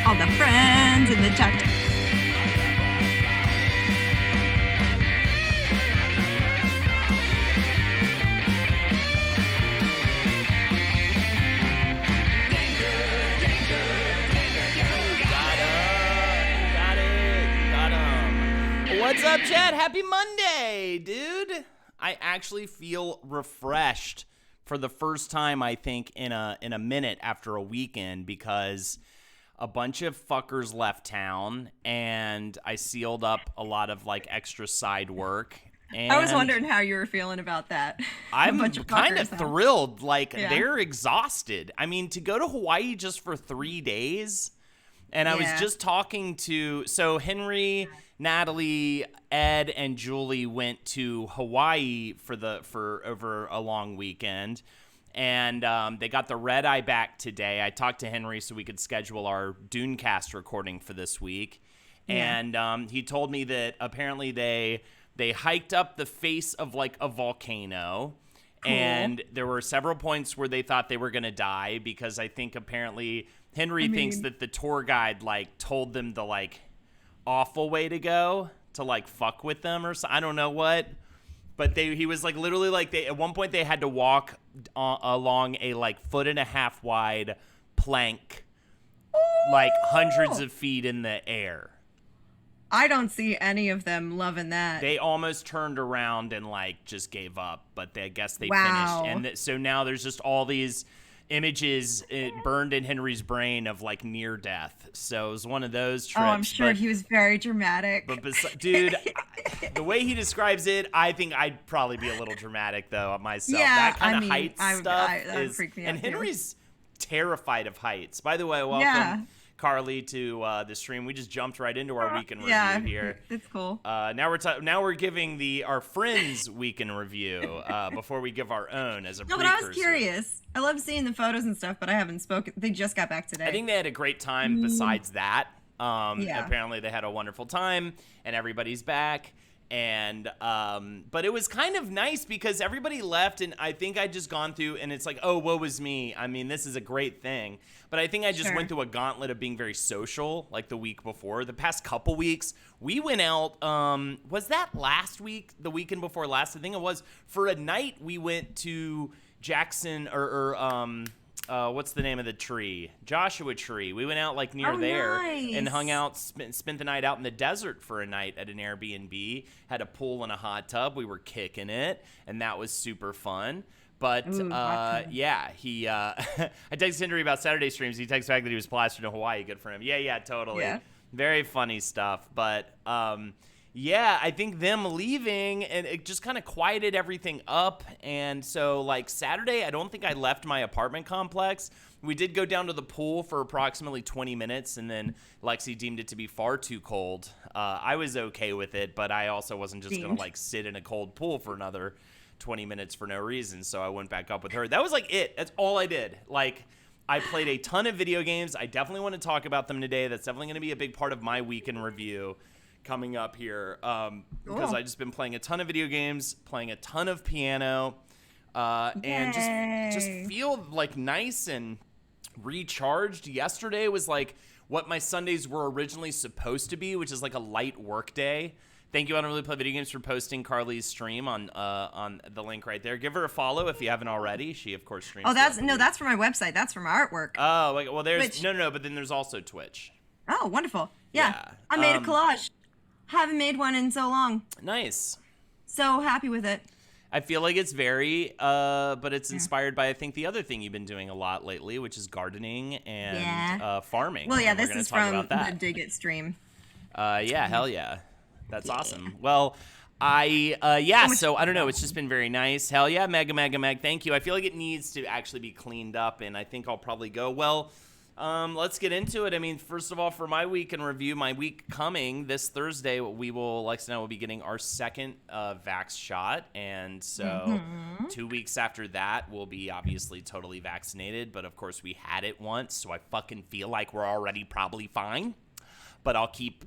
all the friends in the chat. What's up, Chad? Happy Monday, dude. I actually feel refreshed for the first time, I think, in a minute after a weekend because a bunch of fuckers left town and I sealed up a lot of like extra side work. And I was wondering how you were feeling about that. I'm kind of thrilled. Like, they're exhausted. I mean, to go to Hawaii just for 3 days. And I was just talking to, so Henry, Natalie, Ed, and Julie went to Hawaii for over a long weekend. And they got the red eye back today. I talked to Henry so we could schedule our Dunecast recording for this week. Yeah. And he told me that apparently they hiked up the face of like a volcano. Cool. And there were several points where they thought they were going to die because I think apparently Henry thinks that the tour guide like told them the like awful way to go to like fuck with them or so. I don't know what. But he was like literally like at one point they had to walk along a like 1.5 foot wide plank, like hundreds of feet in the air. I don't see any of them loving that. They almost turned around and like just gave up, but I guess they finished. And so now there's just all these images burned in Henry's brain of like near death. So it was one of those trips. Oh, I'm sure he was very dramatic. But dude, the way he describes it, I think I'd probably be a little dramatic though myself. Yeah, that kind of height stuff that would freak me out. And Henry's terrified of heights. By the way, welcome. Carly to the stream. We just jumped right into our week in review here. It's cool. Now we're giving our friends' week in review before we give our own as a precursor. But I was curious. I love seeing the photos and stuff, but I haven't spoken. They just got back today. I think they had a great time. Besides that, apparently they had a wonderful time, and everybody's back. And but it was kind of nice because everybody left, and I think I'd just gone through, and it's like, oh, woe was me. I mean, this is a great thing. But I think I just went through a gauntlet of being very social, like the week before. The past couple weeks, we went out. Was that last week? The weekend before last? I think it was. For a night, we went to Jackson what's the name of the tree? Joshua Tree. We went out like near there and hung out, spent the night out in the desert for a night at an Airbnb. Had a pool and a hot tub. We were kicking it, and that was super fun. But he I texted Henry about Saturday streams. He texted back that he was plastered in Hawaii. Good for him. Yeah, totally. Yeah. Very funny stuff. But I think them leaving, and it just kind of quieted everything up. And so, like, Saturday, I don't think I left my apartment complex. We did go down to the pool for approximately 20 minutes, and then Lexi deemed it to be far too cold. I was okay with it, but I also wasn't just going to, like, sit in a cold pool for another 20 minutes for no reason, so I went back up with her. That was, like, it. That's all I did. Like, I played a ton of video games. I definitely want to talk about them today. That's definitely going to be a big part of my week in review coming up here because I've just been playing a ton of video games, playing a ton of piano, and just feel like nice and recharged. Yesterday was like what my Sundays were originally supposed to be, which is like a light work day. Thank you, I Don't Really Play Video Games, for posting Carly's stream on the link right there. Give her a follow if you haven't already. She, of course, streams. Oh, that's for my website. That's for my artwork. Oh, well, there's Twitch. No, but then there's also Twitch. Oh, wonderful. Yeah. I made a collage. Haven't made one in so long. Nice. So happy with it. I feel like it's very, but it's inspired by, I think, the other thing you've been doing a lot lately, which is gardening and farming. Well, yeah, this is from the Dig It stream. Hell yeah. That's awesome. Well, so I don't know. It's just been very nice. Hell yeah, Meg. Thank you. I feel like it needs to actually be cleaned up, and I think I'll probably go, let's get into it. I mean, first of all, for my week in review, my week coming this Thursday, Lex and I will be getting our second vax shot. And so 2 weeks after that, we'll be obviously totally vaccinated. But of course, we had it once, so I fucking feel like we're already probably fine. But I'll keep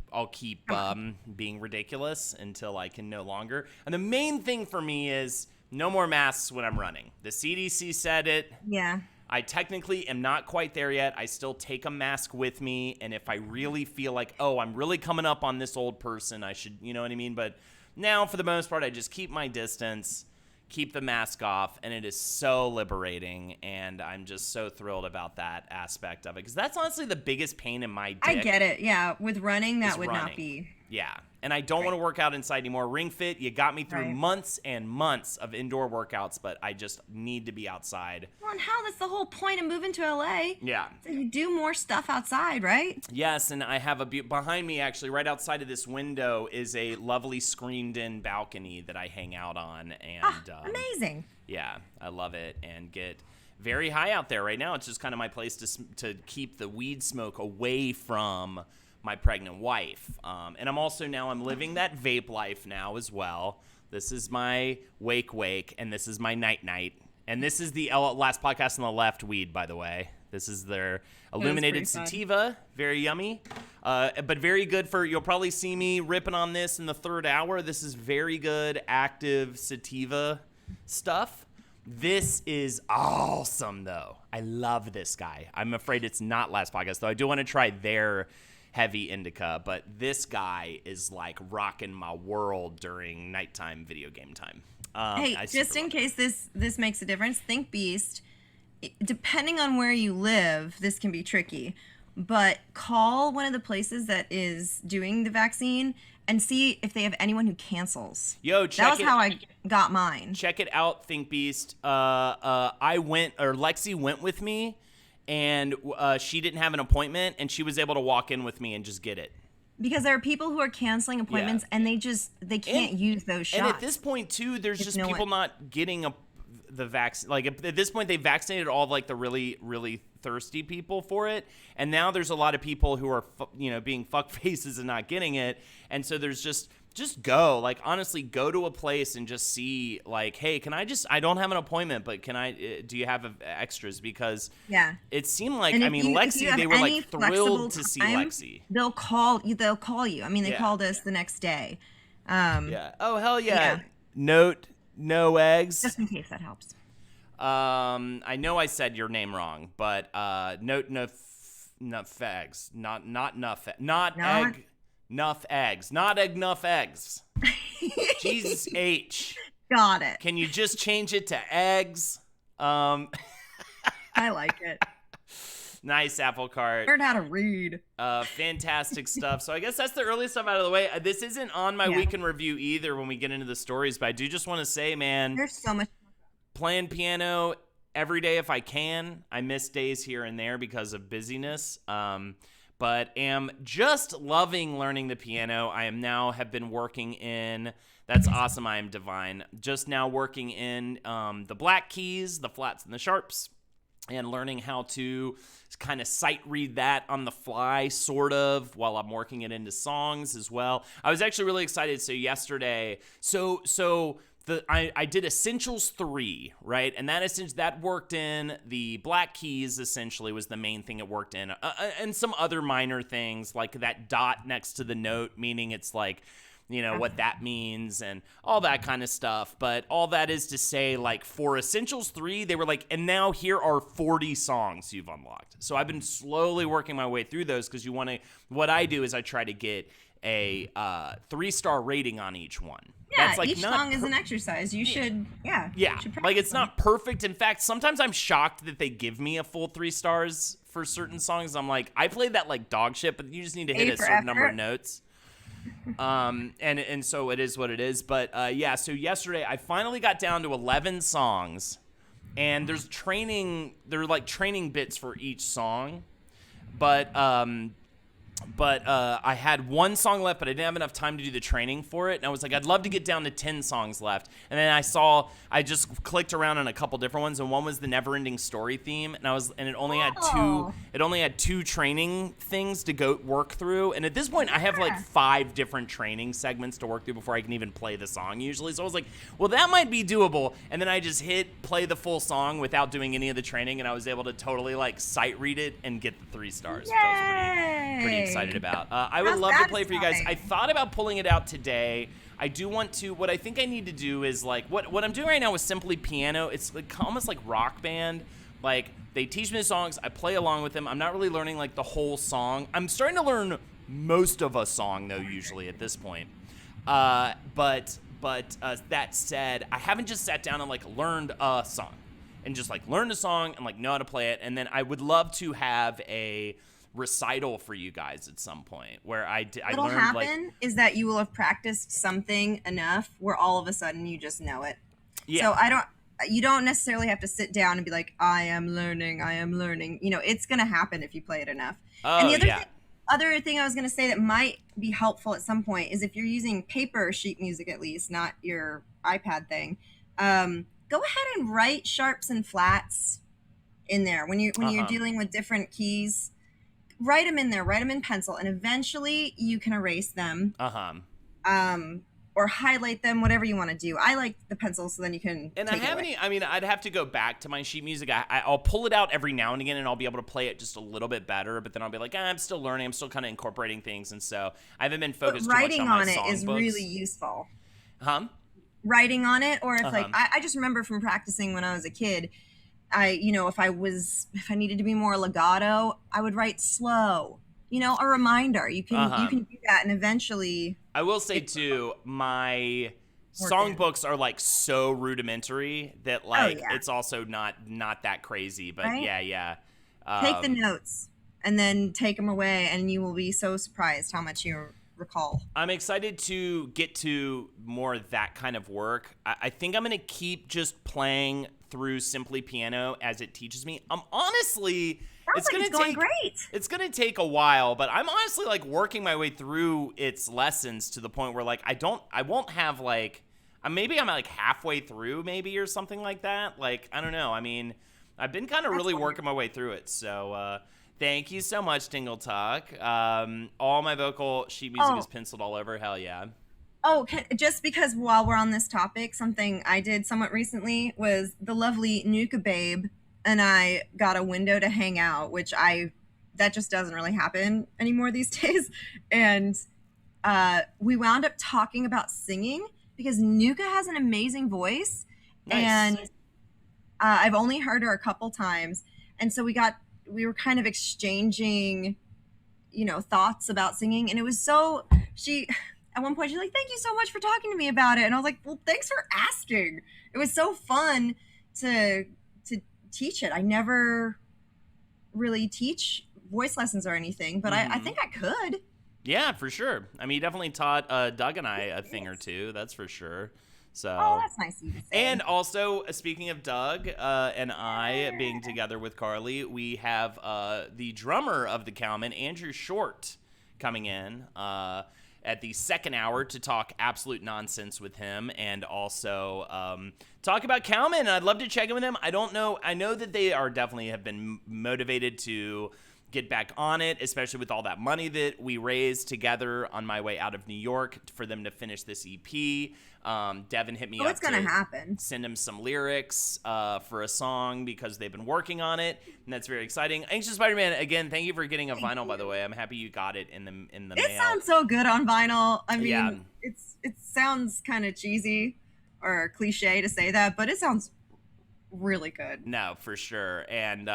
being ridiculous until I can no longer. And the main thing for me is no more masks when I'm running. The CDC said it. Yeah. I technically am not quite there yet. I still take a mask with me, and if I really feel like, oh, I'm really coming up on this old person, I should, you know what I mean? But now, for the most part, I just keep my distance, keep the mask off, and it is so liberating, and I'm just so thrilled about that aspect of it, because that's honestly the biggest pain in my dick. I get it, yeah. With running, that would not be... Yeah, and I don't want to work out inside anymore. Ring Fit, you got me through months and months of indoor workouts, but I just need to be outside. Well, and how? That's the whole point of moving to LA. Yeah. So you do more stuff outside, right? Yes, and I have behind me, actually, right outside of this window, is a lovely screened-in balcony that I hang out on. And amazing. Yeah, I love it, and get very high out there right now. It's just kind of my place to keep the weed smoke away from my pregnant wife. And I'm living that vape life now as well. This is my wake, and this is my night. And this is the last podcast on the left weed, by the way. This is their illuminated sativa. Very yummy. But very good you'll probably see me ripping on this in the third hour. This is very good, active sativa stuff. This is awesome, though. I love this guy. I'm afraid it's not last podcast, though. I do want to try their heavy indica, but this guy is like rocking my world during nighttime video game time. Hey, just in case this makes a difference, Think Beast, depending on where you live, this can be tricky, but call one of the places that is doing the vaccine and see if they have anyone who cancels. Yo, that was how I got mine. Check it out, Think Beast. Lexi went with me, and she didn't have an appointment, and she was able to walk in with me and just get it. Because there are people who are canceling appointments, and they can't use those shots. And at this point, too, there's just people not getting the vaccine. Like, at this point, they vaccinated all of, like, the really, really thirsty people for it. And now there's a lot of people who are, being fuck faces and not getting it. And so there's just go. Like, honestly, go to a place and just see, like, hey, I don't have an appointment, but do you have extras? Because it seemed like, Lexi, they were, like, thrilled to see Lexi. They'll call you. I mean, they called us the next day. Yeah. Oh, hell yeah. Note, no eggs. Just in case that helps. I know I said your name wrong, but note enough eggs. Not egg. Enough eggs. Not enough eggs. Jesus H. Got it. Can you just change it to eggs? I like it. Nice, Apple Cart. Learn how to read. Fantastic stuff. So I guess that's the early stuff out of the way. This isn't on my week in review either when we get into the stories, but I do just want to say, man. There's so much. Playing piano every day if I can. I miss days here and there because of busyness. But am just loving learning the piano. I have been working in, that's awesome, I am divine, just now working in the black keys, the flats and the sharps, and learning how to kind of sight read that on the fly, sort of, while I'm working it into songs as well. I was actually really excited. So yesterday, I did Essentials 3, right? And that worked in the black keys, essentially, was the main thing it worked in. And some other minor things, like that dot next to the note, meaning it's like, what that means and all that kind of stuff. But all that is to say, like, for Essentials 3, they were like, and now here are 40 songs you've unlocked. So I've been slowly working my way through those because what I do is I try to get a 3-star rating on each one. Yeah, that's like each song is an exercise. You should, Yeah, like it's not perfect. In fact, sometimes I'm shocked that they give me a full 3 stars for certain songs. I'm like, I played that like dog shit, but you just need to hit a certain number of notes. And so it is what it is. But so yesterday I finally got down to 11 songs, and there are like training bits for each song, but I had one song left, but I didn't have enough time to do the training for it. And I was like, I'd love to get down to 10 songs left. And then I just clicked around on a couple different ones, and one was the Never-Ending Story theme, and it only had two training things to go work through. And at this point, I have like 5 different training segments to work through before I can even play the song usually. So I was like, well, that might be doable. And then I just hit play the full song without doing any of the training, and I was able to totally like sight read it and get the 3 stars. Yay! Which I was pretty excited about. I would love to play for you guys. I thought about pulling it out today. I do want to. What I think I need to do is like what I'm doing right now is simply piano. It's like almost like Rock Band, like They teach me the songs. I play along with them. I'm not really learning like the whole song. I'm starting to learn most of a song though, usually at this point. But that said, I haven't just sat down and like learned a song and just like learned a song and like know how to play it. And then I would love to have a recital for you guys at some point where I What'll learned happen is that you will have practiced something enough where all of a sudden you just know it. Yeah. So you don't necessarily have to sit down and be like, I am learning. You know, it's going to happen if you play it enough. Oh, and the other yeah. other thing I was going to say that might be helpful at some point is if you're using paper sheet music, at least not your iPad thing, go ahead and write sharps and flats in there when you're dealing with different keys. Write them in there, write them in pencil, and eventually you can erase them. Or highlight them, whatever you want to do. I like the pencil, so then you can. And take it away. I mean, I'd have to go back to my sheet music. I'll pull it out every now and again, and I'll be able to play it just a little bit better. But then I'll be like, I'm still learning. I'm still kind of incorporating things, and so I haven't been focused too much writing on my on it songbooks. is really useful. Writing on it, or if like I just remember from practicing when I was a kid, if I needed to be more legato, I would write slow. A reminder. You can do that, and eventually. I will say too, my songbooks are like so rudimentary that like it's also not that crazy. But right? yeah. Take the notes and then take them away, and you will be so surprised how much you recall. I'm excited to get to more of that kind of work. I think I'm going to keep just playing through Simply Piano as it teaches me. I'm honestly... It's going great. It's going to take a while, but I'm honestly like working my way through its lessons to the point where like I won't have like... maybe I'm like halfway through maybe or something like that. Like, I don't know. I mean, I've been kind of really working my way through it. So, thank you so much, Dingle Talk. All my vocal sheet music is penciled all over. Hell yeah. Oh, just because while we're on this topic, something I did somewhat recently was the lovely Nuka Babe and I got a window to hang out, which that just doesn't really happen anymore these days. And we wound up talking about singing because Nuka has an amazing voice. Nice. And I've only heard her a couple times. And so we were kind of exchanging, thoughts about singing. And it was at one point she's like, thank you so much for talking to me about it. And I was like, well, thanks for asking. It was so fun to teach it. I never really teach voice lessons or anything, but I think I could. Yeah, for sure. I mean, you definitely taught Doug and I a thing or two, that's for sure. So, that's nice of you to say. And also, speaking of Doug and I being together with Carly, we have the drummer of the Cowman, Andrew Short, coming in at the second hour to talk absolute nonsense with him and also talk about Cowman. I'd love to check in with him. I don't know. I know that they definitely have been motivated to get back on it, especially with all that money that we raised together on my way out of New York for them to finish this EP. Devin hit me up it's gonna happen. Send him some lyrics for a song because they've been working on it, and that's very exciting. Anxious Spider-Man, again, thank you for getting a vinyl, by the way. I'm happy you got it in the mail. It sounds so good on vinyl. I mean, it sounds kind of cheesy or cliche to say that, but it sounds really good. No, for sure. And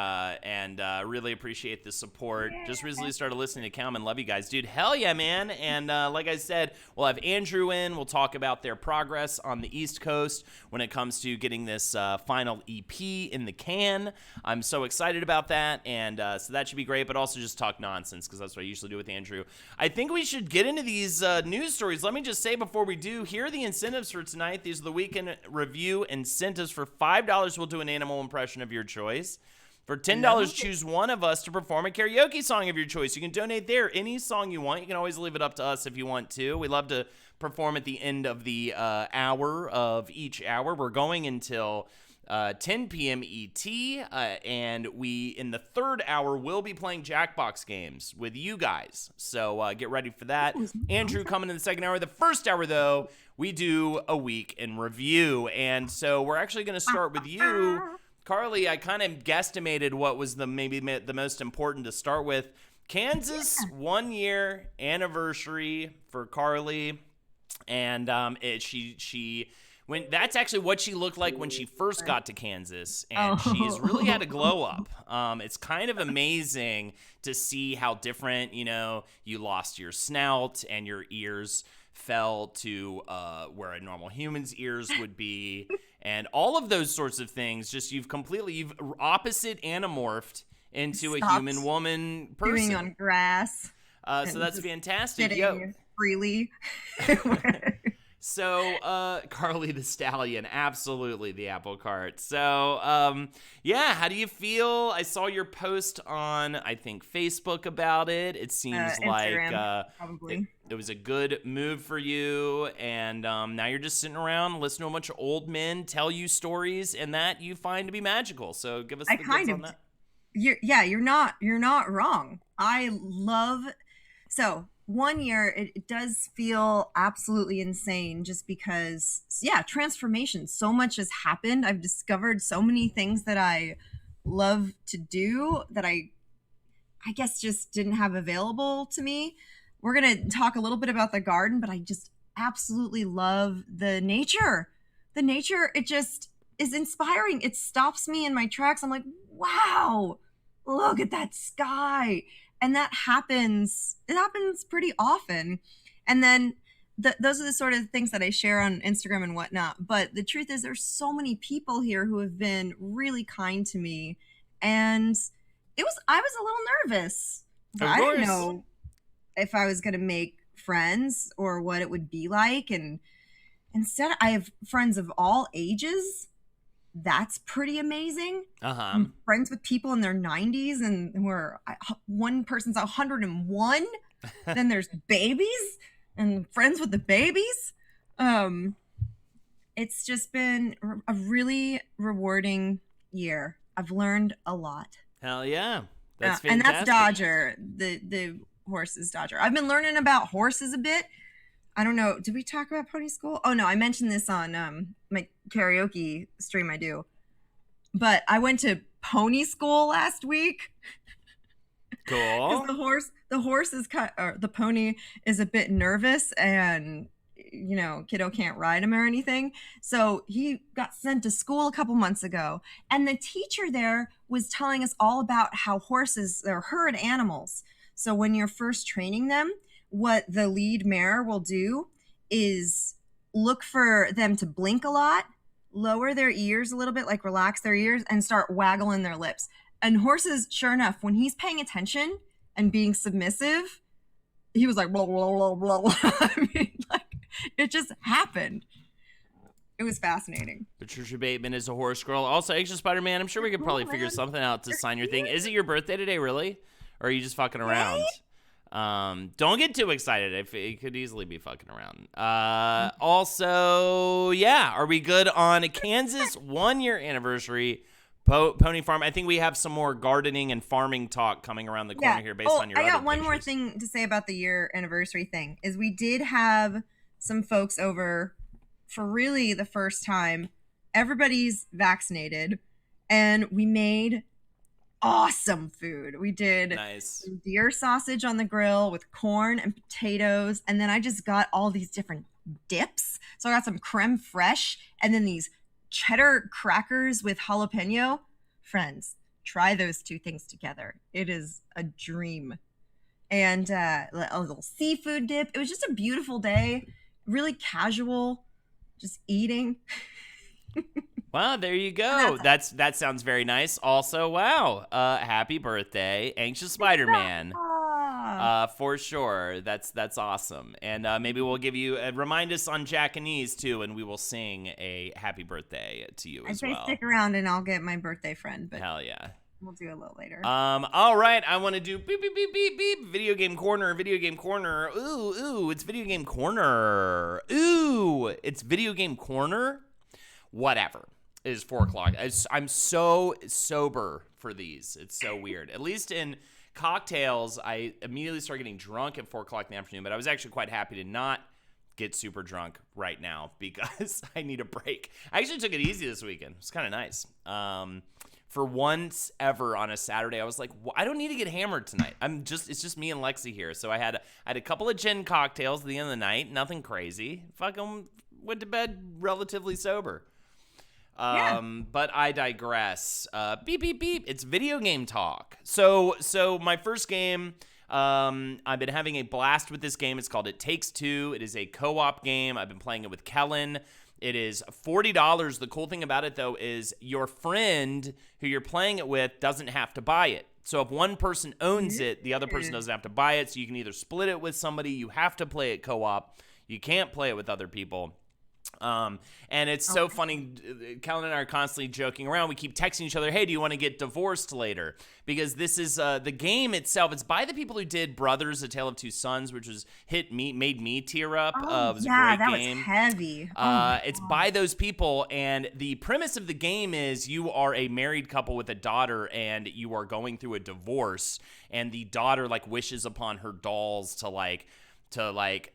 really appreciate the support. Yeah. Just recently started listening to Cowman. Love you guys, dude. Hell yeah, man. And like I said, we'll have Andrew in. We'll talk about their progress on the East Coast when it comes to getting this final EP in the can. I'm so excited about that. And so that should be great, but also just talk nonsense because that's what I usually do with Andrew. I think we should get into these news stories. Let me just say before we do, here are the incentives for tonight. These are the weekend review incentives. For $5, we'll do an animal impression of your choice. For $10, choose one of us to perform a karaoke song of your choice. You can donate there any song you want. You can always leave it up to us if you want to. We love to perform at the end of the hour of each hour. We're going until 10 p.m. ET, and we, in the third hour, will be playing Jackbox games with you guys. So get ready for that. Andrew coming in the second hour. The first hour, though, we do a week in review. And so we're actually going to start with you. Carly, I kind of guesstimated what was maybe the most important to start with. Kansas 1 year anniversary for Carly. And she when that's actually what she looked like when she first got to Kansas, and Oh. she's really had a glow up. It's kind of amazing to see how different, you lost your snout and your ears fell to where a normal human's ears would be, and all of those sorts of things. Just you've opposite anamorphed into a human woman person. Chewing on grass. So that's fantastic. Sitting freely. So, Carly the Stallion, absolutely the apple cart. So, how do you feel? I saw your post on, I think, Facebook about it. It seems Instagram, like probably. It was a good move for you, and now you're just sitting around listening to a bunch of old men tell you stories, and that you find to be magical. So, give us the goods on that. You're not wrong. I love so. 1 year, it does feel absolutely insane just because, transformation. So much has happened. I've discovered so many things that I love to do that I guess just didn't have available to me. We're going to talk a little bit about the garden, but I just absolutely love the nature. The nature, it just is inspiring. It stops me in my tracks. I'm like, wow, look at that sky. And it happens pretty often. And then those are the sort of things that I share on Instagram and whatnot. But the truth is there's so many people here who have been really kind to me. And I was a little nervous. But I didn't know if I was going to make friends or what it would be like. And instead, I have friends of all ages. That's pretty amazing. I'm friends with people in their 90s and one person's 101. Then there's babies and friends with the babies. It's just been a really rewarding year. I've learned a lot. Hell yeah. That's fantastic. And that's Dodger. The horse is Dodger. I've been learning about horses a bit. I don't know. Did we talk about pony school? Oh, no. I mentioned this on my karaoke stream I do. But I went to pony school last week. Cool. The pony is a bit nervous and, kiddo can't ride him or anything. So he got sent to school a couple months ago. And the teacher there was telling us all about how horses are herd animals. So when you're first training them, what the lead mare will do is look for them to blink a lot, lower their ears a little bit, like relax their ears, and start waggling their lips. And horses, sure enough, when he's paying attention and being submissive, he was like, blah, blah, blah, blah, blah. I mean, it just happened. It was fascinating. Patricia Bateman is a horse girl. Also, Anxious Spider-Man, I'm sure we could probably figure something out to sign your thing. Is it your birthday today, really? Or are you just fucking around? Don't get too excited. It could easily be fucking around. Also, are we good on Kansas 1 year anniversary pony farm? I think we have some more gardening and farming talk coming around the corner here based on your other I got one pictures. more thing to say about the year anniversary thing is we did have some folks over for really the first time. Everybody's vaccinated and we made awesome food. We did some deer sausage on the grill with corn and potatoes. And then I just got all these different dips. So I got some creme fraiche and then these cheddar crackers with jalapeno. Friends, try those two things together. It is a dream. And a little seafood dip. It was just a beautiful day. Really casual, just eating. Wow, there you go. That sounds very nice. Also, wow, happy birthday, Anxious Spider-Man. For sure. That's awesome. And maybe we'll give you remind us on Jackanese too, and we will sing a happy birthday to you as well. I'd say stick around and I'll get my birthday friend. But hell yeah. We'll do a little later. All right. I want to do beep, beep, beep, beep, beep. Video game corner. Ooh, it's video game corner. Ooh, it's video game corner. Whatever. It is 4 o'clock. I'm so sober for these. It's so weird. At least in cocktails, I immediately start getting drunk at 4 o'clock in the afternoon, but I was actually quite happy to not get super drunk right now because I need a break. I actually took it easy this weekend. It's kind of nice. For once ever on a Saturday, I was like, well, I don't need to get hammered tonight. It's just me and Lexi here. So I had a couple of gin cocktails at the end of the night. Nothing crazy. Fucking went to bed relatively sober. Yeah. But I digress. Beep, beep, beep. It's video game talk. So my first game, I've been having a blast with this game. It's called It Takes Two. It is a co-op game. I've been playing it with Kellen. It is $40. The cool thing about it, though, is your friend who you're playing it with doesn't have to buy it. So if one person owns it, the other person doesn't have to buy it. So you can either split it with somebody. You have to play it co-op. You can't play it with other people. And it's so funny. Kellen and I are constantly joking around. We keep texting each other, hey, do you want to get divorced later? Because this is the game itself. It's by the people who did Brothers, A Tale of Two Sons, which was made me tear up. It was a great game. Was heavy. It's by those people. And the premise of the game is you are a married couple with a daughter and you are going through a divorce. And the daughter wishes upon her dolls to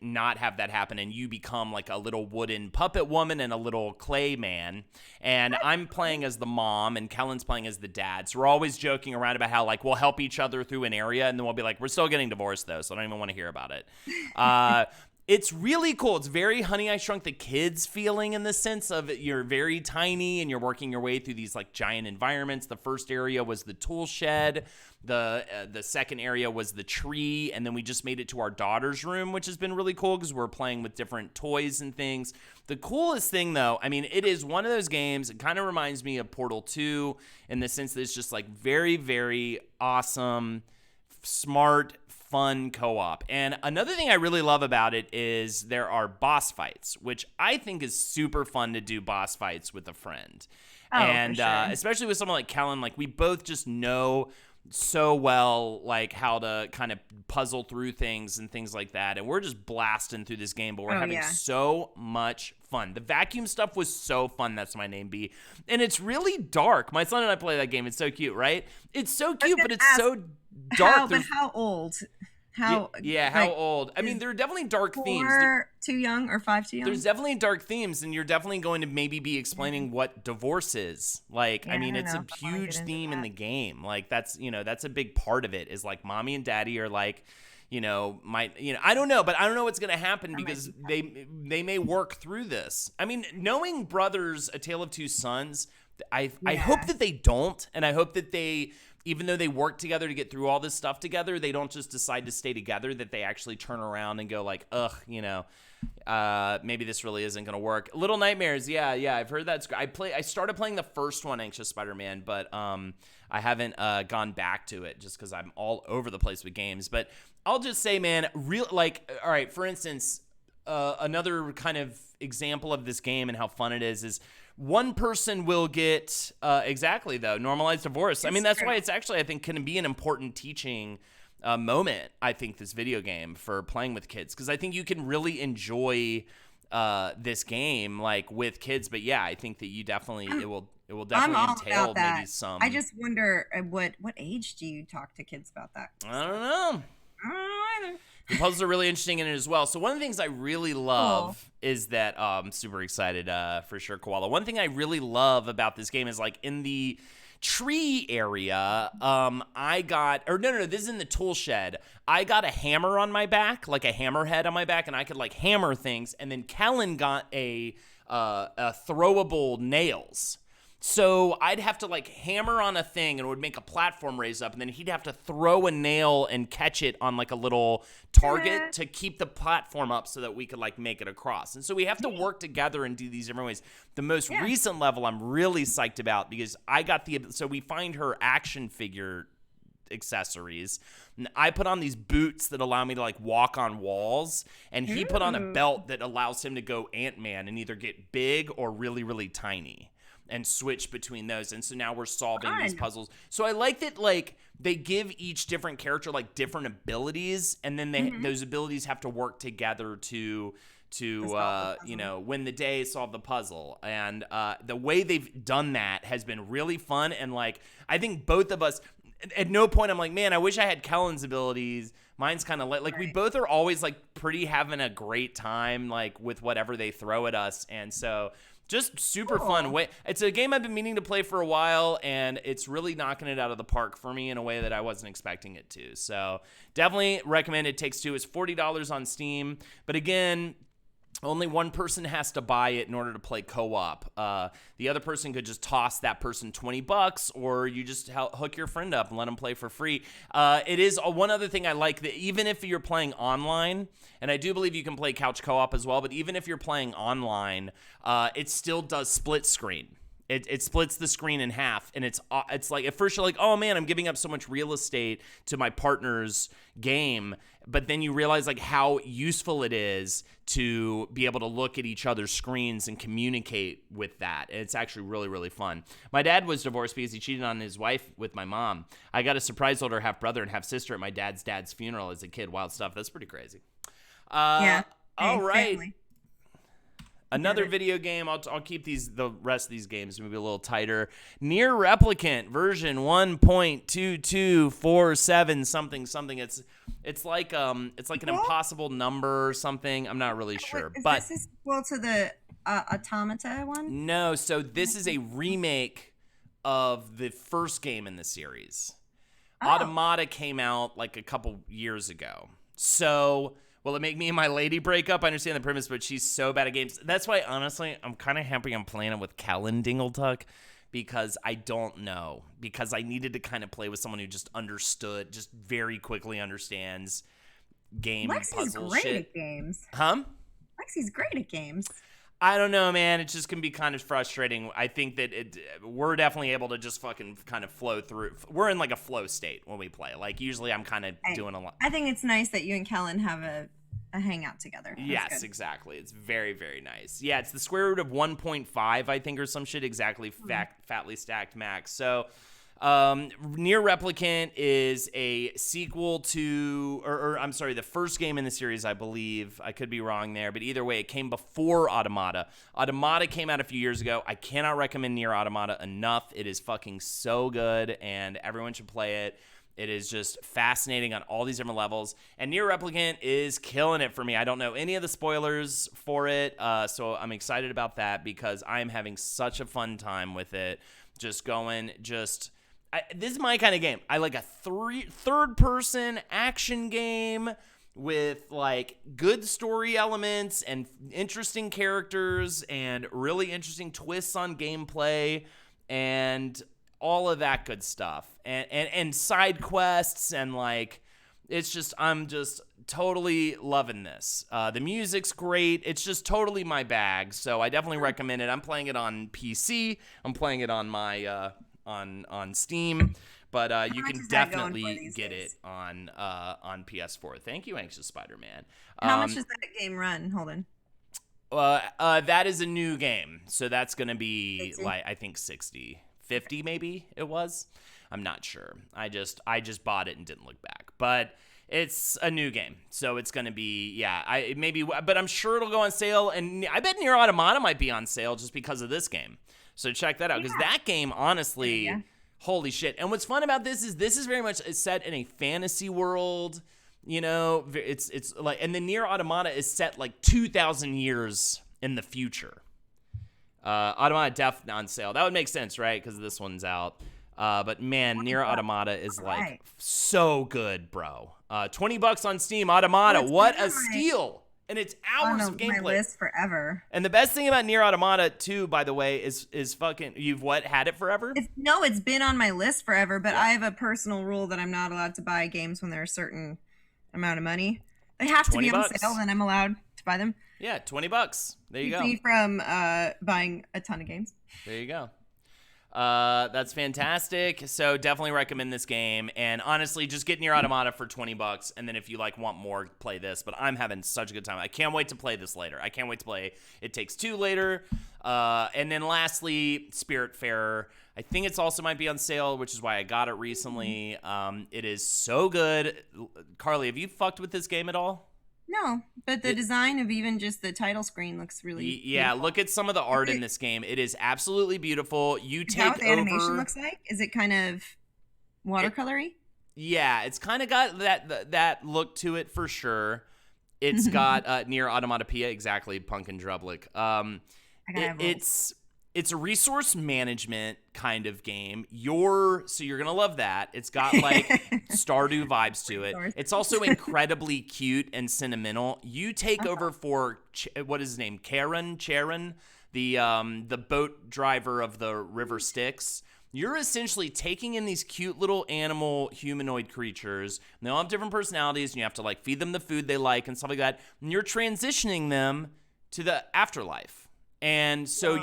not have that happen, and you become a little wooden puppet woman and a little clay man. And I'm playing as the mom, and Kellen's playing as the dad. So we're always joking around about how we'll help each other through an area, and then we'll be like, we're still getting divorced though, so I don't even want to hear about it. It's really cool. It's very Honey, I Shrunk the Kids feeling in the sense of you're very tiny and you're working your way through these giant environments. The first area was the tool shed. The second area was the tree. And then we just made it to our daughter's room, which has been really cool because we're playing with different toys and things. The coolest thing, though, it is one of those games. It kind of reminds me of Portal 2 in the sense that it's just very, very awesome, smart, fun co-op. And another thing I really love about it is there are boss fights, which I think is super fun to do boss fights with a friend. And for sure. especially with someone like Kellen, we both just know so well how to kind of puzzle through things and things like that, and we're just blasting through this game, but we're having so much fun. The vacuum stuff was so fun. That's my name, B. And it's really dark. My son and I play that game. It's so cute, right? It's so cute, but it's so dark. How old? How old? There are definitely dark themes. 4 too young or 5 too young? There's definitely dark themes, and you're definitely going to maybe be explaining what divorce is. It's a huge theme in the game. That's a big part of it is mommy and daddy are I don't know, but I don't know what's going to happen because they may work through this. Knowing Brothers, A Tale of Two Sons, I hope that they don't, and I hope that they, even though they work together to get through all this stuff together, they don't just decide to stay together, that they actually turn around and go maybe this really isn't going to work. Little Nightmares, yeah, I've heard that's great. I started playing the first one, Anxious Spider-Man, but I haven't gone back to it just because I'm all over the place with games. But I'll just say, man, all right, for instance, another kind of example of this game and how fun it is one person will get normalized divorce. That's true. Why it's actually, I think, can be an important teaching moment, I think, this video game for playing with kids, because I think you can really enjoy this game with kids. But yeah, I think that you definitely it will definitely entail maybe some. I just wonder what age do you talk to kids about that? I don't know. I don't know either. The puzzles are really interesting in it as well. So one of the things I really love is that I'm super excited for sure, Koala. One thing I really love about this game is in the tree area, this is in the tool shed. I got a hammer on my back, a hammerhead on my back, and I could hammer things. And then Kellen got a throwable nails. So I'd have to hammer on a thing and it would make a platform raise up, and then he'd have to throw a nail and catch it on a little target to keep the platform up so that we could make it across. And so we have to work together and do these different ways. The most recent level I'm really psyched about because so we find her action figure accessories. And I put on these boots that allow me to walk on walls, and he put on a belt that allows him to go Ant-Man and either get big or really, really tiny, and switch between those. And so now we're solving these puzzles. So I like that they give each different character different abilities, and then those abilities have to work together to win the day, solve the puzzle. And the way they've done that has been really fun. And I think both of us, at no point I'm man, I wish I had Kellen's abilities. Mine's kind of we both are always pretty having a great time with whatever they throw at us. And so just super fun. It's a game I've been meaning to play for a while, and it's really knocking it out of the park for me in a way that I wasn't expecting it to. So definitely recommend It Takes Two. It's $40 on Steam. But again, Only one person has to buy it in order to play co-op. The other person could just toss that person $20, or you just hook your friend up and let them play for free. It is one other thing I like, that even if you're playing online, and I do believe you can play couch co-op as well, but even if you're playing online, it still does split screen. It splits the screen in half, and it's like, at first you're like, oh man, I'm giving up so much real estate to my partner's game, but then you realize like how useful it is to be able to look at each other's screens and communicate with that. And it's actually really, really fun. My dad was divorced because he cheated on his wife with my mom. I got a surprise older half brother and half sister at my dad's funeral as a kid. Wild stuff. That's pretty crazy. Yeah. All right. Family. Another video game. I'll keep the rest of these games maybe a little tighter. Near Replicant version 1.2247 something. It's like an impossible number or something. I'm not really sure. Is but this equal to the Automata one? No, so this is a remake of the first game in the series. Oh. Automata came out like a couple years ago. So will it make me and my lady break up? I understand the premise, but she's so bad at games. That's why, honestly, I'm kind of happy I'm playing it with Kellen Dingletuck, because I don't know. Because I needed to kind of play with someone who just understood, just very quickly understands game Lexi's puzzle great shit. at games. Huh? Lexi's great at games. I don't know, man. It just can be kind of frustrating. I think that we're definitely able to just fucking kind of flow through. We're in like a flow state when we play. Like usually I'm kind of doing a lot. I think it's nice that you and Kellen have a hangout together. That's yes, good. exactly. It's very, very nice. Yeah, it's the square root of 1.5, I think, or some shit, exactly, fatly stacked max. So Near Replicant is a sequel to, or I'm sorry, the first game in the series, I believe. I could be wrong there, but either way, it came before Automata. Automata came out a few years ago. I cannot recommend Near Automata enough. It is fucking so good, and everyone should play it. It is just fascinating on all these different levels. And Near Replicant is killing it for me. I don't know any of the spoilers for it, so I'm excited about that because I'm having such a fun time with it. This is my kind of game. I like a third-person action game with like good story elements and interesting characters and really interesting twists on gameplay and all of that good stuff. And side quests and like I'm just totally loving this. The music's great. It's just totally my bag. So I definitely recommend it. I'm playing it on PC. I'm playing it on my on Steam, but you can definitely get it on PS4. Thank you, Anxious Spider-Man. How much does that game run? Hold on. That is a new game, so that's gonna be like I think 60, 50 maybe it was. I'm not sure. I just bought it and didn't look back, but it's a new game, so it's gonna be but I'm sure it'll go on sale, and I bet Nier Automata might be on sale just because of this game. So check that out, because that game, honestly, holy shit. And what's fun about this is very much set in a fantasy world. You know, it's like, and the Nier Automata is set like 2,000 years in the future. Automata definitely on sale. That would make sense, right? Because this one's out. But man, Nier Automata is like so good, bro. $20 on Steam. Automata, what a steal! And it's hours of gameplay. My list forever. And the best thing about Nier Automata 2, by the way, is fucking, you've had it forever? It's been on my list forever, but I have a personal rule that I'm not allowed to buy games when they're a certain amount of money. They have to be on sale, then I'm allowed to buy them. Yeah, $20. There you go. Keep me from buying a ton of games. There you go. That's fantastic. So definitely recommend this game. And honestly, just get Nier Automata for $20. And then if you want more, play this. But I'm having such a good time. I can't wait to play this later. I can't wait to play It Takes Two later. And then lastly, Spiritfarer. I think it's also might be on sale, which is why I got it recently. It is so good. Carly, have you fucked with this game at all? No, but the design of even just the title screen looks really beautiful. Look at some of the art in this game. It is absolutely beautiful. You take over. Is that what the animation looks like? Is it kind of watercolory? Yeah, it's kind of got that look to it for sure. It's got Nier Automatopoeia, exactly, Punk and Drublick. it's a resource management kind of game. So you're gonna love that. It's got like Stardew vibes to it. It's also incredibly cute and sentimental. You take over for what is his name? Charon, the boat driver of the River Styx. You're essentially taking in these cute little animal humanoid creatures. And they all have different personalities, and you have to like feed them the food they like and stuff like that. And you're transitioning them to the afterlife. And so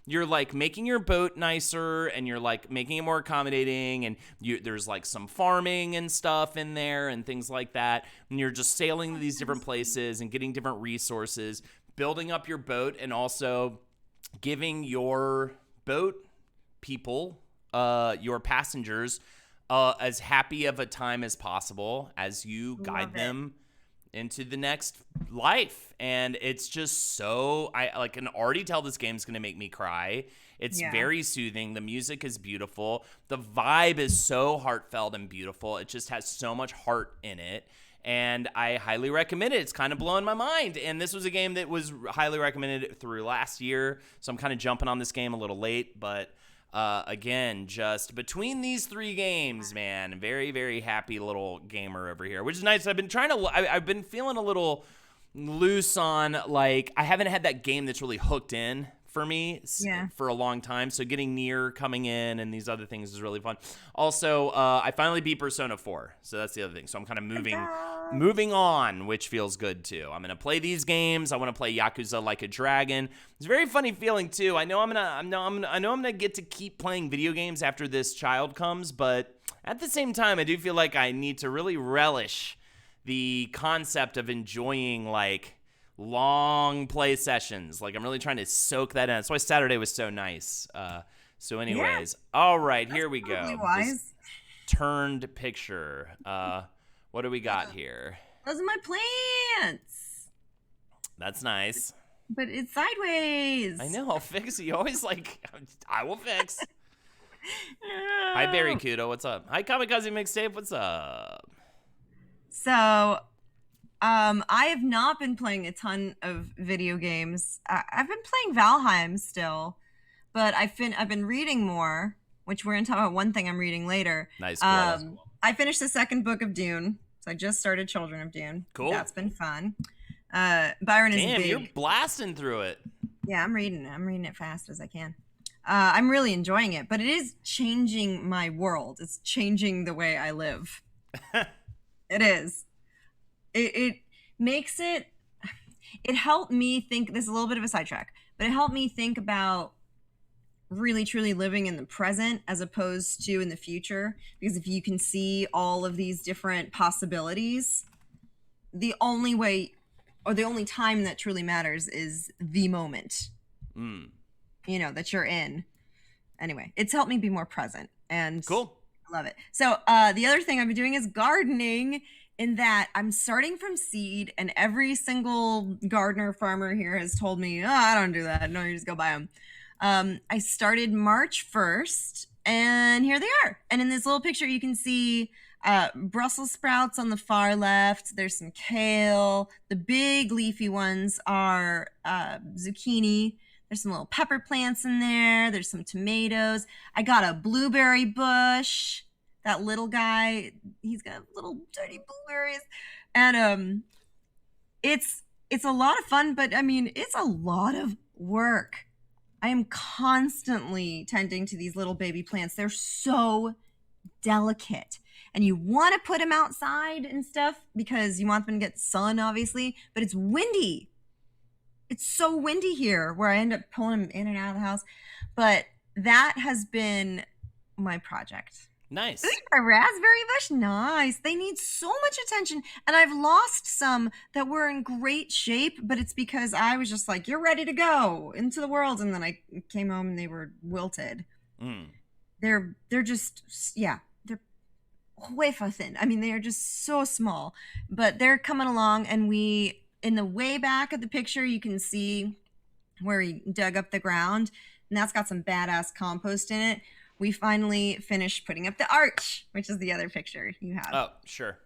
you're like making your boat nicer, and you're like making it more accommodating, and there's like some farming and stuff in there and things like that. And you're just sailing to these different places and getting different resources, building up your boat, and also giving your boat people, your passengers, as happy of a time as possible as you guide them into the next life. And it's just so, I can already tell this game's gonna make me cry. It's very soothing. The music is beautiful. The vibe is so heartfelt and beautiful. It just has so much heart in it, and I highly recommend it. It's kind of blowing my mind, and this was a game that was highly recommended through last year, so I'm kind of jumping on this game a little late, but again, just between these 3 games, man, very, very happy little gamer over here, which is nice. I've been feeling a little loose on, like, I haven't had that game that's really hooked in for me for a long time. So getting Nier coming in and these other things is really fun. Also, I finally beat Persona 4. So that's the other thing. So I'm kind of moving on, which feels good too. I'm going to play these games. I want to play Yakuza Like a Dragon. It's a very funny feeling too. I know I'm going to get to keep playing video games after this child comes, but at the same time, I do feel like I need to really relish the concept of enjoying like long play sessions. Like, I'm really trying to soak that in. That's why Saturday was so nice. So anyways, all right, here we go. This turned picture. What do we got here? Those are my plants. That's nice. But it's sideways. I know. I'll fix it. You always like, I will fix. Hi, Barry Kudo. What's up? Hi, Kamikaze Mixtape. What's up? So, I have not been playing a ton of video games. I've been playing Valheim still, but I've been reading more, which we're going to talk about one thing I'm reading later. Nice. Cool. I finished the second book of Dune, so I just started Children of Dune. Cool. That's been fun. Byron is big. Damn, you're blasting through it. Yeah, I'm reading it fast as I can. I'm really enjoying it, but it is changing my world. It's changing the way I live. It is. It makes it helped me think, this is a little bit of a sidetrack, but it helped me think about really truly living in the present as opposed to in the future. Because if you can see all of these different possibilities, the only way or the only time that truly matters is the moment, that you're in. Anyway, it's helped me be more present, and cool. I love it. So the other thing I've been doing is gardening, in that I'm starting from seed, and every single gardener farmer here has told me, I don't do that. No, you just go buy them. I started March 1st, and here they are. And in this little picture, you can see Brussels sprouts on the far left. There's some kale. The big leafy ones are zucchini. There's some little pepper plants in there. There's some tomatoes. I got a blueberry bush. That little guy, he's got little dirty blueberries. And it's a lot of fun, but I mean, it's a lot of work. I am constantly tending to these little baby plants. They're so delicate. And you want to put them outside and stuff because you want them to get sun, obviously, but it's windy. It's so windy here where I end up pulling them in and out of the house. But that has been my project. Nice. A raspberry bush, nice. They need so much attention, and I've lost some that were in great shape, but it's because I was just like, "You're ready to go into the world," and then I came home and they were wilted. They're just they're way thin. I mean, they are just so small, but they're coming along, and in the way back of the picture, you can see where we dug up the ground, and that's got some badass compost in it. We finally finished putting up the arch, which is the other picture you have. Oh, sure.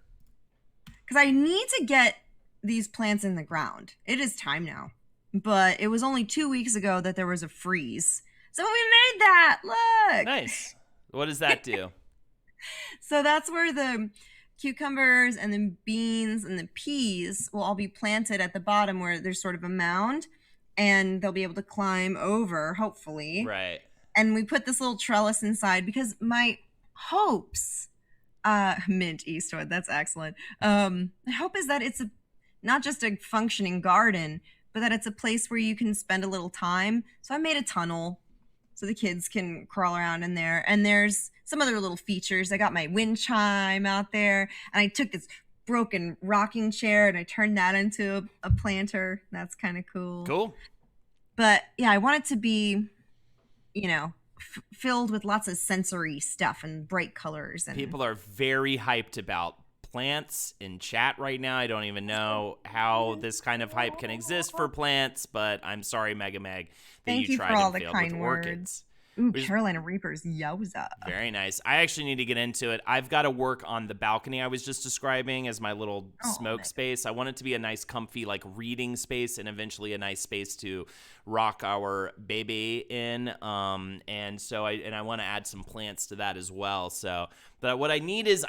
Because I need to get these plants in the ground. It is time now. But it was only 2 weeks ago that there was a freeze. So we made that. Look. Nice. What does that do? So that's where the cucumbers and the beans and the peas will all be planted at the bottom where there's sort of a mound, and they'll be able to climb over, hopefully. Right. And we put this little trellis inside because my hopes, mint Eastwood, that's excellent. My hope is that it's not just a functioning garden, but that it's a place where you can spend a little time. So I made a tunnel so the kids can crawl around in there. And there's some other little features. I got my wind chime out there, and I took this broken rocking chair and I turned that into a planter. That's kind of cool. Cool. But yeah, I want it to be, filled with lots of sensory stuff and bright colors. And people are very hyped about plants in chat right now. I don't even know how this kind of hype can exist for plants, but I'm sorry, Mega Meg, that Thank you you for tried all and the failed kind with words. orchids. Ooh, Carolina Reapers, yowza. Very nice. I actually need to get into it. I've got to work on the balcony I was just describing as my little smoke nice. space. I want it to be a nice, comfy, like reading space, and eventually a nice space to rock our baby in. And so I want to add some plants to that as well. So, but what I need is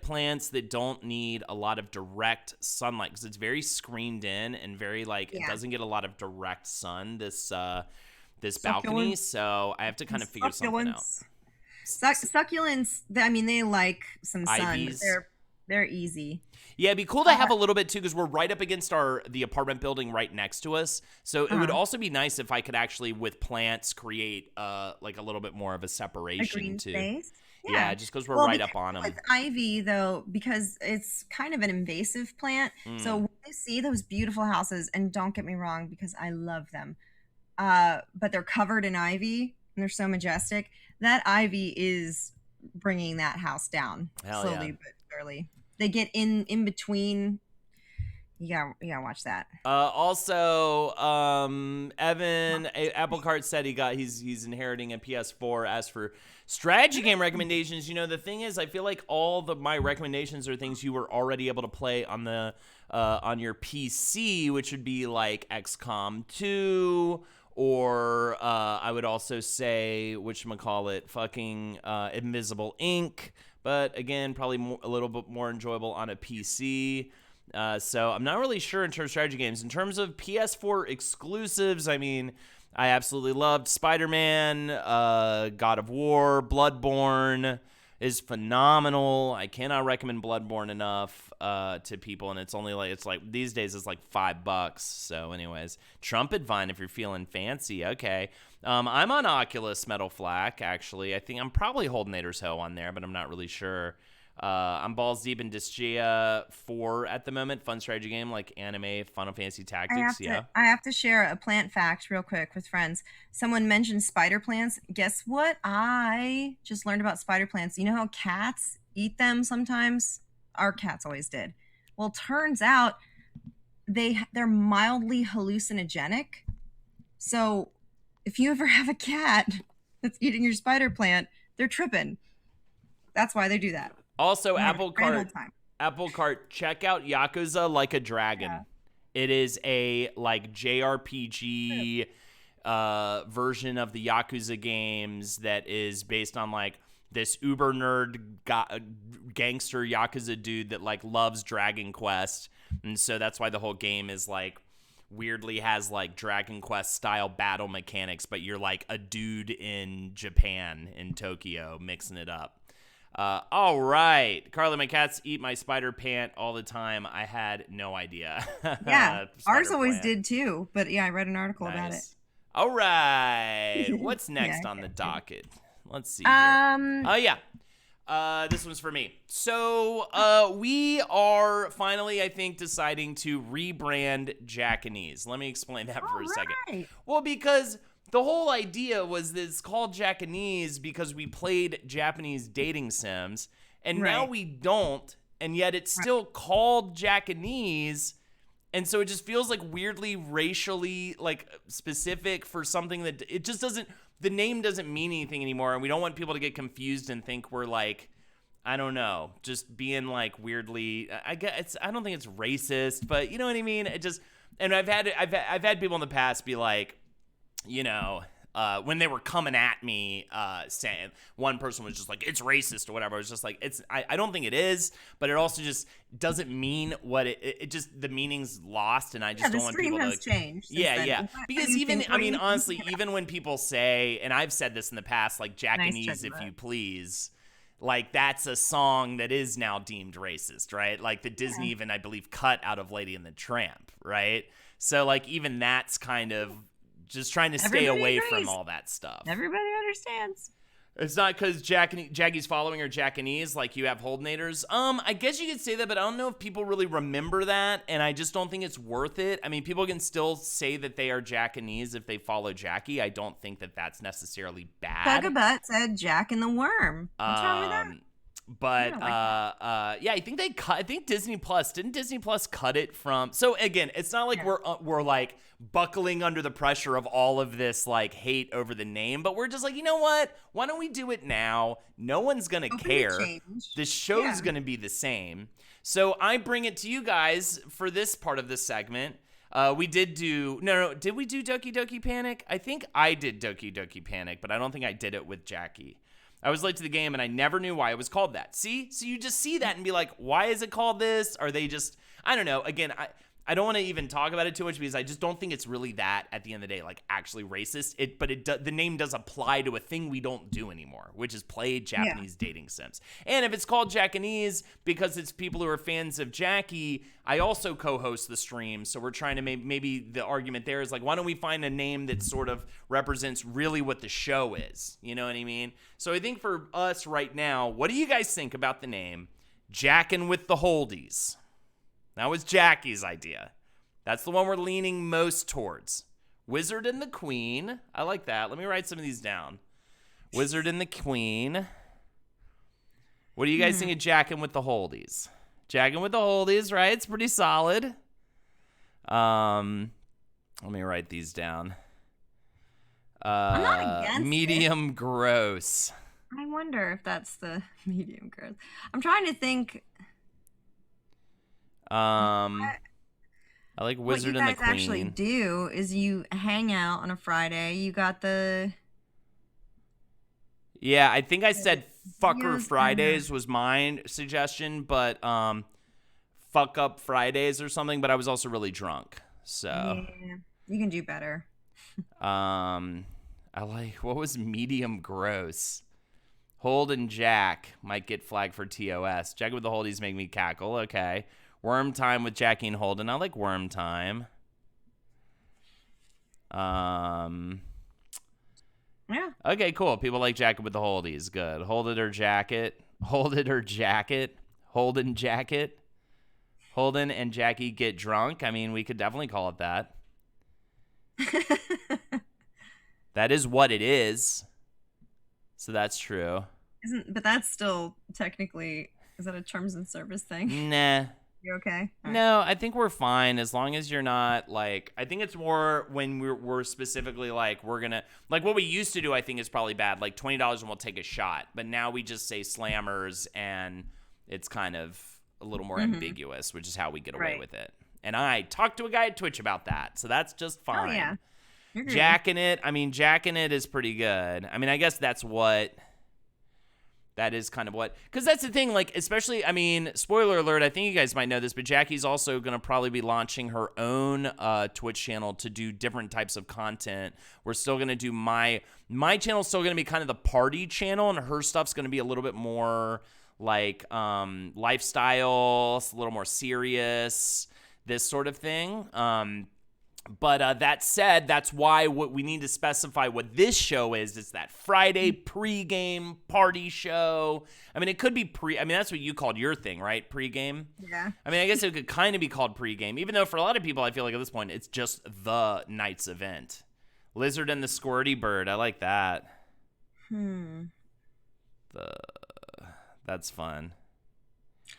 plants that don't need a lot of direct sunlight, because it's very screened in and very it doesn't get a lot of direct sun. This balcony, so I have to kind of figure something out. Succulents, they like some sun. Ivies. They're easy. Yeah, it'd be cool to have a little bit too, because we're right up against the apartment building right next to us. So it would also be nice if I could actually, with plants, create a little bit more of a separation a green too. Space. Yeah, just because we're right up on them. With ivy, though, because it's kind of an invasive plant, so when I see those beautiful houses, and don't get me wrong, because I love them, but they're covered in ivy and they're so majestic. That ivy is bringing that house down slowly but surely. They get in between. You gotta watch that. Also, Evan Applecart said he's inheriting a PS4. As for strategy game recommendations, the thing is, I feel like all my recommendations are things you were already able to play on the on your PC, which would be like XCOM 2. Or I would also say, whatchamacallit, fucking Invisible Ink. But again, probably a little bit more enjoyable on a PC. So I'm not really sure in terms of strategy games. In terms of PS4 exclusives, I absolutely loved Spider-Man, God of War, Bloodborne is phenomenal. I cannot recommend Bloodborne enough to people, and it's only these days it's like $5. So anyways, Trumpet Vine if you're feeling fancy. Okay. I'm on Oculus Metal Flak, actually. I think I'm probably holding Nader's Hoe on there, but I'm not really sure. I'm balls deep in Disgaea 4 at the moment. Fun strategy game like anime, Final Fantasy Tactics. I have to share a plant fact real quick with friends. Someone mentioned spider plants. Guess what? I just learned about spider plants. You know how cats eat them sometimes? Our cats always did. Well, turns out they're mildly hallucinogenic. So if you ever have a cat that's eating your spider plant, they're tripping. That's why they do that. Also, Applecart, check out Yakuza Like a Dragon. Yeah. It is a JRPG version of the Yakuza games that is based on this uber nerd gangster Yakuza dude that loves Dragon Quest, and so that's why the whole game is weirdly has Dragon Quest style battle mechanics, but you're a dude in Japan, in Tokyo, mixing it up. All right. Carly, my cats eat my spider pant all the time. I had no idea. Yeah, ours always did too. But yeah, I read an article about it. All right. What's next on the docket? Let's see here. Oh, yeah. This one's for me. So we are finally, I think, deciding to rebrand Jackanese. Let me explain that for a second. Well, because the whole idea was that it's called Jackanese because we played Japanese dating sims, and now we don't, and yet it's still called Jackanese, and so it just feels weirdly racially specific for something that it just doesn't. The name doesn't mean anything anymore, and we don't want people to get confused and think we're I don't know, just being weirdly. I don't think it's racist, but you know what I mean. It just, and I've had people in the past be when they were coming at me, saying one person was just like, it's racist or whatever. I was just like, I don't think it is, but it also just doesn't mean what it just, the meaning's lost, and I just don't want people to. The stream has changed. Yeah. Because even, I mean, honestly, even when people say, and I've said this in the past, like Jackanese, if you please, like that's a song that is now deemed racist, right? Like the Disney even, I believe, cut out of Lady and the Tramp, right? So like even that's kind of just trying to stay away from all that stuff. Everybody understands. It's not because Jacky's following her Jackanese, like you have Holdnators. I guess you could say that, but I don't know if people really remember that, and I just don't think it's worth it. I mean, people can still say that they are Jackanese if they follow Jackie. I don't think that that's necessarily bad. Bugabutt said Jack and the Worm. What's wrong with that? But yeah, I think they cut. I think Disney Plus didn't Disney Plus cut it from. So again, it's not like we're like buckling under the pressure of all of this like hate over the name, but we're just like, you know what? Why don't we do it now? No one's gonna care. The show's gonna be the same. So I bring it to you guys for this part of this segment. We did do did we do Doki Doki Panic? I think I did Doki Doki Panic, but I don't think I did it with Jackie. I was late to the game, and I never knew why it was called that. See? So you just see that and be like, why is it called this? Are they just, I don't know. Again, I don't want to even talk about it too much because I just don't think it's really that, at the end of the day, like actually racist. The name does apply to a thing we don't do anymore, which is play Japanese dating sims. And if it's called Jackanese because it's people who are fans of Jackie, I also co-host the stream. So we're trying to maybe the argument there is like, why don't we find a name that sort of represents really what the show is? You know what I mean? So I think for us right now, what do you guys think about the name Jackin' with the Holdies? That was Jackie's idea. That's the one we're leaning most towards. Wizard and the Queen. I like that. Let me write some of these down. Wizard and the Queen. What do you guys think of Jackin' with the Holdies? Jackin' with the Holdies, right? It's pretty solid. Let me write these down. I'm not against medium gross. I wonder if that's the medium gross. I'm trying to think. I like Wizard and the Queen. What you guys actually do is you hang out on a Friday. You got the... Yeah, I think I said Fucker Fridays was my suggestion, but Fuck Up Fridays or something, but I was also really drunk. So yeah, you can do better. I like, what was medium gross? Hold and Jack might get flagged for TOS. Jack with the Holdies make me cackle. Okay. Worm Time with Jackie and Holden. I like Worm Time. Yeah. Okay, cool. People like Jacket with the Holdies. Good. Hold it or jacket. Hold it or jacket. Holden jacket. Holden and Jackie get drunk. I mean, we could definitely call it that. That is what it is. So that's true. But that's still technically, is that a terms and service thing? Nah. You okay? No, I think we're fine as long as you're not like, I think it's more when we're specifically like, we're gonna, like what we used to do, I think is probably bad, like $20 and we'll take a shot. But now we just say slammers and it's kind of a little more ambiguous, which is how we get away with it. And I talked to a guy at Twitch about that, so that's just fine. Oh, yeah. Jacking it, I mean, jacking it is pretty good. I mean, I guess that is kind of what, because that's the thing, like, especially, I mean, spoiler alert, I think you guys might know this, but Jackie's also going to probably be launching her own Twitch channel to do different types of content. We're still going to do my channel's still going to be kind of the party channel, and her stuff's going to be a little bit more like lifestyle, a little more serious, this sort of thing. But that said, that's why what we need to specify what this show is. It's that Friday pregame party show. I mean, it could be I mean, that's what you called your thing, right? Pregame? Yeah. I mean, I guess it could kind of be called pregame, even though for a lot of people, I feel like at this point, it's just the night's event. Lizard and the Squirty Bird. I like that. That's fun.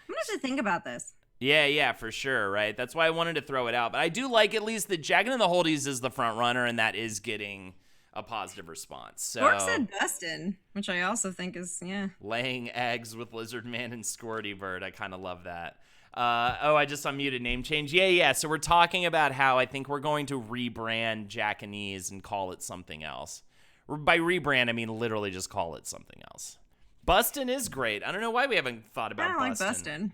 I'm going to have to think about this. Yeah, for sure, right? That's why I wanted to throw it out. But I do like at least that Jackin' and the Holdies is the front runner, and that is getting a positive response. So Mark said Dustin, which I also think is, laying eggs with Lizard Man and Squirty Bird. I kind of love that. I just unmuted name change. Yeah. So we're talking about how I think we're going to rebrand Jackanese and call it something else. By rebrand, I mean literally just call it something else. Bustin' is great. I don't know why we haven't thought about I don't Bustin'. like Bustin'.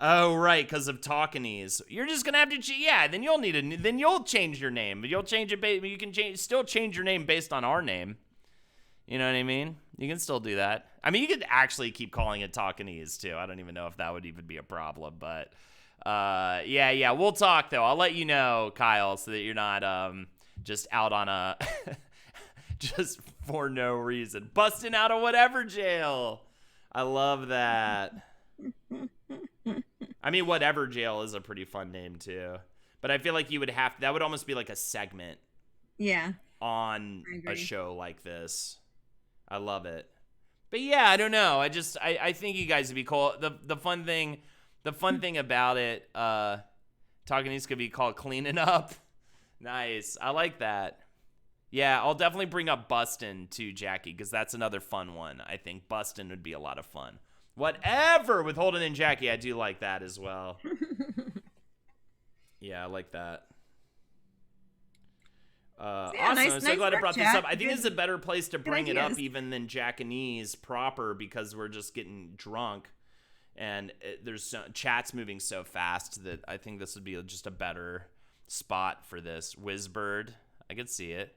Oh, right, because of Talkanese. You're just gonna have to, then you'll then you'll change your name. You'll change it. You can still change your name based on our name. You know what I mean? You can still do that. I mean, you could actually keep calling it Talkanese too. I don't even know if that would even be a problem, but we'll talk though. I'll let you know, Kyle, so that you're not just out on a just for no reason, busting out of whatever jail. I love that. I mean, whatever jail is a pretty fun name too, but I feel like you would that would almost be like a segment. Yeah. On a show like this. I love it. But yeah, I don't know. I think you guys would be cool. The fun thing about it, Talkanese could be called Cleaning Up. Nice. I like that. Yeah, I'll definitely bring up Bustin' to Jackie, because that's another fun one. I think Bustin' would be a lot of fun. Whatever with Holden and Jackie, I do like that as well. Yeah, I like that. Awesome. I'm so glad I brought this up. I think this is a better place to bring it up even than Jackanese proper, because we're just getting drunk and there's chat's moving so fast that I think this would be just a better spot for this. Whizbird, I could see it.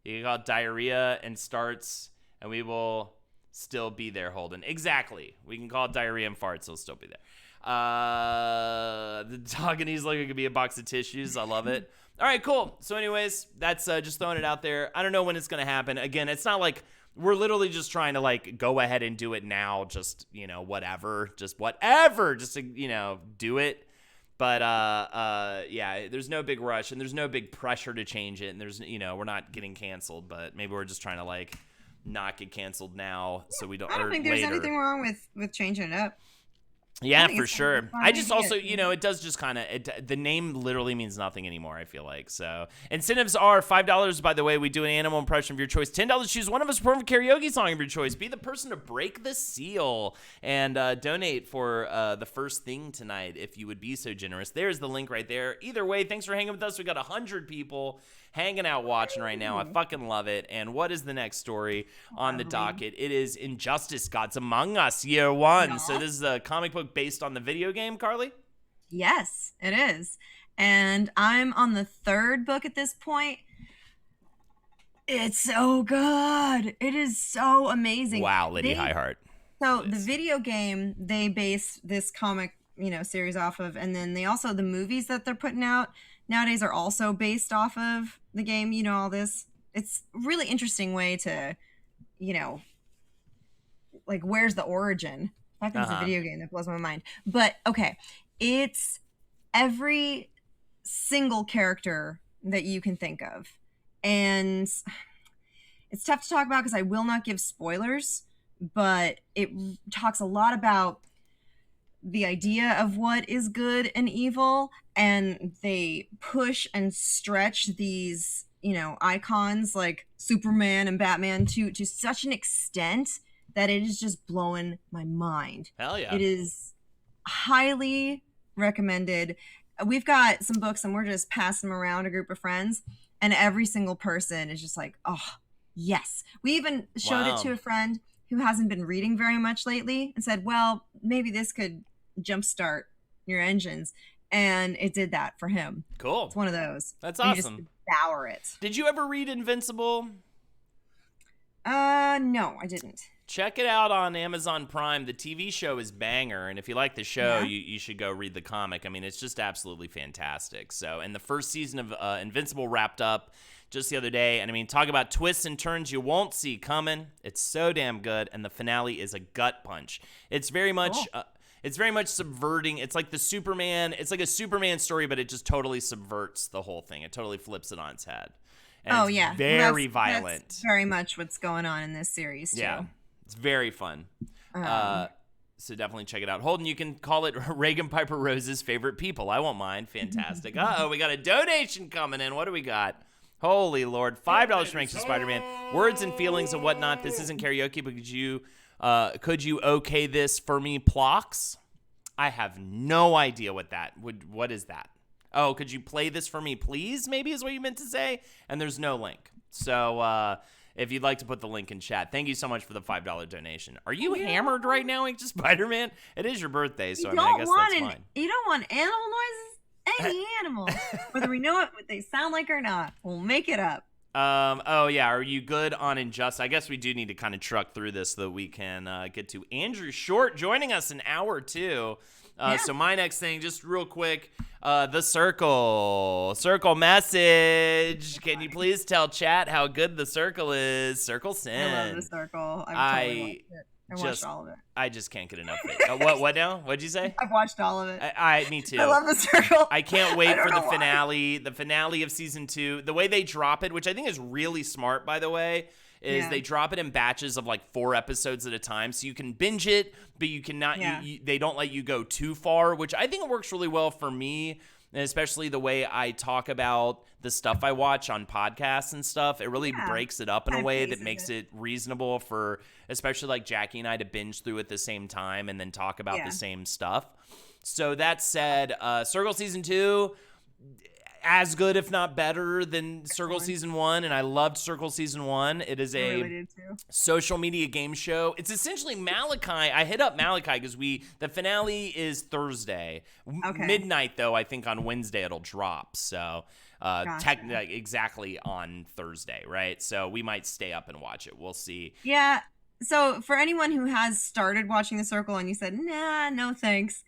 You can call it Diarrhea and Starts, and we will still be there, Holden. Exactly. We can call it Diarrhea and Farts. It'll still be there. The Talkanese logo could be a box of tissues. I love it. All right, cool. So anyways, that's just throwing it out there. I don't know when it's going to happen. Again, it's not like we're literally just trying to like go ahead and do it now. Just, whatever, just to, do it. But there's no big rush and there's no big pressure to change it. And there's, we're not getting canceled, but maybe we're just trying to like not get canceled now. So we don't, I don't think there's anything wrong with changing it up. Yeah, for sure. I just also, it does just kind of, the name literally means nothing anymore, I feel like. So incentives are $5, by the way. We do an animal impression of your choice. $10, choose one of us perform a karaoke song of your choice. Be the person to break the seal and donate for the first thing tonight, if you would be so generous. There's the link right there. Either way, thanks for hanging with us. We got 100 people hanging out watching right now. I fucking love it. And what is the next story on the docket? It is Injustice Gods Among Us Year 1. Yeah. So this is a comic book based on the video game, Carly? Yes, it is. And I'm on the third book at this point. It's so good. It is so amazing. Wow, Lady Highheart. So please. The video game they base this comic, series off of, and then they also, the movies that they're putting out nowadays are also based off of the game, all this. It's a really interesting way to, like, where's the origin? That comes a video game that blows my mind. But, okay, it's every single character that you can think of. And it's tough to talk about because I will not give spoilers, but it talks a lot about the idea of what is good and evil, and they push and stretch these, icons like Superman and Batman to such an extent that it is just blowing my mind. Hell yeah. It is highly recommended. We've got some books and we're just passing them around a group of friends, and every single person is just like, oh, yes. We even showed it to a friend who hasn't been reading very much lately and said, well, maybe this could jumpstart your engines, and it did that for him. Cool. It's one of those. That's and awesome. You just devour it. Did you ever read Invincible? No, I didn't. Check it out on Amazon Prime. The TV show is banger, and if you like the show, you should go read the comic. I mean, it's just absolutely fantastic. So, and the first season of Invincible wrapped up just the other day, and I mean, talk about twists and turns you won't see coming. It's so damn good, and the finale is a gut punch. It's very much subverting. It's like a Superman story, but it just totally subverts the whole thing. It totally flips it on its head. And it's very violent. That's very much what's going on in this series too. Yeah, it's very fun. So definitely check it out. Holden, you can call it Reagan Piper Rose's favorite people. I won't mind. Fantastic. We got a donation coming in. What do we got? Holy Lord. $5 from Anxious Spider-Man. Words and feelings and whatnot. This isn't karaoke, but could you okay this for me, Plox? I have no idea what is that? Oh, could you play this for me, please? Maybe is what you meant to say. And there's no link. So if you'd like to put the link in chat. Thank you so much for the $5 donation. Are you hammered right now, Anxious Spider-Man? It is your birthday, so I guess that's fine. You don't want animal noises? Any animal. Whether we know what they sound like or not, we'll make it up. Oh yeah, are you good on Injustice? I guess we do need to kind of truck through this so that we can get to Andrew Short joining us in hour 2. So my next thing, just real quick, the Circle message. Can you please tell chat how good the Circle is? Circle Sin. I love the Circle. I've totally watched it. I watched all of it. I just can't get enough of it. What now? What'd you say? I've watched all of it. Me too. I love the Circle. I can't wait for the finale. The finale of season 2. The way they drop it, which I think is really smart, by the way, is they drop it in batches of like 4 episodes at a time, so you can binge it, but you cannot. They don't let you go too far, which I think works really well for me. And especially the way I talk about the stuff I watch on podcasts and stuff, it really breaks it up in a way that makes it reasonable for, especially like Jackie and I, to binge through at the same time and then talk about the same stuff. So that said, Circle Season 2, as good, if not better than Circle Season 1, and I loved Circle Season 1. It is a social media game show. It's essentially Malachi. I hit up Malachi because the finale is Thursday. Midnight, though, I think on Wednesday it'll drop. So technically exactly on Thursday, right? So we might stay up and watch it. We'll see. Yeah. So for anyone who has started watching The Circle and you said, nah, no thanks,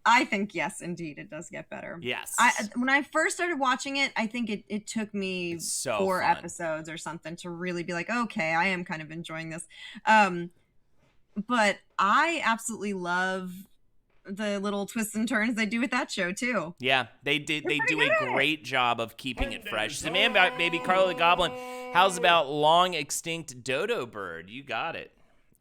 I think, yes, indeed, it does get better. Yes. When I first started watching it, I think it took me 4 episodes or something to really be like, okay, I am kind of enjoying this. But I absolutely love the little twists and turns they do with that show, too. Yeah, they do a great job of keeping it fresh. So, man, baby Carlo the Goblin, how's about long extinct dodo bird? You got it.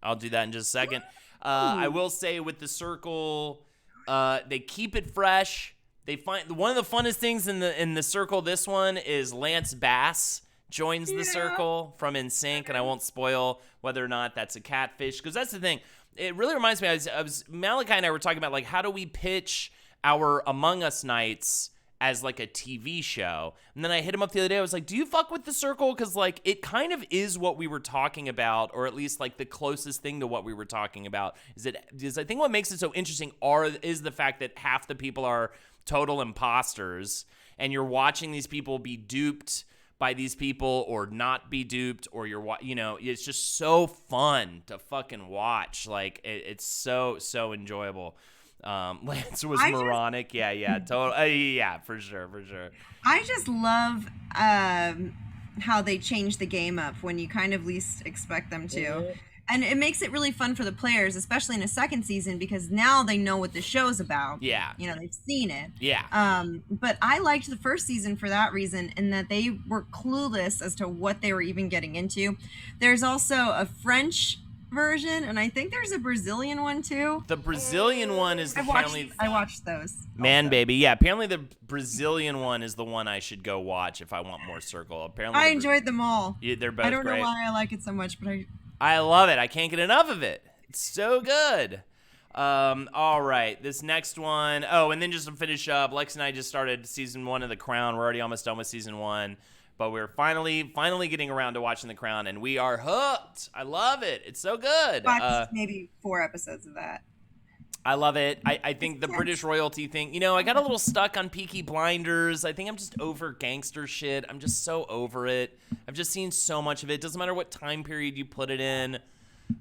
I'll do that in just a second. I will say with the Circle... they keep it fresh. They find one of the funnest things in the Circle. This one is Lance Bass joins the Circle from NSYNC, and I won't spoil whether or not that's a catfish because that's the thing. It really reminds me. I was Malachi and I were talking about like how do we pitch our Among Us nights as like a TV show, and then I hit him up the other day. I was like, "Do you fuck with the Circle?" Because like it kind of is what we were talking about, or at least like the closest thing to what we were talking about. Is I think what makes it so interesting is the fact that half the people are total imposters, and you're watching these people be duped by these people or not be duped, or it's just so fun to fucking watch. Like it's so enjoyable. Lance was moronic. Totally. Yeah, for sure. I just love how they change the game up when you kind of least expect them to. And it makes it really fun for the players, especially in a second season, because now they know what the show's about. Yeah. They've seen it. Yeah. But I liked the first season for that reason, in that they were clueless as to what they were even getting into. There's also a French version, and I think there's a Brazilian one too. The Brazilian one is the family. I watched those. Man, baby, yeah. Apparently, the Brazilian one is the one I should go watch if I want more Circle. Apparently, I enjoyed them all. Yeah, they're both. I don't great. know why I like it so much, but I love it. I can't get enough of it. It's so good. All right, this next one. Oh, and then just to finish up, Lex and I just started season 1 of The Crown. We're already almost done with season 1. But we're finally getting around to watching The Crown, and we are hooked. I love it. It's so good. Maybe 4 episodes of that. I love it. I think the British royalty thing, I got a little stuck on Peaky Blinders. I think I'm just over gangster shit. I'm just so over it. I've just seen so much of it. Doesn't matter what time period you put it in.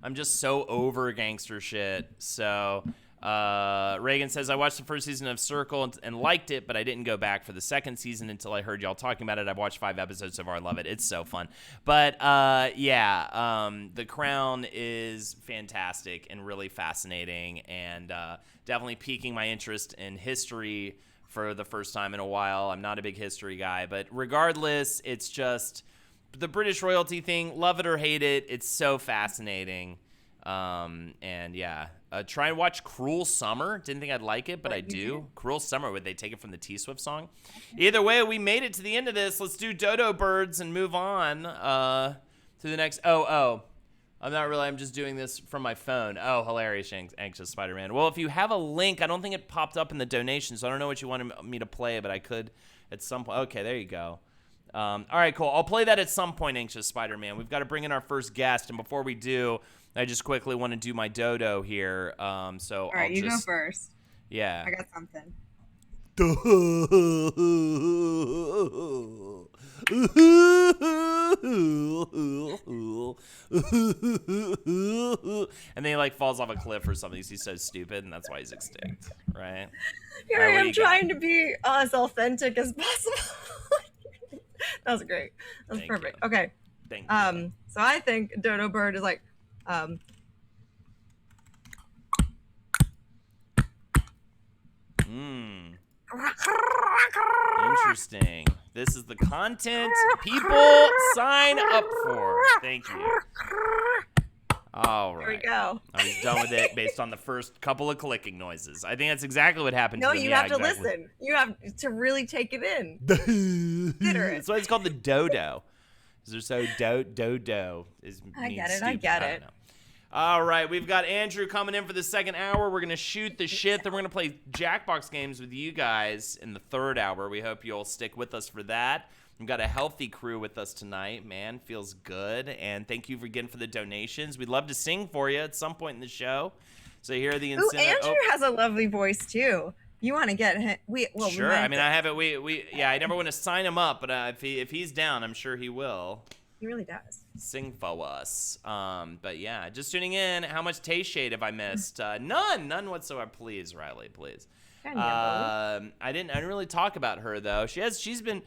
I'm just so over gangster shit. So... Reagan says, I watched the first season of Circle and liked it, but I didn't go back for the second season until I heard y'all talking about it. I've watched 5 episodes so far. I love it. It's so fun. But, The Crown is fantastic and really fascinating, and definitely piquing my interest in history for the first time in a while. I'm not a big history guy, but regardless, it's just the British royalty thing. Love it or hate it. It's so fascinating. Try and watch Cruel Summer. Didn't think I'd like it, but I do. Cruel Summer, would they take it from the T-Swift song? Either way, we made it to the end of this. Let's do Dodo Birds and move on to the next. I'm just doing this from my phone. Oh, hilarious, Anxious Spider-Man. Well, if you have a link, I don't think it popped up in the donation, so I don't know what you wanted me to play, but I could at some point. Okay, there you go. All right, cool. I'll play that at some point, Anxious Spider-Man. We've got to bring in our first guest, and before we do, I just quickly want to do my dodo here. So All right, you go first. Yeah. I got something. And then he like falls off a cliff or something. He's so stupid, and that's why he's extinct, right? Here I am trying to be as authentic as possible. That was great. That was perfect. You. Okay. Thank you. So I think dodo bird is like Interesting. This is the content people sign up for. Thank you. All right. There we go. I was done with it based on the first couple of clicking noises. I think that's exactly what happened. No, to them. You have to listen. You have to really take it in. Consider it. That's why it's called the dodo. Because they're so do-do-do. I get it. All right, we've got Andrew coming in for the second hour. We're going to shoot the shit. Then we're going to play Jackbox games with you guys in the third hour. We hope you'll stick with us for that. We've got a healthy crew with us tonight. Man, feels good. And thank you again for the donations. We'd love to sing for you at some point in the show. So here are the incentives. Andrew has a lovely voice, too. You want to get him? Sure. I mean, I have it. I never want to sign him up, but if he's down, I'm sure he will. He really does. Sing for us. But yeah, just tuning in. How much taste shade have I missed? None whatsoever. Please, Riley, please. I didn't really talk about her though. She's been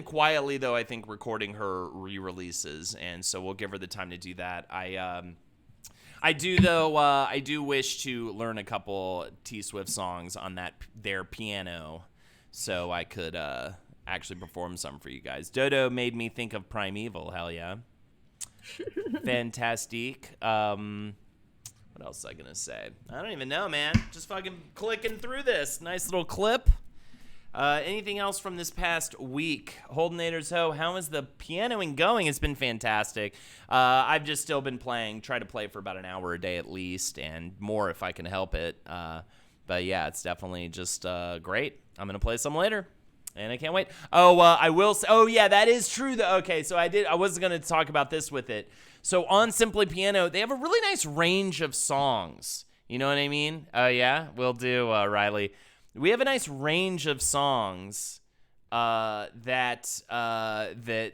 quietly though, I think, recording her re-releases, and so we'll give her the time to do that. I do wish to learn a couple T Swift songs on their piano, so I could actually perform some for you guys. Dodo made me think of Primeval. Hell yeah. Fantastic. What else was I gonna say? I don't even know, man. Just fucking clicking through this. Nice little clip. Anything else from this past week? Holdenators Ho, how is the pianoing going? It's been fantastic. I've just still been try to play for about an hour a day at least, and more if I can help it. But yeah, it's definitely just great. I'm gonna play some later. And I can't wait. I will say, yeah, that is true. Okay, so I was going to talk about this with it. So on Simply Piano, they have a really nice range of songs. You know what I mean? Oh, yeah? Will do, Riley. We have a nice range of songs that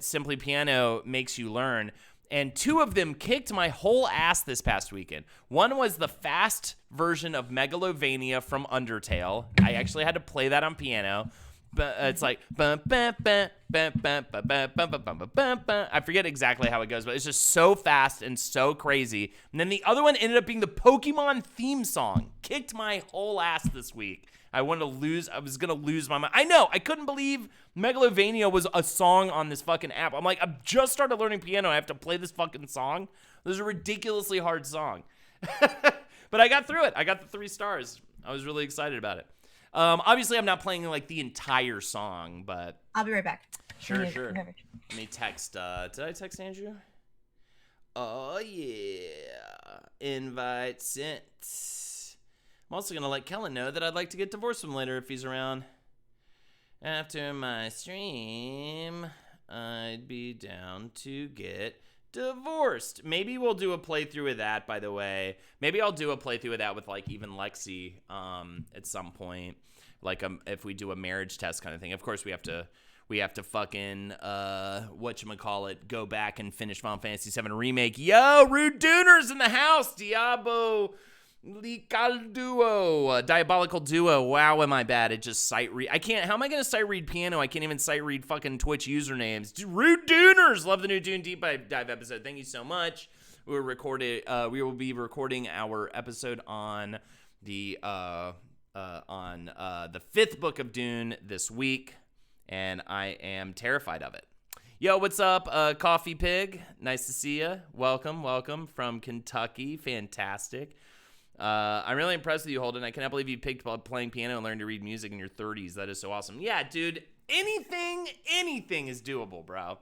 Simply Piano makes you learn. And two of them kicked my whole ass this past weekend. One was the fast version of Megalovania from Undertale. I actually had to play that on piano. But it's like I forget exactly how it goes, but it's just so fast and so crazy. And then the other one ended up being the Pokemon theme song. Kicked my whole ass this week. I was gonna lose my mind. I know, I couldn't believe Megalovania was a song on this fucking app. I'm like, I've just started learning piano. I have to play this fucking song. This is a ridiculously hard song. But I got through it. I got the 3 stars. I was really excited about it. Obviously, I'm not playing like the entire song, but I'll be right back. Sure. Let me text. Did I text Andrew? Oh yeah, invite sent. I'm also gonna let Kellen know that I'd like to get divorced from later if he's around. After my stream, I'd be down to get divorced. Maybe we'll do a playthrough of that, by the way. Maybe I'll do a playthrough of that with like even Lexi at some point, like if we do a marriage test kind of thing. Of course we have to fucking whatchamacallit, go back and finish Final Fantasy VII Remake. Yo, Rude Dooner's in the house. Diabolical Duo. Wow, am I bad at just sight read? I can't. How am I going to sight read piano? I can't even sight read fucking Twitch usernames. Rude Dooners. Love the new Dune Deep Dive episode. Thank you so much. We will be recording our episode on the 5th book of Dune this week, and I am terrified of it. Yo, what's up, Coffee Pig? Nice to see you. Welcome from Kentucky. Fantastic. I'm really impressed with you, Holden. I cannot believe you picked up playing piano and learned to read music in your 30s. That is so awesome. Yeah, dude, anything is doable, bro.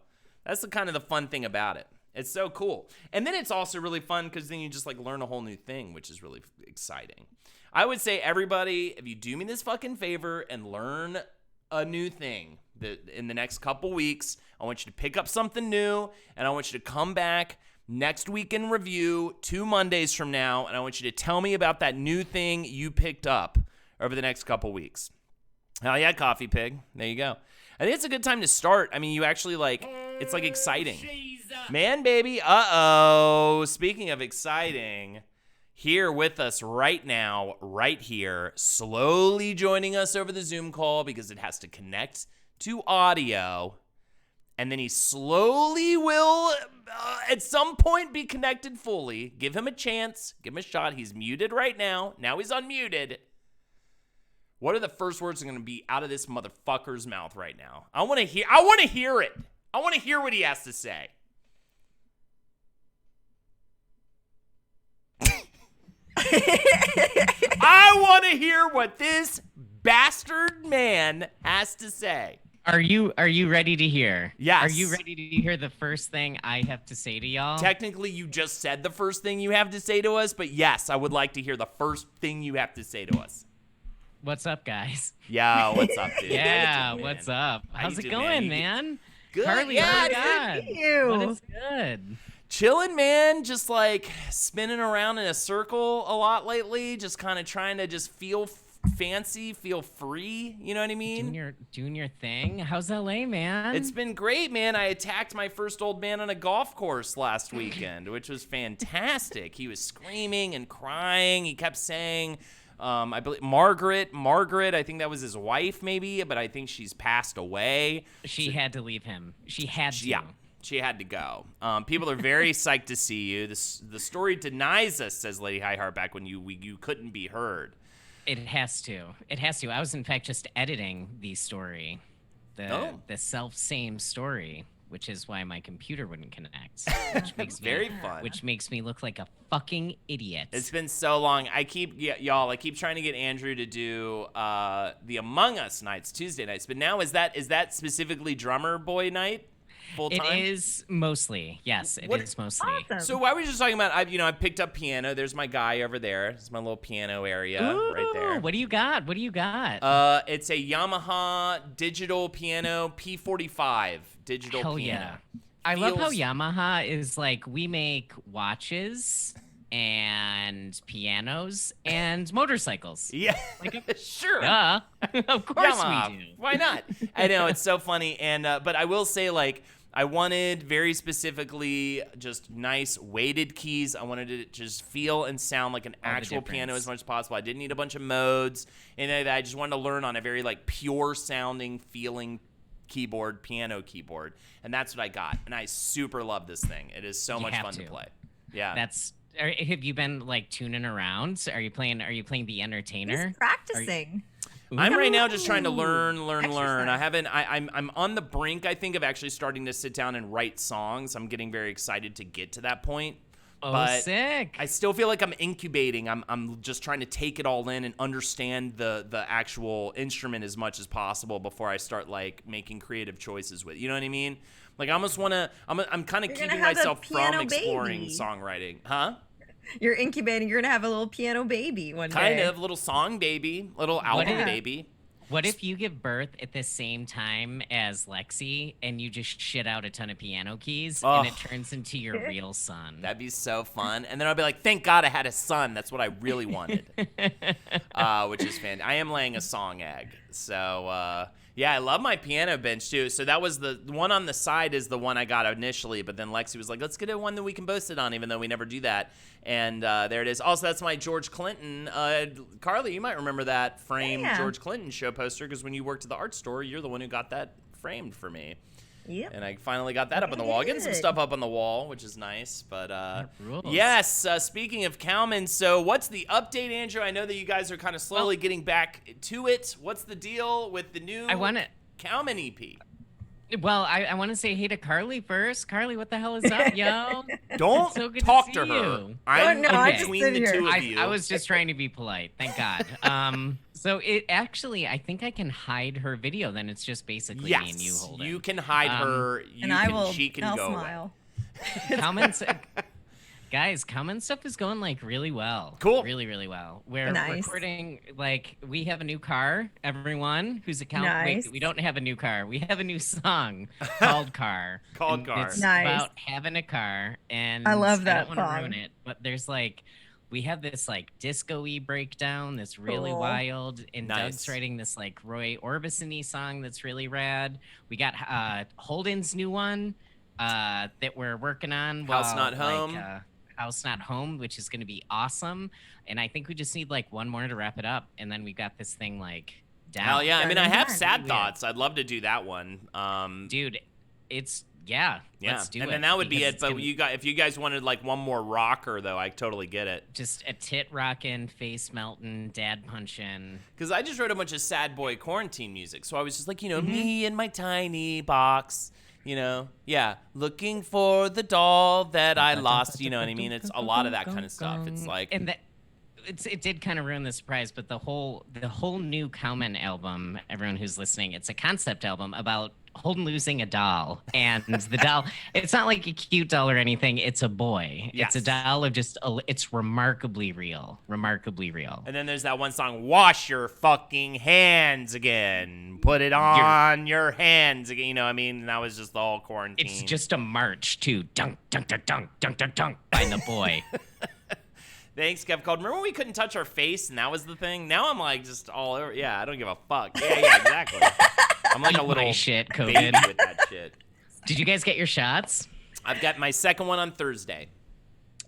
That's the kind of the fun thing about it. It's so cool. And then it's also really fun because then you just like learn a whole new thing, which is really exciting. I would say everybody, if you do me this fucking favor and learn a new thing that in the next couple weeks. I want you to pick up something new, and I want you to come back next week in review 2 Mondays from now, and I want you to tell me about that new thing you picked up over the next couple weeks. Hell yeah, Coffee Pig. There you go. I think it's a good time to start. I mean, you actually it's exciting. Man, baby. Uh-oh. Speaking of exciting, here with us right now, right here, slowly joining us over the Zoom call because it has to connect to audio. And then he slowly will, at some point, be connected fully. Give him a chance. Give him a shot. He's muted right now. Now he's unmuted. What are the first words that are going to be out of this motherfucker's mouth right now? I want to hear it. I want to hear what he has to say. I want to hear what this bastard man has to say. Are you ready to hear? Yes. Are you ready to hear the first thing I have to say to y'all? Technically, you just said the first thing you have to say to us, but yes, I would like to hear the first thing you have to say to us. What's up, guys? Yeah, what's up, dude? Yeah, what's up? How's it going, man? Good. Carly, Yeah, good to see you. What is good? Chilling, man. Just spinning around in a circle a lot lately. Just kind of trying to just feel fancy, feel free. You know what I mean? Doing your thing. How's LA, man? It's been great, man. I attacked my first old man on a golf course last weekend, which was fantastic. He was screaming and crying. He kept saying, I believe Margaret, I think that was his wife maybe, but I think she's passed away. She had to leave him. She had to. Yeah, she had to go. People are very psyched to see you. The story denies us, says Lady Highheart, back when you couldn't be heard. It has to. It has to. I was, in fact, just editing the story. The self-same story, which is why my computer wouldn't connect. Which makes very fun. Which makes me look like a fucking idiot. It's been so long. I keep trying to get Andrew to do the Among Us nights, Tuesday nights. But now is that specifically Drummer Boy night? Full time? It is mostly. Yes, it is mostly. Awesome. So why were we just talking about? I picked up piano. There's my guy over there. It's my little piano area right there. What do you got? What do you got? It's a Yamaha digital piano P45 digital Hell piano. Yeah. I love how Yamaha is like, we make watches and pianos and motorcycles. Yeah, sure. Duh. Of course Yamaha. we do. Why not? I know, it's so funny. And but I will say, I wanted very specifically just nice weighted keys. I wanted it to just feel and sound like an actual piano as much as possible. I didn't need a bunch of modes. And I just wanted to learn on a very pure sounding, feeling piano keyboard. And that's what I got. And I super love this thing. It is so much fun to play. Yeah. Have you been tuning around? Are you playing The Entertainer? He's practicing. I'm right now just trying to learn. Exercise. I'm on the brink, I think, of actually starting to sit down and write songs. I'm getting very excited to get to that point. Oh, but sick. I still feel like I'm incubating. I'm just trying to take it all in and understand the actual instrument as much as possible before I start making creative choices with it. You know what I mean? I almost want to, I'm kind of keeping myself from exploring songwriting. Huh? You're incubating. You're going to have a little piano baby one day. Kind of, little song baby, little album baby. What if you give birth at the same time as Lexi and you just shit out a ton of piano keys and it turns into your real son? That'd be so fun. And then I'll be like, thank God I had a son. That's what I really wanted. Which is fantastic. I am laying a song egg. So, yeah, I love my piano bench too. So that was the one on the side is the one I got initially. But then Lexi was like, let's get a one that we can both sit on, even though we never do that. And there it is. Also, that's my George Clinton. Carly, you might remember that framed George Clinton show poster because when you worked at the art store, you're the one who got that framed for me. Yep. And I finally got that up on the wall. Getting some stuff up on the wall, which is nice. But rules. yes, speaking of Cowman, so what's the update, Andrew? I know that you guys are kind of slowly getting back to it. What's the deal with the new Cowman EP? Well, I want to say hey to Carly first. Carly, what the hell is up, yo? Don't so good talk to to see her. You. I'm okay. between the two of you. I was just trying to be polite. Thank God. So it actually, I think I can hide her video. Then it's just basically me and you holding. You can hide her. She can I'll go smile. Guys, common stuff is going like really well. Cool. Really, really well. We're Nice. recording, like, we have a new car, everyone who's Nice. Wait, we don't have a new car. We have a new song called Car. Called And Car. It's Nice. about having a car. And I love that I don't want to song. ruin it, but there's like, we have this like disco-y breakdown that's really Cool. wild. And Nice. Doug's writing this like Roy Orbison-y song that's really rad. We got Holden's new one that we're working on. House Not Home. House Not Home, which is going to be awesome. And I think we just need like one more to wrap it up. And then we got this thing like down. Hell yeah. I mean, I have Done. Sad Thoughts. I'd love to do that one. Dude, it's, Yeah, let's do and it. then that would be because it. it's But gonna- if you guys wanted like one more rocker though, I totally get it. Just a tit rocking, face melting, dad punching. Because I just wrote a bunch of sad boy quarantine music, so I was just like, Mm-hmm. me in my tiny box, looking for the doll that I lost. You know what I mean? It's a lot of that kind of stuff. It's like, And that it did kind of ruin the surprise, but the whole new Cowman album, everyone who's listening, it's a concept album about Holden losing a doll, and the doll, it's not like a cute doll or anything, it's a boy. Yes. It's a doll of it's remarkably real. and then there's that one song, "Wash Your Fucking Hands Again, Put It on Your Hands Again." You know what I mean? And that was just the whole quarantine. It's just a march to dunk dunk dunk dunk dunk dunk dunk by the boy. Thanks, Kev Cold. Remember when we couldn't touch our face and that was the thing? Now I'm like just all over. Yeah, I don't give a fuck. Yeah, exactly. I'm like a little My shit, baby COVID. with that shit. Did you guys get your shots? I've got my second one on Thursday.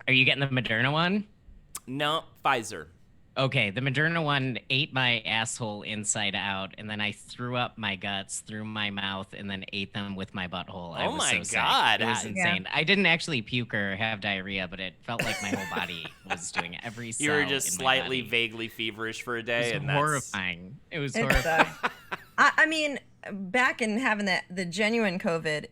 Are you getting the Moderna one? No, Pfizer. Okay, the Moderna one ate my asshole inside out, and then I threw up my guts through my mouth and then ate them with my butthole. I Oh was my so sick. God. It was Yeah. insane. I didn't actually puke or have diarrhea, but it felt like my whole body was doing it. Every cell You were just in my slightly, body. vaguely feverish for a It day, was and that's horrifying. It was It horrifying. sucks. I mean, back in having the genuine COVID,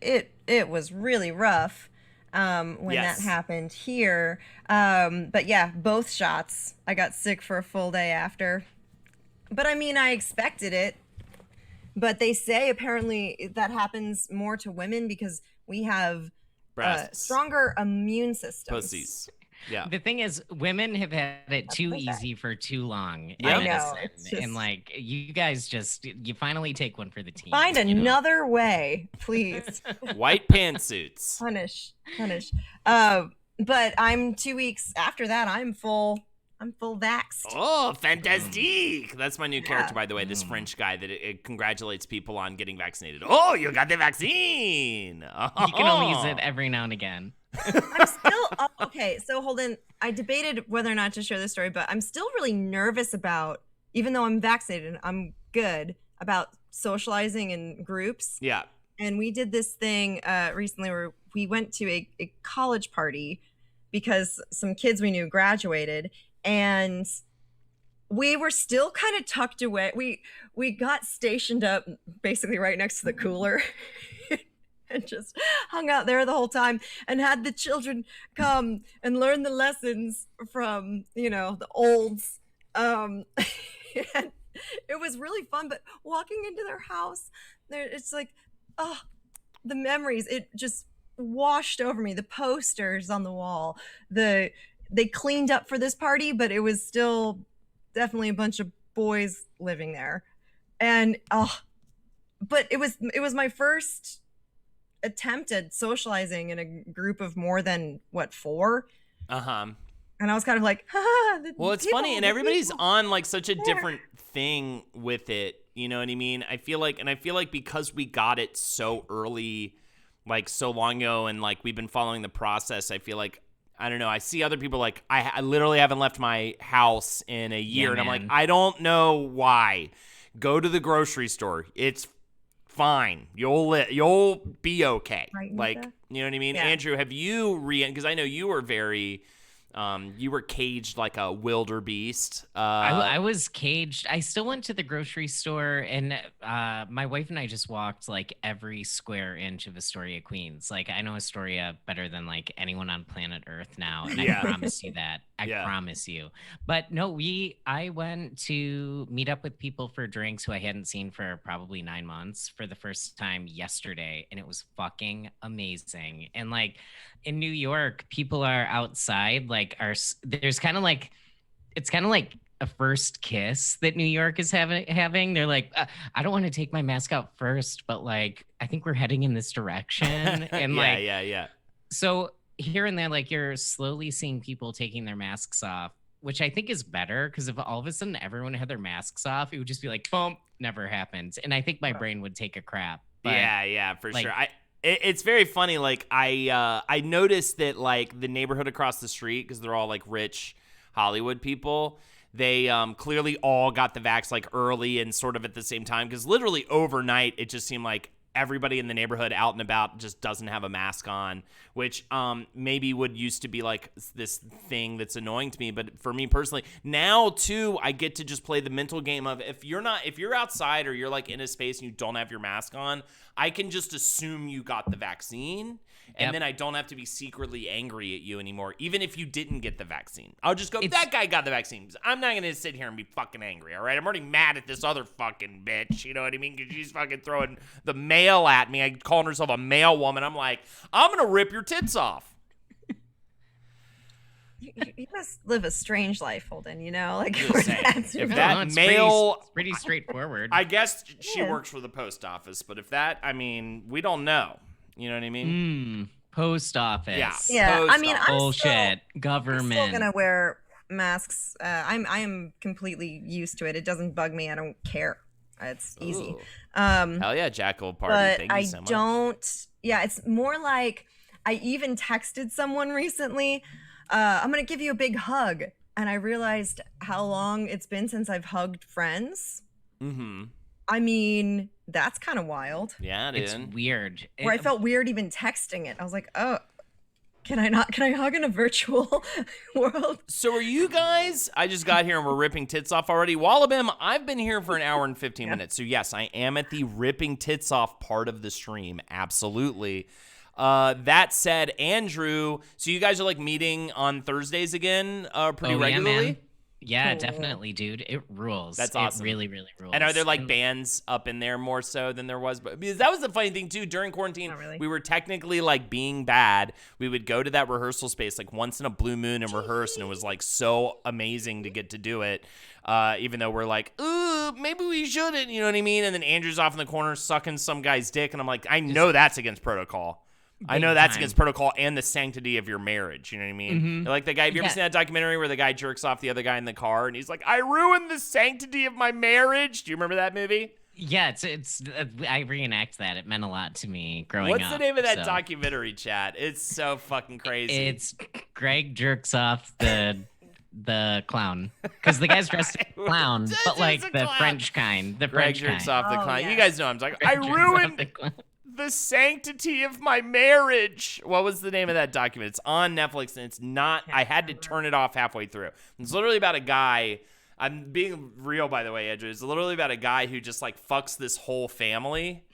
it was really rough when Yes. that happened here. But yeah, both shots. I got sick for a full day after. But I mean, I expected it. But they say apparently that happens more to women because we have breasts, stronger immune systems. pussies. Yeah. The thing is, women have had it too okay. easy for too long. Yeah. in I know, medicine. it's just- And like, you guys you finally take one for the team. Find you know? another way, please. White pantsuits. Punish. But I'm 2 weeks after that. I'm full vaxxed. Oh, fantastique! That's my new character, by the way. Mm. This French guy that it congratulates people on getting vaccinated. Oh, you got the vaccine! You can only use it every now and again. I'm still okay. So Holden, I debated whether or not to share this story, but I'm still really nervous about, even though I'm vaccinated, I'm good about socializing in groups. Yeah. And we did this thing recently where we went to a college party because some kids we knew graduated, and we were still kind of tucked away. We got stationed up basically right next to the cooler. And just hung out there the whole time and had the children come and learn the lessons from, the olds. And it was really fun, but walking into their house, it's like, oh, the memories, it just washed over me. The posters on the wall, they cleaned up for this party, but it was still definitely a bunch of boys living there. And, but it was my first attempt at socializing in a group of more than 4, and I was kind of like, well, it's funny, and everybody's on like such a different thing with it, you know what I mean? I feel like because we got it so early, like so long ago, and like we've been following the process, I feel like, I don't know, I see other people like, I literally haven't left my house in a year, and I'm like, I don't know why. Go to the grocery store, it's fine. You'll be okay. Right, like, Lisa? you know what I mean? Yeah. Andrew, have you because I know you were very You were caged like a wildebeest. I was caged. I still went to the grocery store, and my wife and I just walked like every square inch of Astoria, Queens. Like I know Astoria better than like anyone on planet Earth now, and I promise you that. I promise you. But no, I went to meet up with people for drinks who I hadn't seen for probably 9 months for the first time yesterday, and it was fucking amazing. And like in New York, people are outside, like there's kind of like, it's kind of like a first kiss that New York is having. They're like, I don't want to take my mask out first, but like, I think we're heading in this direction. And yeah. So here and there, like you're slowly seeing people taking their masks off, which I think is better, because if all of a sudden everyone had their masks off, it would just be like, boom, never happens. And I think my brain would take a crap. But, yeah, for sure. It's very funny. Like I noticed that like the neighborhood across the street, because they're all like rich Hollywood people, they clearly all got the vax like early and sort of at the same time, because literally overnight it just seemed like everybody in the neighborhood out and about just doesn't have a mask on, which maybe would used to be like this thing that's annoying to me. But for me personally, now too, I get to just play the mental game of if you're outside or you're like in a space and you don't have your mask on, I can just assume you got the vaccine. And then I don't have to be secretly angry at you anymore, even if you didn't get the vaccine. I'll just go, that guy got the vaccine. I'm not going to sit here and be fucking angry, all right? I'm already mad at this other fucking bitch, you know what I mean? Because she's fucking throwing the mail at me. Calling herself a mail woman. I'm like, I'm going to rip your tits off. You must live a strange life, Holden, you know? Like, if that mail... It's pretty straightforward. I guess she works for the post office, but if that, I mean, we don't know. You know what I mean? Post office. Yeah. I mean, bullshit. Government. I'm still gonna wear masks. I am completely used to it. It doesn't bug me. I don't care. It's easy. Hell yeah, Jackal Party. But Thank you so much. don't. Yeah, it's more like I even texted someone recently. I'm gonna give you a big hug, and I realized how long it's been since I've hugged friends. Mm-hmm. I mean, that's kind of wild. Yeah, it's weird. Where I felt weird even texting it. I was like, oh, can I hug in a virtual world? So are you guys, I just got here and we're ripping tits off already. Wallabim, I've been here for an hour and 15 minutes. So yes, I am at the ripping tits off part of the stream. Absolutely. That said, Andrew, so you guys are like meeting on Thursdays again pretty regularly? Man. Yeah, definitely, dude. It rules. That's awesome. It really, really rules. And are there like bands up in there more so than there was? Because that was the funny thing too. During quarantine, we were technically like being bad. We would go to that rehearsal space like once in a blue moon and rehearse, and it was like so amazing to get to do it. Even though we're like, ooh, maybe we shouldn't, you know what I mean? And then Andrew's off in the corner sucking some guy's dick, and I'm like, I know that's against protocol. I know that's against protocol and the sanctity of your marriage. You know what I mean? Mm-hmm. Like the guy, have you ever seen that documentary where the guy jerks off the other guy in the car and he's like, I ruined the sanctity of my marriage? Do you remember that movie? Yeah, it's I reenact that. It meant a lot to me growing up. What's the name of that documentary, chat? It's so fucking crazy. It's Greg jerks off the clown, because the guy's dressed as a clown, but like the clown. French kind. The Greg French jerks kind. off the clown. Yeah. You guys know I'm talking. I ruined the sanctity of my marriage. What was the name of that document? It's on Netflix, and it's not. I had to turn it off halfway through. It's literally about a guy. I'm being real, by the way, Andrew. It's literally about a guy who just like fucks this whole family,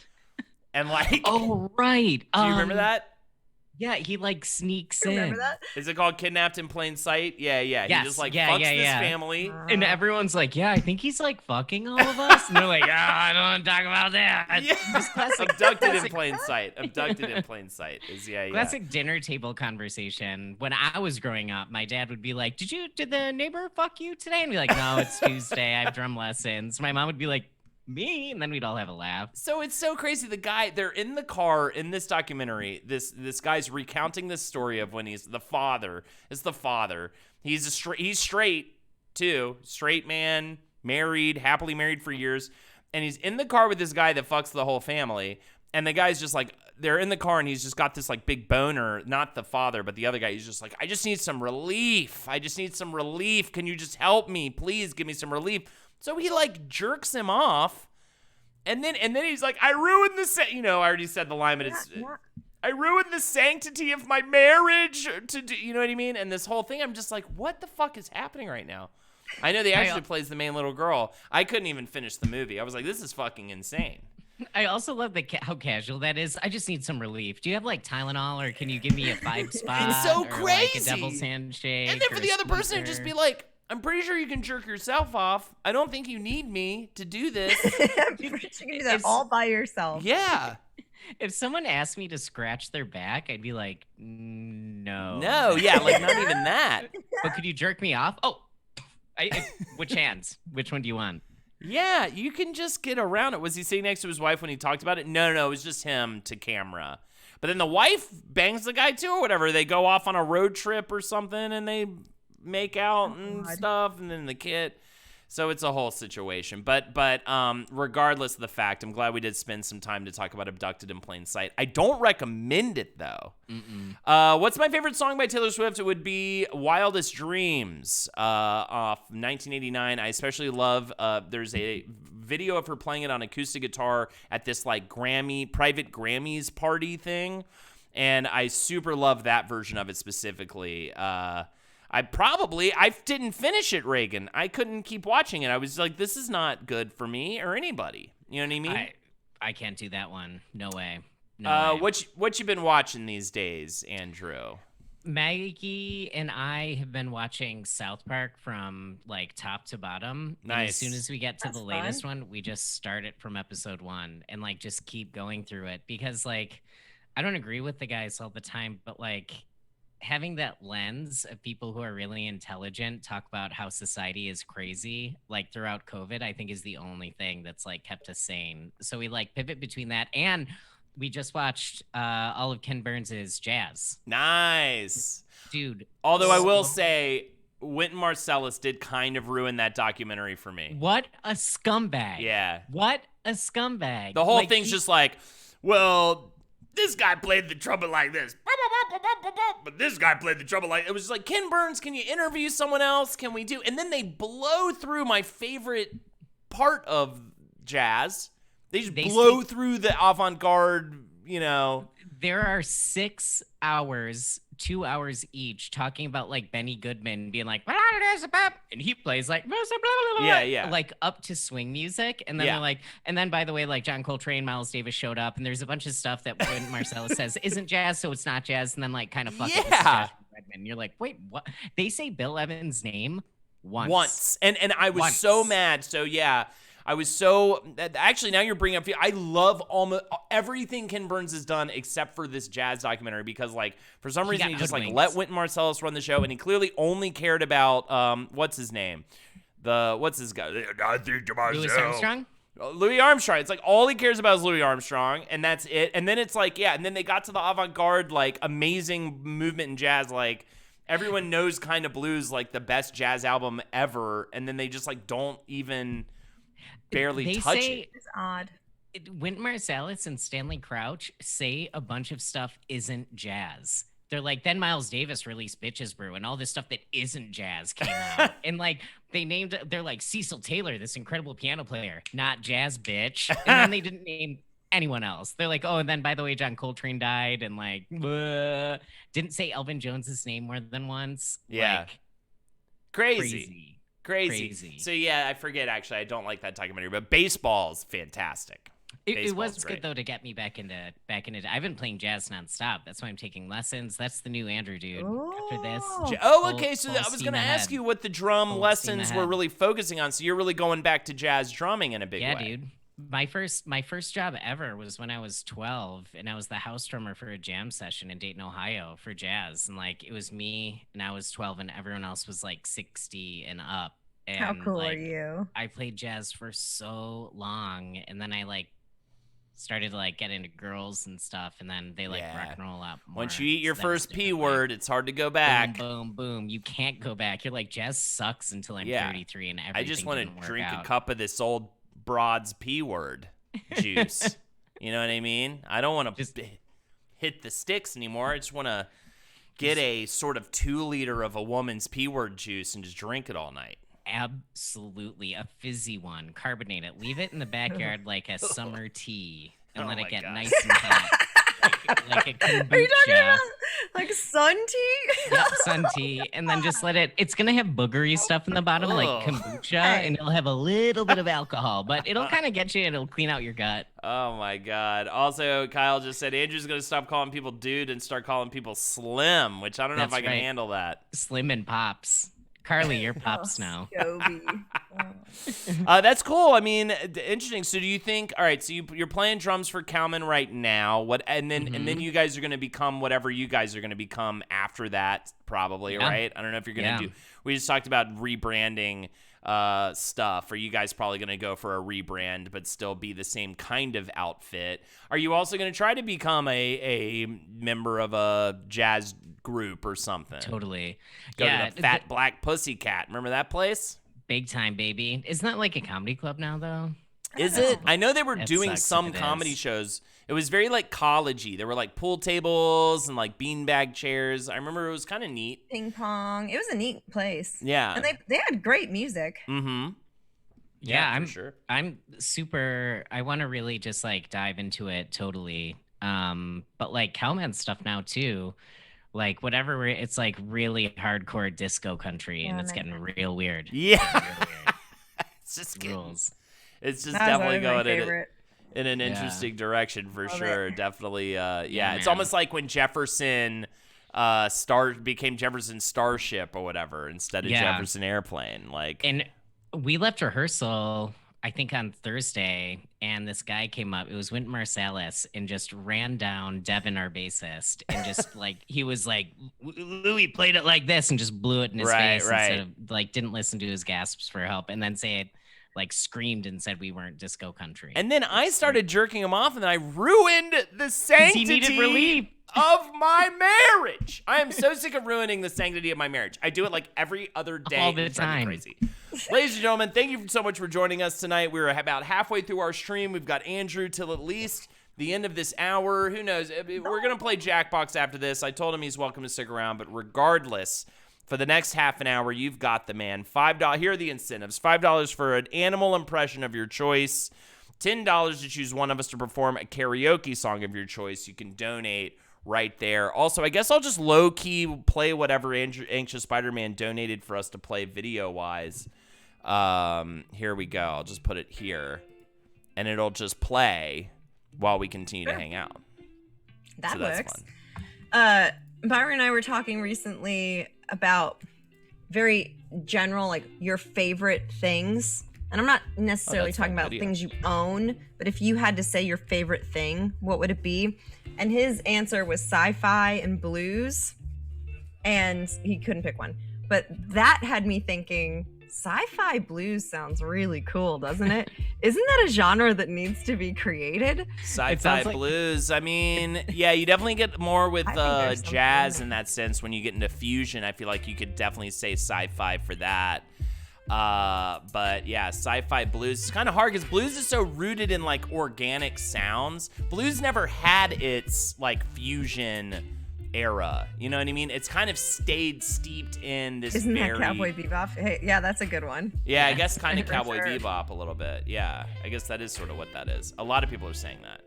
and like. Oh right. Do you remember that? Yeah, he like sneaks in. Remember that? Is it called Kidnapped in Plain Sight? Yeah. Yes, he just like fucks this family. And everyone's like, yeah, I think he's like fucking all of us. And they're like, I don't want to talk about that. Yeah. Abducted in Plain Sight. Abducted in Plain Sight is classic dinner table conversation. When I was growing up, my dad would be like, did the neighbor fuck you today? And be like, no, it's Tuesday. I have drum lessons. My mom would be like, me, and then we'd all have a laugh. So it's so crazy. The guy, they're in the car in this documentary. This guy's recounting this story of when he's the father. It's the father. He's straight too, straight man, married, happily married for years, and he's in the car with this guy that fucks the whole family. And the guy's just like, they're in the car, and he's just got this like big boner. Not the father, but the other guy. He's just like, I just need some relief. Can you just help me? Please give me some relief. So he like jerks him off, and then he's like, I ruined the set. You know, I already said the line, but I ruined the sanctity of my marriage to do, you know what I mean? And this whole thing, I'm just like, what the fuck is happening right now? I know the actress who plays the main little girl. I couldn't even finish the movie. I was like, this is fucking insane. I also love how casual that is. I just need some relief. Do you have like Tylenol, or can you give me a 5-spot? It's so or crazy. Like a devil's handshake. And then for the other person to just be like, I'm pretty sure you can jerk yourself off. I don't think you need me to do this. I'm pretty sure you can do that all by yourself. Yeah. If someone asked me to scratch their back, I'd be like, no. No, yeah, like not even that. But could you jerk me off? Oh, which hands? Which one do you want? Yeah, you can just get around it. Was he sitting next to his wife when he talked about it? No, it was just him to camera. But then the wife bangs the guy too or whatever. They go off on a road trip or something and they make out and stuff, and then the kid. So it's a whole situation. But regardless of the fact, I'm glad we did spend some time to talk about Abducted in Plain Sight. I don't recommend it, though. What's my favorite song by Taylor Swift? It would be Wildest Dreams off 1989. I especially love, there's a video of her playing it on acoustic guitar at this like private Grammys party thing. And I super love that version of it specifically. I didn't finish it, Reagan. I couldn't keep watching it. I was like, this is not good for me or anybody. You know what I mean? I can't do that one. No way. No way. What you been watching these days, Andrew? Maggie and I have been watching South Park from like top to bottom. Nice. And as soon as we get to the latest fun. one, we just start it from episode 1 and like just keep going through it because like I don't agree with the guys all the time, but like having that lens of people who are really intelligent talk about how society is crazy, like throughout COVID, I think is the only thing that's like kept us sane. So we like pivot between that, and we just watched all of Ken Burns' Jazz. Nice. Dude. Although I will say, Wynton Marsalis did kind of ruin that documentary for me. What a scumbag. Yeah. What a scumbag. The whole thing's just like, well, this guy played the trumpet like this. But this guy played the trumpet like... It was just like, Ken Burns, can you interview someone else? Can we do... And then they blow through my favorite part of jazz. They just blow through the avant-garde, you know... There are 6 hours, 2 hours each, talking about like Benny Goodman being like, and he plays like, yeah, like up to swing music, and then they're like, and then by the way, like John Coltrane, Miles Davis showed up, and there's a bunch of stuff that when Marcellus says isn't jazz, so it's not jazz, and then like kind of fuck it with Josh Redman. You're like, wait, what? They say Bill Evans' name once, and I was so mad. So yeah. I was so... Actually, now you're bringing up... I love almost everything Ken Burns has done except for this jazz documentary because, like, for some reason, he just, like, let Wynton Marsalis run the show, and he clearly only cared about, what's his name? What's his guy? I think to myself. Louis Armstrong? Louis Armstrong. It's like all he cares about is Louis Armstrong, and that's it. And then it's like, and then they got to the avant-garde, like, amazing movement in jazz, like... Everyone knows Kind of Blues, like, the best jazz album ever, and then they just, like, don't even... barely touch it. It's odd. Wynton Marsalis and Stanley Crouch say a bunch of stuff isn't jazz. They're like, then Miles Davis released Bitches Brew, and all this stuff that isn't jazz came out. And like, they're like, Cecil Taylor, this incredible piano player, not jazz, bitch. And then they didn't name anyone else. They're like, oh, and then by the way, John Coltrane died, and like, didn't say Elvin Jones's name more than once. Yeah. Like, Crazy. So yeah, I forget actually. I don't like that documentary, but baseball's fantastic. It was good though to get me back into. I've been playing jazz nonstop. That's why I'm taking lessons. That's the new Andrew dude. After this. Okay. So I was gonna ask you what the drum lessons were really focusing on. So you're really going back to jazz drumming in a big way. Yeah, dude. My first job ever was when I was 12, and I was the house drummer for a jam session in Dayton, Ohio for jazz. And like, it was me, and I was 12, and everyone else was like 60 and up. And how cool like, are you? I played jazz for so long, and then I like started to like get into girls and stuff, and then they like rock and roll out more. Once you eat your first P word, it's hard to go back. Boom, boom, boom. You can't go back. You're like, jazz sucks until I'm 33, and everything. I just want to drink a cup of this old broad's P word juice. You know what I mean? I don't want to just hit the sticks anymore. I just want to get a sort of 2-liter of a woman's P word juice and just drink it all night. Absolutely. A fizzy one. Carbonate it. Leave it in the backyard like a summer tea and let it get nice and hot. like a kombucha. Are you talking about like sun tea? Yep, sun tea, and then just let it. It's gonna have boogery stuff in the bottom, like kombucha, and it'll have a little bit of alcohol, but it'll kind of get you. It'll clean out your gut. Oh my God! Also, Kyle just said Andrew's gonna stop calling people dude and start calling people slim, which I don't know if I can handle that. Slim and pops. Carly, you're pops now. That's cool. I mean, interesting. So, do you think? All right. So you're playing drums for Kalman right now. What? And then you guys are going to become whatever you guys are going to become after that, probably. Right? I don't know if you're going to do. We just talked about rebranding stuff. Are you guys probably going to go for a rebrand, but still be the same kind of outfit? Are you also going to try to become a member of a jazz group or something? Totally. Go to the Fat Black Pussycat. Remember that place? Big time, baby. Isn't that like a comedy club now, though? Is it? I know they were doing some comedy shows. It was very like collegey. There were like pool tables and like beanbag chairs. I remember it was kind of neat. Ping pong. It was a neat place. Yeah. And they had great music. Mm-hmm. Yeah, for sure. I'm super. I want to really just like dive into it totally. But like Kalman stuff now too. Like whatever, it's like really hardcore disco country, and it's getting real weird. Yeah, real weird. It's just rules. It's just definitely going in an interesting direction for Love sure. it. Definitely, it's man. almost like when Jefferson became Jefferson Starship or whatever instead of Jefferson Airplane. Like, and we left rehearsal, I think on Thursday, and this guy came up. It was Wynton Marsalis, and just ran down Devin, our bassist, and just like he was like, Louis played it like this, and just blew it in his face instead of like didn't listen to his gasps for help, and then like screamed and said we weren't disco country. And then I started jerking him off, and then I ruined the sanctity he needed relief. of my marriage. I am so sick of ruining the sanctity of my marriage. I do it like every other day. All the It's driving me time. crazy. Ladies and gentlemen, thank you so much for joining us tonight. We're about halfway through our stream. We've got Andrew till at least the end of this hour. Who knows? We're going to play Jackbox after this. I told him he's welcome to stick around, but regardless, for the next half an hour, you've got the man. $5. Here are the incentives. $5 for an animal impression of your choice. $10 to choose one of us to perform a karaoke song of your choice. You can donate right there. Also, I guess I'll just low-key play whatever Anxious Spider-Man donated for us to play video-wise. Here we go. I'll just put it here. And it'll just play while we continue to hang out. That works. Fun. Byron and I were talking recently about very general, like your favorite things. And I'm not necessarily talking about things you own, but if you had to say your favorite thing, what would it be? And his answer was sci-fi and blues. And he couldn't pick one. But that had me thinking, sci-fi blues sounds really cool, doesn't it? Isn't that a genre that needs to be created? Sci-fi blues. I mean, yeah, you definitely get more with jazz in that sense. When you get into fusion, I feel like you could definitely say sci-fi for that. But yeah, sci-fi blues. It's kind of hard because blues is so rooted in like organic sounds. Blues never had its like fusion era. You know what I mean? It's kind of stayed steeped in this. Isn't that Cowboy Bebop? Hey, yeah, that's a good one. Yeah, I guess kind of Cowboy Bebop a little bit. Yeah, I guess that is sort of what that is. A lot of people are saying that.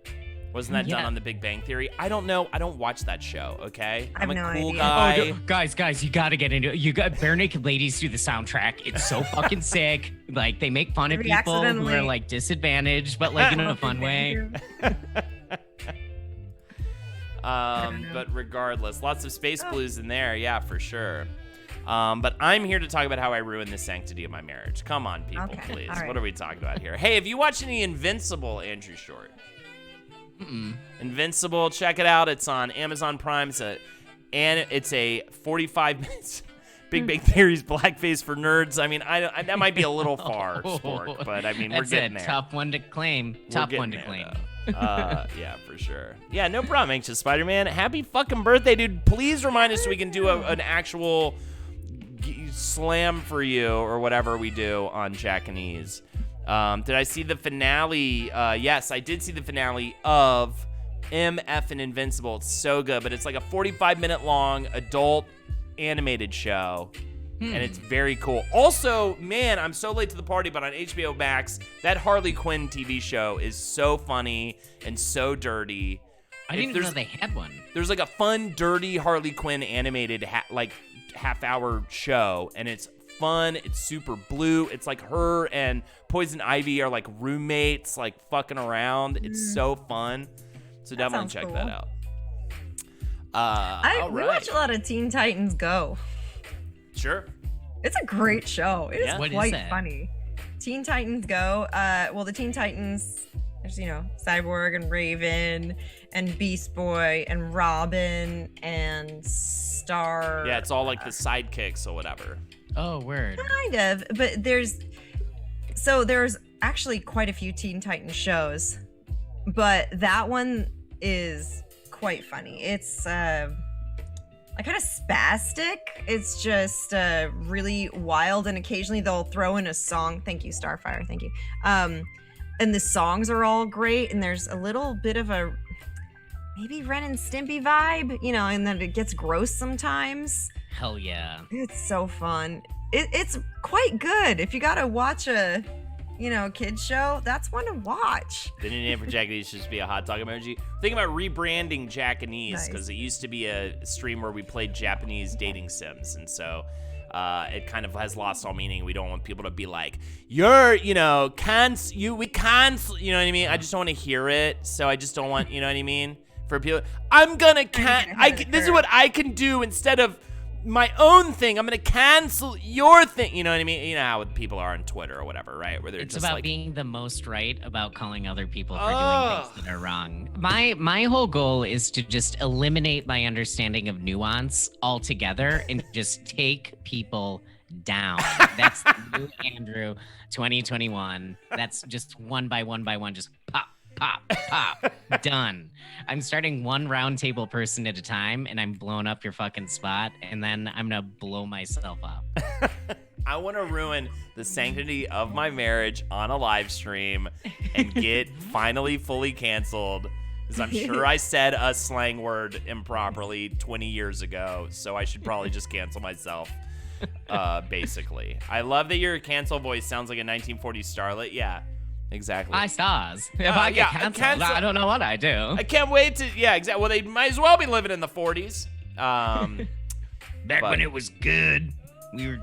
Wasn't that done on The Big Bang Theory? I don't know. I don't watch that show, okay? I'm a cool guy. Oh, guys, you got to get into it. You got Bare Naked Ladies do the soundtrack. It's so fucking sick. Like, they make fun of people who are, like, disadvantaged, but, like, in a fun way. But regardless, lots of space blues in there. Yeah, for sure. But I'm here to talk about how I ruined the sanctity of my marriage. Come on, people, please. Right. What are we talking about here? Hey, have you watched any Invincible, Andrew Short? Invincible, check it out. It's on Amazon Prime. It's a 45 minutes. Big Bang Theory's blackface for nerds. I mean, that might be a little far, Spork, but I mean, we're getting there. Tough one to claim. Tough one to claim. Yeah, for sure. Yeah, no problem, Anxious Spider-Man. Happy fucking birthday, dude. Please remind us so we can do an actual slam for you or whatever we do on Jackanese. Did I see the finale? Yes, I did see the finale of MF and Invincible. It's so good, but it's like a 45-minute long adult animated show, and it's very cool. Also, man, I'm so late to the party, but on HBO Max, that Harley Quinn TV show is so funny and so dirty. I didn't even know they had one. There's like a fun, dirty Harley Quinn animated half-hour show, and it's fun. It's super blue. It's like her and Poison Ivy are like roommates, like fucking around. It's so fun. So definitely check that out. We watch a lot of Teen Titans Go. Sure. It's a great show. It is What quite is that? funny. Teen Titans Go. Well, the Teen Titans, there's, Cyborg and Raven and Beast Boy and Robin and Star. Yeah, it's all like the sidekicks or whatever. Oh, word. Kind of, but there's actually quite a few Teen Titans shows, but that one is quite funny. It's like kind of spastic. It's just really wild, and occasionally they'll throw in a song. Thank you, Starfire. Thank you. And the songs are all great, and there's a little bit of a maybe Ren and Stimpy vibe, and then it gets gross sometimes. Hell yeah. It's so fun. It's quite good. If you gotta watch a, kids show, that's one to watch. The new name for Japanese should just be a hot dog emoji. Thinking about rebranding Japanese because it used to be a stream where we played Japanese dating sims, and so it kind of has lost all meaning. We don't want people to be like, you're, we cancel, you know what I mean? I just don't want to hear it, so I just don't want, you know what I mean? For people, this is what I can do instead of my own thing. I'm gonna cancel your thing. You know what I mean? You know how people are on Twitter or whatever, right? Where they're it's just about like being the most right about calling other people for doing things that are wrong. My whole goal is to just eliminate my understanding of nuance altogether and just take people down. That's the new Andrew 2021. That's just one by one, just pop. Done. I'm starting one round table person at a time, and I'm blowing up your fucking spot, and then I'm gonna blow myself up. I want to ruin the sanctity of my marriage on a live stream and get finally fully canceled, because I'm sure I said a slang word improperly 20 years ago, so I should probably just cancel myself. Basically. I love that your cancel voice sounds like a 1940s starlet. Yeah. Exactly. My stars. If I get canceled, I don't know what I do. I can't wait to, exactly. Well, they might as well be living in the 40s. Back when it was good, we were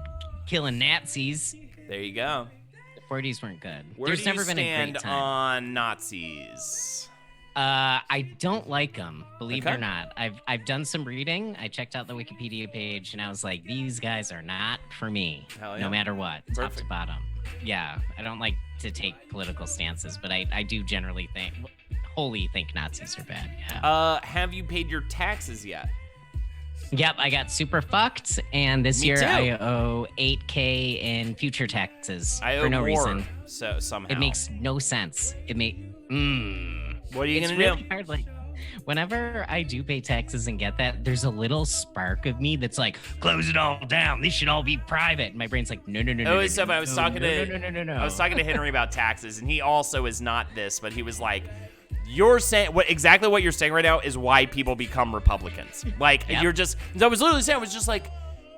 killing Nazis. There you go. The 40s weren't good. There's never been a great time on Nazis. I don't like them, believe it or not. I've done some reading. I checked out the Wikipedia page, and I was like, these guys are not for me, no matter what, top to bottom. Yeah, I don't like to take political stances, but I do generally wholly think Nazis are bad. Yeah. Have you paid your taxes yet? Yep, I got super fucked, and this Me year too. I owe $8,000 in future taxes for no more, reason. So somehow It makes no sense. What are you gonna really do? Hard, like, whenever I do pay taxes and get that, there's a little spark of me that's like, close it all down. These should all be private. And my brain's like, no. I was talking to Henry about taxes, and he also is not this, but he was like, you're saying exactly what you're saying right now is why people become Republicans. Like, you're just, I was literally saying, it was just like,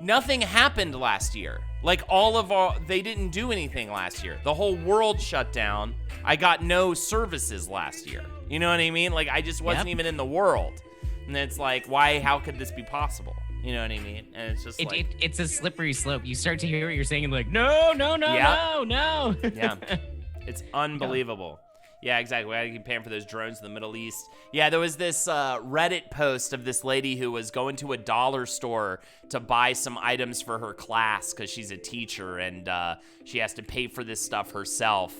nothing happened last year. Like, they didn't do anything last year. The whole world shut down. I got no services last year. You know what I mean? Like, I just wasn't even in the world. And it's like, how could this be possible? You know what I mean? And it's just it's a slippery slope. You start to hear what you're saying and like, no. Yeah. It's unbelievable. Yeah, exactly. We had to keep paying for those drones in the Middle East. Yeah, there was this Reddit post of this lady who was going to a dollar store to buy some items for her class because she's a teacher, and she has to pay for this stuff herself.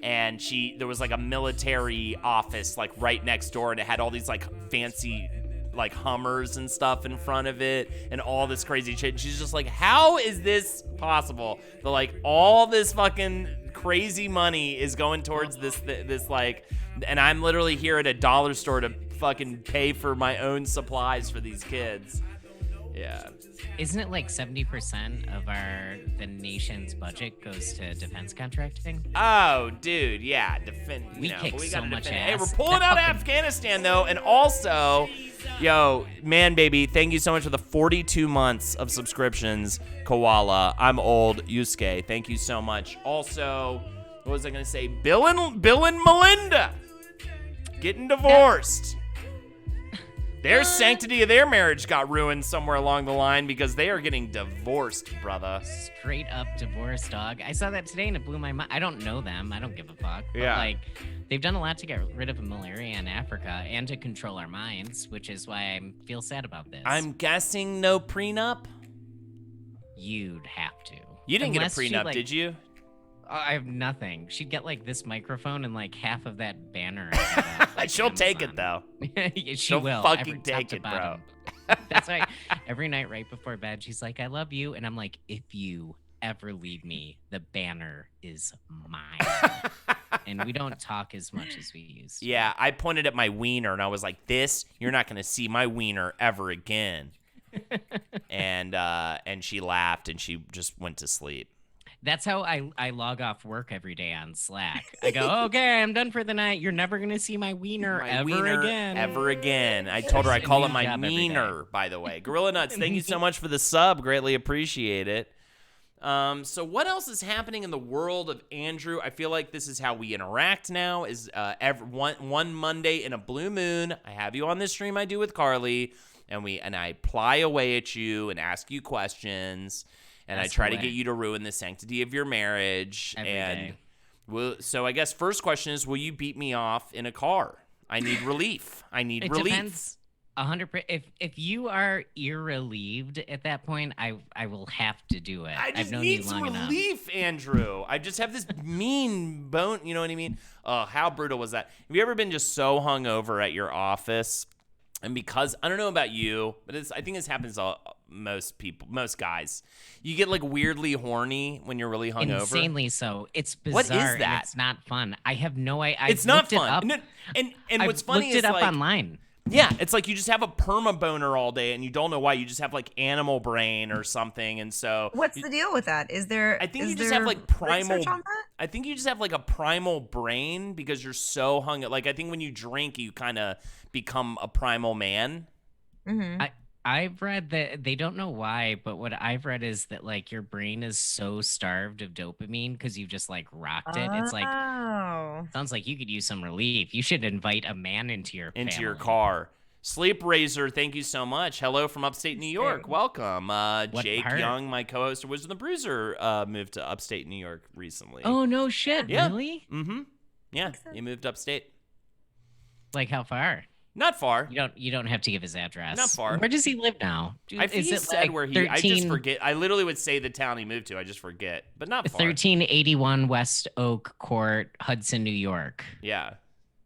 And there was like a military office like right next door, and it had all these like fancy like Hummers and stuff in front of it and all this crazy shit. And she's just like, how is this possible? That like all this fucking crazy money is going towards this like, and I'm literally here at a dollar store to fucking pay for my own supplies for these kids. Yeah. Isn't it like 70% of the nation's budget goes to defense contracting? Oh, dude, yeah. We kick so much ass. Hey, we're pulling out Afghanistan, though, and also, yo, man, baby, thank you so much for the 42 months of subscriptions, Koala. I'm old. Yusuke, thank you so much. Also, what was I going to say? Bill and Melinda getting divorced. Their sanctity of their marriage got ruined somewhere along the line because they are getting divorced, brother. Straight up divorce, dog. I saw that today and it blew my mind. I don't know them. I don't give a fuck. But Yeah. like, they've done a lot to get rid of malaria in Africa and to control our minds, which is why I feel sad about this. I'm guessing no prenup? You'd have to. You didn't Unless get a she, prenup, like- did you? I have nothing. She'd get like this microphone and like half of that banner. I got at, like, She'll take it, Amazon. though. Yeah, she She'll will. fucking top take to it, bro. bottom. That's why every night right before bed, she's like, I love you. And I'm like, if you ever leave me, the banner is mine. And we don't talk as much as we used to. Yeah, I pointed at my wiener and I was like, this, you're not going to see my wiener ever again. And she laughed and she just went to sleep. That's how I log off work every day on Slack. I go, okay, I'm done for the night. You're never going to see my wiener Ever again. I told her I call it my Job every day. meaner, by the way. Gorilla Nuts, thank you so much for the sub. Greatly appreciate it. So what else is happening in the world of Andrew? I feel like this is how we interact now, is one Monday in a blue moon. I have you on this stream I do with Carly, and I ply away at you and ask you questions. And I try to get you to ruin the sanctity of your marriage. Every day. So I guess first question is, will you beat me off in a car? I need relief. It depends 100%. If you are irrelieved at that point, I will have to do it. I I've just known need you some long enough. relief, Andrew. I just have this mean bone. You know what I mean? How brutal was that? Have you ever been just so hungover at your office? And because, I don't know about you, but I think this happens to most people, most guys. You get like weirdly horny when you're really hungover. Insanely so. It's bizarre. What is and that? it's not fun. I have no idea. It's not fun. And I've what's funny looked is it up like, online. yeah, it's like you just have a perma boner all day and you don't know why. You just have like animal brain or something. And so What's the deal with that? Is there? I think is you just there have like primal. research on that? I think you just have like a primal brain because you're so hung. Like I think when you drink, you kind of become a primal man. Mm-hmm. I've read that they don't know why, but what I've read is that like your brain is so starved of dopamine because you've just like rocked it. It's like sounds like you could use some relief. You should invite a man into your family. Car. Sleep Razor, thank you so much. Hello from upstate New York. Welcome. Jake part? Young, my co-host of Wizard and the Bruiser, moved to upstate New York recently. Oh no shit! Yeah. Really? Mm-hmm. Yeah, he moved upstate. Like how far? Not far. You don't have to give his address. Not far. Where does he live now? I think Is he it said like where he. 13, I just forget. I literally would say the town he moved to. I just forget, but not far. 1381 West Oak Court, Hudson, New York. Yeah.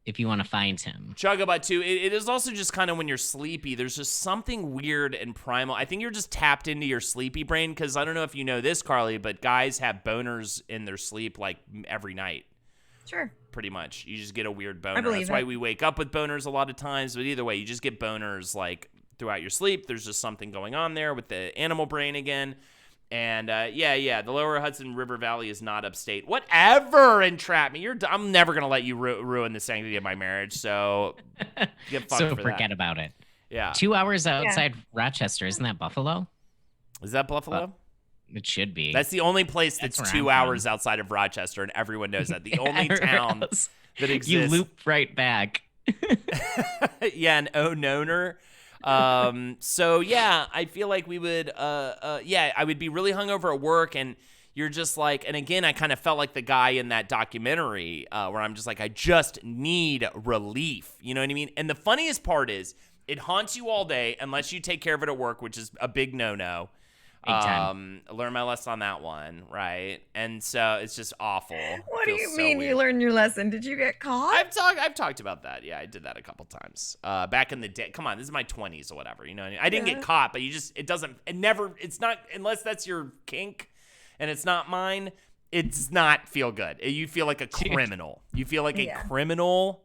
If you want to find him. Chugabot too. It is also just kind of when you're sleepy. There's just something weird and primal. I think you're just tapped into your sleepy brain because I don't know if you know this, Carly, but guys have boners in their sleep like every night. Sure. Pretty much. You just get a weird boner. believe That's why it. we wake up with boners a lot of times. But either way, you just get boners like throughout your sleep. There's just something going on there with the animal brain again. And the lower Hudson River Valley is not upstate. Whatever, entrap me. I'm never going to let you ruin the sanctity of my marriage. So get fucked So for forget that. about it. Yeah. 2 hours outside Rochester. Isn't that Buffalo? Is that Buffalo? It should be. That's the only place that's That's 2 where I'm hours outside of Rochester, and everyone knows that. The only Everywhere town else, that exists. you loop right back. Yeah, an O-noner. So yeah, I feel like we would, I would be really hungover at work, and you're just like, and again, I kind of felt like the guy in that documentary, where I'm just like, I just need relief. You know what I mean? And the funniest part is, it haunts you all day unless you take care of it at work, which is a big no-no. Big time. Learn my lesson on that one, right? And so it's just awful. What do Feels you so mean weird. you learned your lesson? Did you get caught? I've talked about that. Yeah, I did that a couple times. Back in the day. Come on, this is my 20s or whatever. You know what I mean? I didn't get caught, but it's not, unless that's your kink and it's not mine, it does not feel good. You feel like a criminal. You feel like a criminal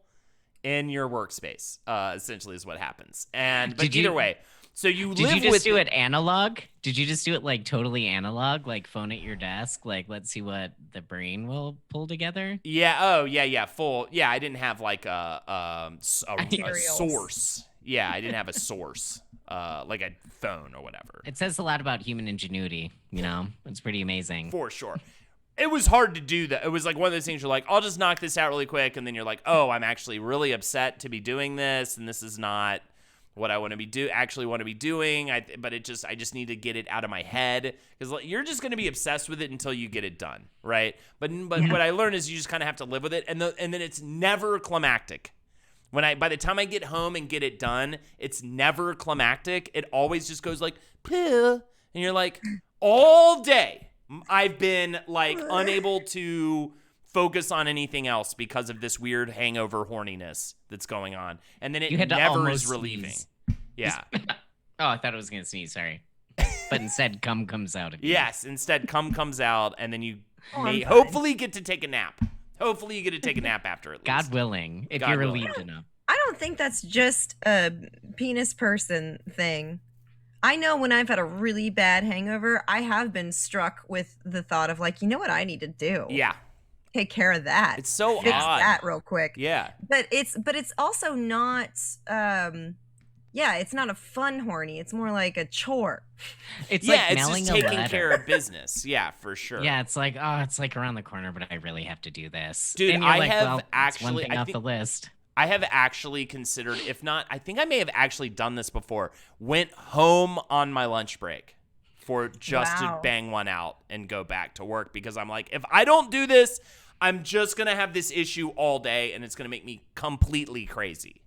in your workspace, essentially is what happens. But either way, so you live with... Did you just do it analog? Did you just do it like totally analog, like phone at your desk? Like, let's see what the brain will pull together? Yeah. Oh, yeah. Full. Yeah, I didn't have like a source. Yeah, I didn't have a source, like a phone or whatever. It says a lot about human ingenuity, you know? It's pretty amazing. For sure. It was hard to do that. It was like one of those things you're like, I'll just knock this out really quick. And then you're like, oh, I'm actually really upset to be doing this. And this is not what I want to be actually want to be doing. But I just need to get it out of my head, because you're just going to be obsessed with it until you get it done, right? But what I learned is you just kind of have to live with it, and then it's never climactic. By the time I get home and get it done, it's never climactic. It always just goes like, poo, and you're like, all day I've been like unable to focus on anything else because of this weird hangover horniness that's going on, and then it never is relieving. Sneeze. Yeah. Oh, I thought I was gonna sneeze. Sorry, but instead, cum comes out again. Yes, instead, cum comes out, and then you may hopefully get to take a nap. Hopefully, you get to take a nap after it. God willing, if you're relieved enough. I don't think that's just a penis person thing. I know when I've had a really bad hangover, I have been struck with the thought of like, you know what I need to do? Yeah. Take care of that. It's so Fix odd. that real quick. Yeah. But it's also not it's not a fun horny. It's more like a chore. It's like it's mailing just a taking letter. care of business. Yeah, for sure. Yeah, it's like, it's like around the corner, but I really have to do this. Dude, and you're I like, have well, it's actually- one thing I off think- the list. I have actually considered, if not, I think I may have actually done this before. Went home on my lunch break for just to bang one out and go back to work, because I'm like, if I don't do this, I'm just going to have this issue all day, and it's going to make me completely crazy.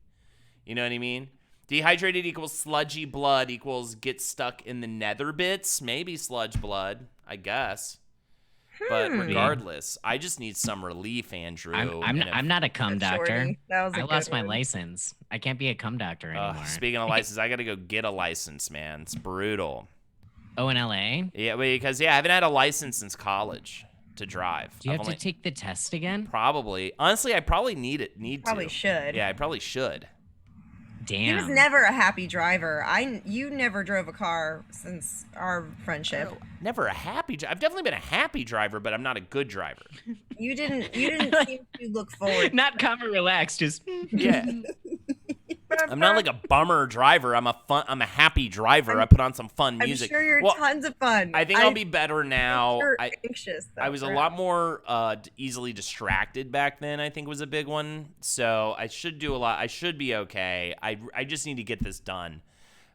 You know what I mean? Dehydrated equals sludgy blood equals get stuck in the nether bits. Maybe sludge blood, I guess. But regardless, I just need some relief, Andrew. I'm not a cum doctor. Shorty. That was a I good lost my one. license. I can't be a cum doctor anymore. Speaking of license, I got to go get a license, man. It's brutal. Oh, in LA? Yeah, because I haven't had a license since college to drive. Do you have to take the test again? Probably. Honestly, I probably need Probably to. should. Yeah, I probably should. Damn. He was never a happy driver. You never drove a car since our friendship. Never a happy. I've definitely been a happy driver, but I'm not a good driver. You didn't seem to look forward. Not calm or relaxed, just Yeah. I'm not like a bummer driver. I'm a happy driver. I put on some fun music. I'm sure you're tons of fun. I think I'll be better now. I'm anxious. Though, I was a lot more easily distracted back then, I think was a big one. So I should do a lot. I should be okay. I just need to get this done.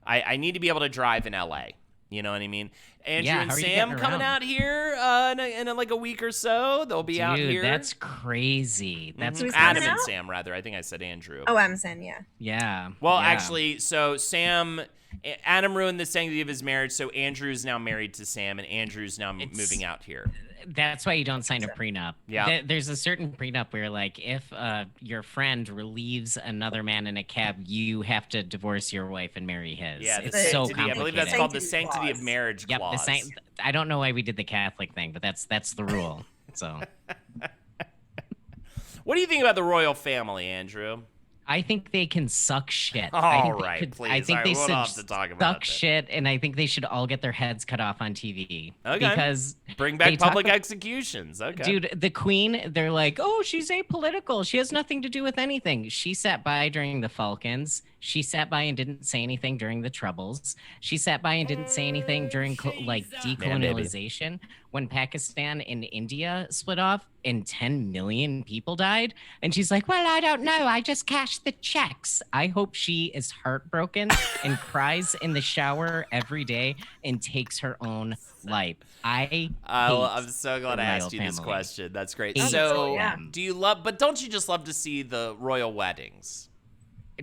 I need to be able to drive in LA. You know what I mean? Andrew and Sam coming out here in like a week or so. They'll be out here. Dude, that's crazy. That's Who's Adam coming and out? Sam, rather. I think I said Andrew. Oh, Amazon, yeah. Yeah. Well, yeah. actually, so Adam ruined the sanctity of his marriage, so Andrew's now married to Sam, and Andrew's now moving out here. That's why you don't sign a prenup. Yeah. There's a certain prenup where, like, if your friend relieves another man in a cab, you have to divorce your wife and marry his. Yeah, it's so complicated. I believe that's called the Sanctity sanctity of clause. marriage Yep. clause. I don't know why we did the Catholic thing, but that's the rule. So. What do you think about the royal family, Andrew? I think they can suck shit. All right, please. I think All right, they we'll should have to talk about suck that. shit, and I think they should all get their heads cut off on TV. Okay. Because Bring they back talk public about- executions. Okay. Dude, the queen, they're like, oh, she's apolitical. She has nothing to do with anything. She sat by during the Falcons. She sat by and didn't say anything during the Troubles. She sat by and didn't say anything during decolonialization. When Pakistan and India split off and 10 million people died. And she's like, well, I don't know. I just cashed the checks. I hope she is heartbroken and cries in the shower every day and takes her own life. I'm so glad I asked you this family. question. That's great. Hate So, them. do you love? But don't you just love to see the royal weddings?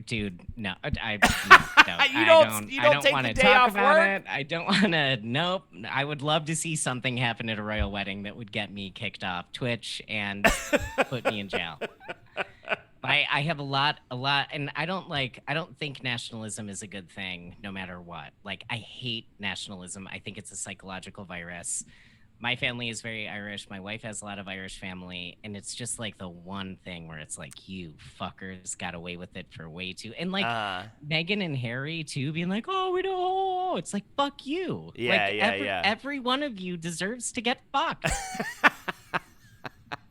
Dude, no, You I don't take want the to day talk off about work? it. I don't want to. Nope. I would love to see something happen at a royal wedding that would get me kicked off Twitch and put me in jail. I have a lot, and I don't think nationalism is a good thing, no matter what. Like, I hate nationalism. I think it's a psychological virus. My family is very Irish. My wife has a lot of Irish family, and it's just like the one thing where it's like, you fuckers got away with it for way too. And like Meghan and Harry too, being like, oh, we don't. It's like, fuck you. Yeah, like, yeah. Every one of you deserves to get fucked.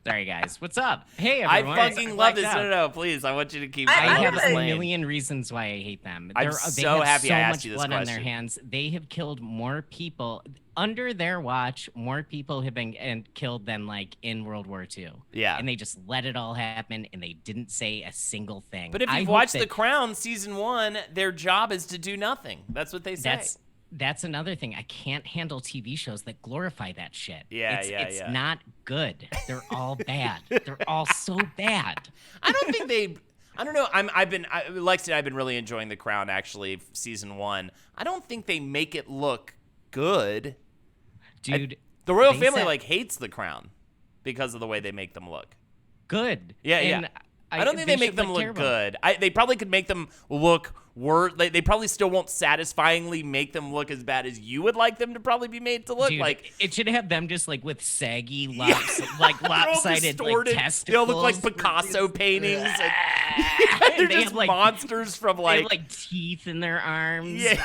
Sorry, guys. What's up? Hey, I everyone. fucking love this. Blacked out. No, please. I want you to keep. I have a explaining. million reasons why I hate them. I'm They so have happy so I asked much you this blood on their question. hands. They have killed more people under their watch. More people have been killed than like in World War II. Yeah. And they just let it all happen, and they didn't say a single thing. But if you've watched The Crown season 1, their job is to do nothing. That's what they say. That's another thing. I can't handle TV shows that glorify that shit. Yeah, it's not good. They're all bad. They're all so bad. I don't think they. I don't know. Lexi and I've been really enjoying The Crown. Actually, season 1. I don't think they make it look good, dude. The royal family hates The Crown because of the way they make them look. Good. Yeah. I don't think they make them look terrible. good. They probably could make them look worse. They probably still won't satisfyingly make them look as bad as you would like them to probably be made to look. Dude, like it should have them just like with saggy, lopsided like testicles. They all look like Picasso paintings. They're They just have, like, monsters from They like have like teeth in their arms. yeah.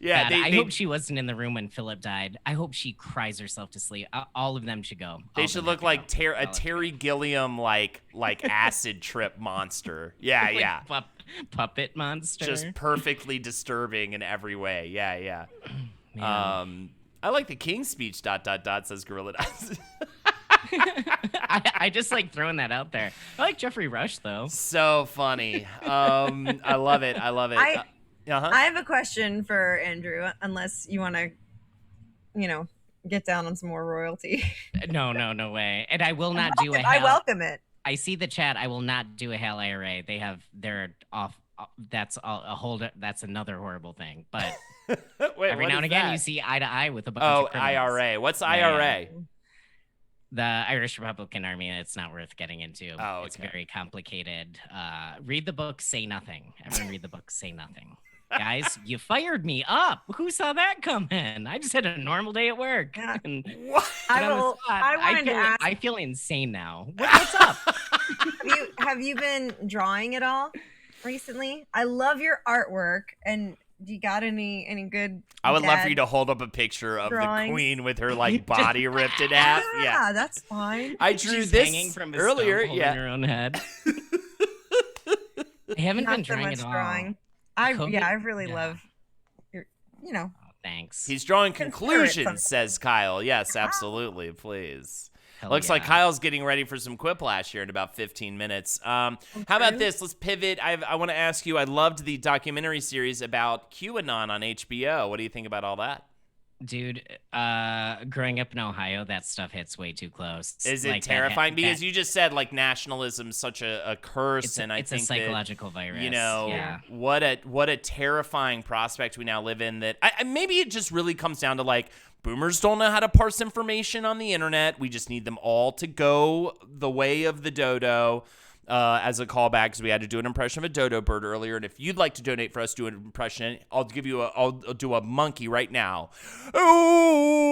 God, I they, hope she wasn't in the room when Philip died. I hope she cries herself to sleep. All of them should go. They should look like a Terry Gilliam like acid trip monster. Yeah. Puppet monster. Just perfectly disturbing in every way. Yeah. Man. I like the King's speech. ... says Gorilla Does. I just like throwing that out there. I like Jeffrey Rush though. So funny. I love it. I have a question for Andrew, unless you want to, get down on some more royalty. No way. And I will not do a I welcome it. I see the chat. I will not do a Hail IRA. They're off. That's that's another horrible thing. But Wait, every now and again, you see eye to eye with a bunch of criminals. IRA. What's IRA? The Irish Republican Army. It's not worth getting into. Oh, okay. It's very complicated. Read the book. Say nothing. Everyone read the book. Say nothing. Guys, you fired me up. Who saw that coming? I just had a normal day at work. Yeah. And What? I feel insane now. What's up? Have you been drawing at all recently? I love your artwork, and do you got any good? I would love for you to hold up a picture of the Queen with her like body ripped in half. Yeah, that's fine. I drew She's this hanging from his earlier. stump, holding her own head. I haven't been Not so drawing much at all. drawing. I really love your. Oh, thanks. He's drawing Consider it conclusions, something. says Kyle. Yes, absolutely, please. Hell Looks like yeah. Kyle's getting ready for some Quiplash here in about 15 minutes. How about this? Let's pivot. I want to ask you, I loved the documentary series about QAnon on HBO. What do you think about all that? Dude, growing up in Ohio, that stuff hits way too close. Is it Like, terrifying? Because you just said like nationalism's such a curse, and I think it's a psychological virus. what a terrifying prospect we now live in. That maybe it just really comes down to like boomers don't know how to parse information on the internet. We just need them all to go the way of the dodo. As a callback, because we had to do an impression of a dodo bird earlier, and if you'd like to donate for us to do an impression, I'll do a monkey right now. Oh,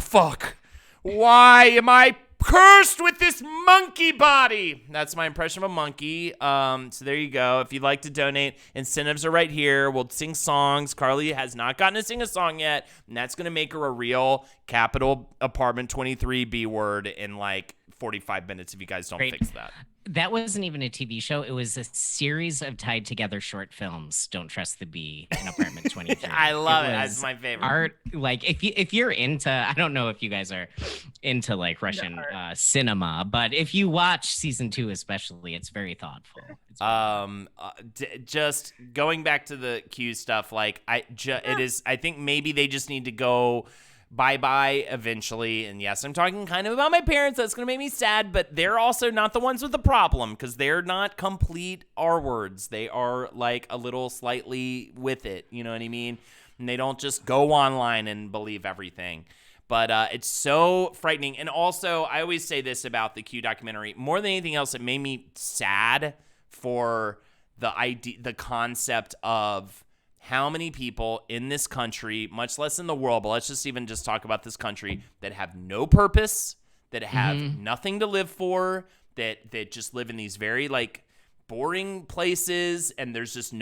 fuck! Why am I cursed with this monkey body? That's my impression of a monkey. So there you go. If you'd like to donate, incentives are right here. We'll sing songs. Carly has not gotten to sing a song yet, and that's gonna make her a real capital apartment 23 B word in like 45 minutes if you guys don't fix that. That wasn't even a TV show. It was a series of tied together short films. Don't Trust the Bee in Apartment 23. I love it. That's my favorite. Art, like if you're into, I don't know if you guys are into like Russian cinema, but if you watch season 2 especially, it's very thoughtful. Just going back to the Q stuff, like I think maybe they just need to go bye-bye eventually. And yes, I'm talking kind of about my parents. That's going to make me sad, but they're also not the ones with the problem because they're not complete R-words. They are like a little slightly with it. You know what I mean? And they don't just go online and believe everything. But it's so frightening. And also, I always say this about the Q documentary. More than anything else, it made me sad for the concept of how many people in this country, much less in the world, but let's just talk about this country, that have no purpose, that have nothing to live for, that just live in these very like boring places, and there's just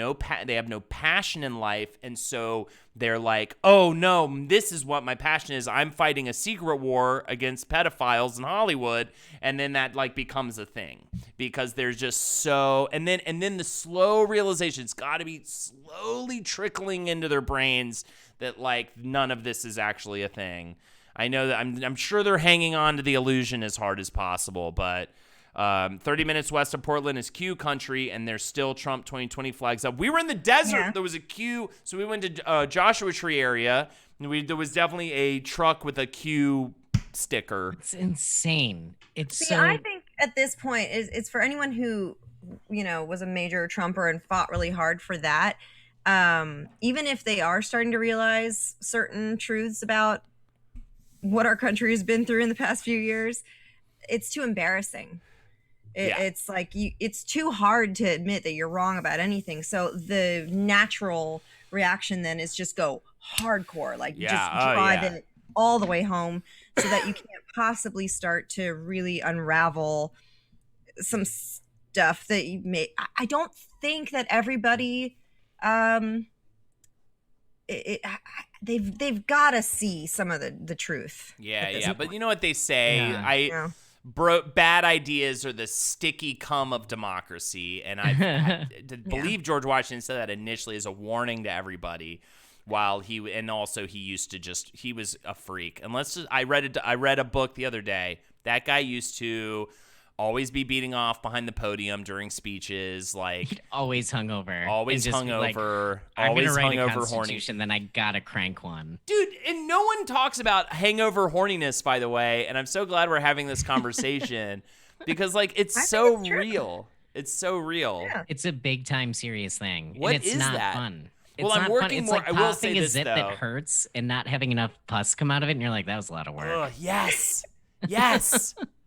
they have no passion in life, and so they're like, oh no, this is what my passion is. I'm fighting a secret war against pedophiles in Hollywood, and then that like becomes a thing because there's just so, and then the slow realization, it's got to be slowly trickling into their brains that like none of this is actually a thing. I know that I'm sure they're hanging on to the illusion as hard as possible, but 30 minutes west of Portland is Q country, and there's still Trump 2020 flags up. We were in the desert. Yeah. There was a Q, so we went to Joshua Tree area, and there was definitely a truck with a Q sticker. It's insane. I think at this point, it's for anyone who, was a major Trumper and fought really hard for that. Even if they are starting to realize certain truths about what our country has been through in the past few years, it's too embarrassing. It's like it's too hard to admit that you're wrong about anything. So the natural reaction then is just go hardcore, like just drive it all the way home, so that you can't possibly start to really unravel some stuff that you may. I don't think that everybody, they've got to see some of the truth. Yeah, but you know what they say, bad ideas are the sticky cum of democracy, and I believe George Washington said that initially as a warning to everybody. While he was a freak. And I read a book the other day. That guy used to always be beating off behind the podium during speeches, like he'd always hungover. Always hungover. I'm always gonna write hungover, a constitution, horny. Then I gotta crank one. Dude, and no one talks about hangover horniness, by the way. And I'm so glad we're having this conversation because, like, it's so real. It's so real. Yeah. It's a big time serious thing. What and it's is not that? Fun. Well, I'm working more. Like I will say this, a zit though. that hurts and not having enough pus come out of it, and you're like, that was a lot of work. Yes.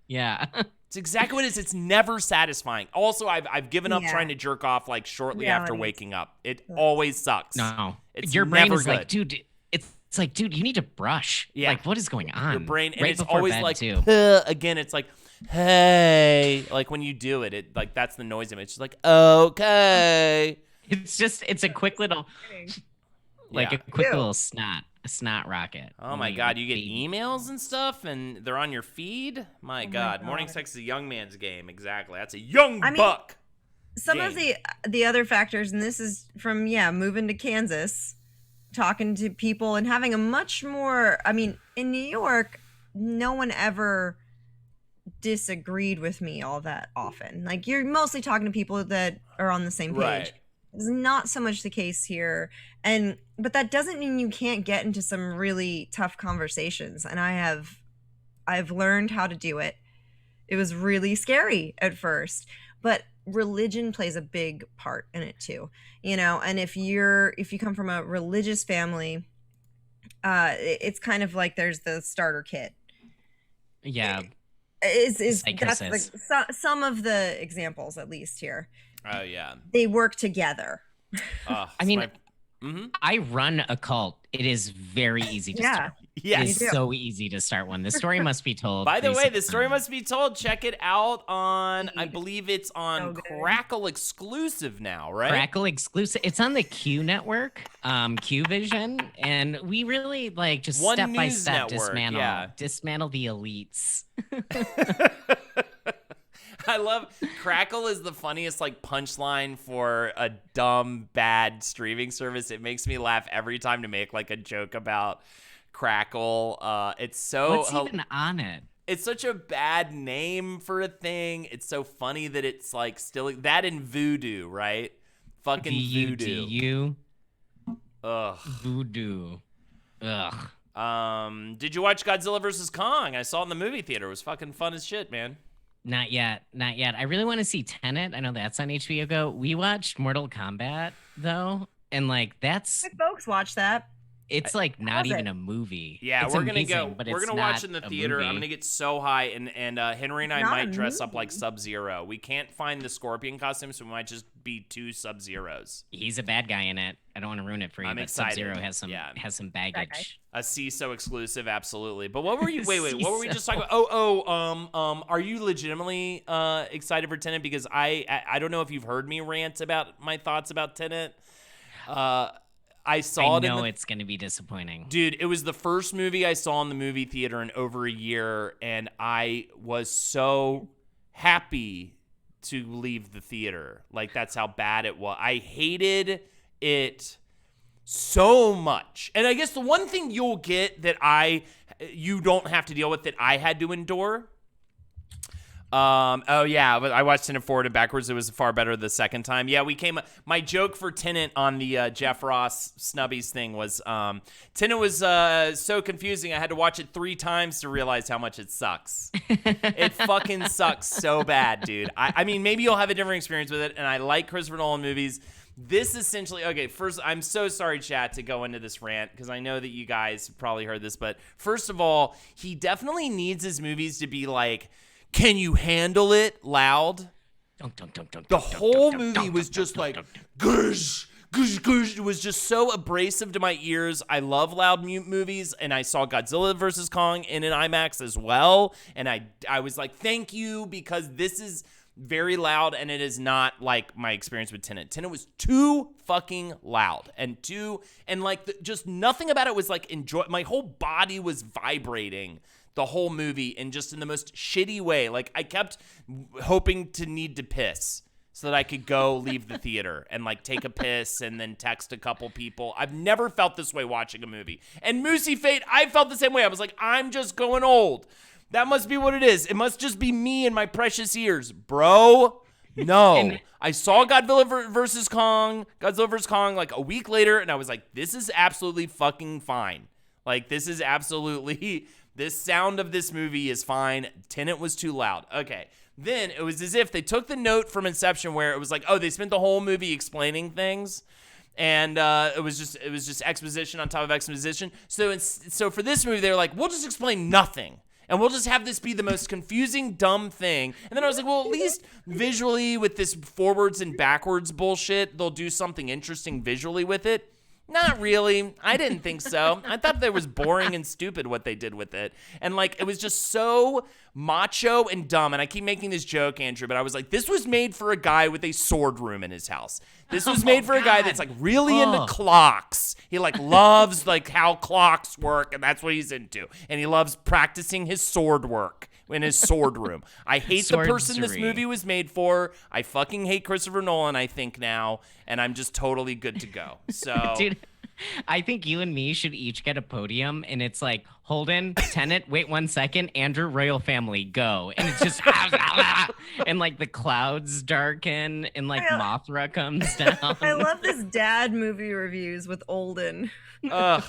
Yeah. It's exactly what it is. It's never satisfying. Also, I've given up trying to jerk off like shortly after waking up. It always sucks. No, it's your brain is good. like, dude. It's like, dude, you need to brush. Yeah. Like, what is going on? Your brain, and right it's always like, too. Again, it's like, hey, like when you do it, like that's the noise of it. It's just like, okay. It's a quick little, like a quick little snot rocket. Oh my God, you get emails and stuff, and they're on your feed. My God, morning sex is a young man's game. Exactly, that's a young buck. Some of the other factors, and this is from moving to Kansas, talking to people, and having a much more. I mean, in New York, no one ever disagreed with me all that often. Like, you're mostly talking to people that are on the same page. Right. It's not so much the case here, but that doesn't mean you can't get into some really tough conversations. And I've learned how to do it. It was really scary at first, but religion plays a big part in it too. And if you come from a religious family, it's kind of like there's the starter kit. Yeah. That's like some of the examples, at least here. Oh yeah, they work together. I mean, I run a cult. It is very easy to start. Yeah, it is so easy to start one. The story must be told. By the way, the story must be told. Check it out on. I believe it's on Crackle exclusive now, right? Crackle exclusive. It's on the Q network, Q Vision, and we really just step by step dismantle the elites. I love Crackle is the funniest punchline for a dumb bad streaming service. It makes me laugh every time to make a joke about Crackle. It's so what's even on it? It's such a bad name for a thing. It's so funny that it's still that in Voodoo, right? Fucking Voodoo. Ugh. Voodoo. Ugh. Did you watch Godzilla vs. Kong? I saw it in the movie theater. It was fucking fun as shit, man. Not yet. I really want to see Tenet. I know that's on HBO Go. We watched Mortal Kombat though, and that's. My folks watch that. It's like not Love even it. a movie. Yeah, It's we're gonna amazing, go. but We're it's gonna watch not in the a theater. I'm movie. gonna get so high, and Henry and I Not a might dress up like movie. Sub-Zero. We can't find the Scorpion costume, so we might just be two Sub-Zeros. He's a bad guy in it. I don't want to ruin it for you, I'm but excited. Sub-Zero has some Yeah. baggage. A CISO exclusive, absolutely. But what were you? Wait. What were we CISO. just talking about? Are you legitimately excited for Tenet? Because I don't know if you've heard me rant about my thoughts about Tenet. I saw it. I know it's going to be disappointing. Dude, it was the first movie I saw in the movie theater in over a year, and I was so happy to leave the theater. Like, that's how bad it was. I hated it so much. And I guess the one thing you'll get that you don't have to deal with that I had to endure. Oh yeah, but I watched Tenet forward and backwards. It was far better the second time. Yeah, my joke for Tenet on the Jeff Ross Snubbies thing was Tenet was so confusing. I had to watch it 3 times to realize how much it sucks. It fucking sucks so bad, dude. I mean, maybe you'll have a different experience with it. And I like Christopher Nolan movies. This essentially, okay, first, I'm so sorry, chat, to go into this rant because I know that you guys probably heard this. But first of all, he definitely needs his movies to be like, can you handle it loud? The whole movie was just like, gush, gush, gush. It was just so abrasive to my ears. I love loud movies, and I saw Godzilla vs. Kong in an IMAX as well. And I was like, thank you, because this is very loud, and it is not like my experience with Tenet. Tenet was too fucking loud, and like just nothing about it was like enjoy. My whole body was vibrating the whole movie, and just in the most shitty way. Like, I kept hoping to need to piss so that I could go leave the theater and like take a piss and then text a couple people. I've never felt this way watching a movie. And Moosey Fate, I felt the same way. I was like, I'm just going old. That must be what it is. It must just be me and my precious ears, bro. No. I saw Godzilla versus Kong like a week later, and I was like, this is absolutely fucking fine. Like, this sound of this movie is fine. Tenet was too loud. Okay. Then it was as if they took the note from Inception where it was like, oh, they spent the whole movie explaining things. And it was just exposition on top of exposition. So for this movie, they were like, we'll just explain nothing. And we'll just have this be the most confusing, dumb thing. And then I was like, well, at least visually with this forwards and backwards bullshit, they'll do something interesting visually with it. Not really. I didn't think so. I thought that was boring and stupid what they did with it. And like, it was just so macho and dumb. And I keep making this joke, Andrew, but I was like, this was made for a guy with a sword room in his house. This was made for a guy that's like really into clocks. He like loves like how clocks work, and that's what he's into. And he loves practicing his sword work in his sword room. I hate the person this movie was made for. I fucking hate Christopher Nolan, I think now, and I'm just totally good to go. So Dude, I think you and me should each get a podium, and it's like, Holden, Tenet, wait 1 second, Andrew, Royal Family, go. And it's just, and like the clouds darken, and like Mothra comes down. I love this dad movie reviews with Olden. I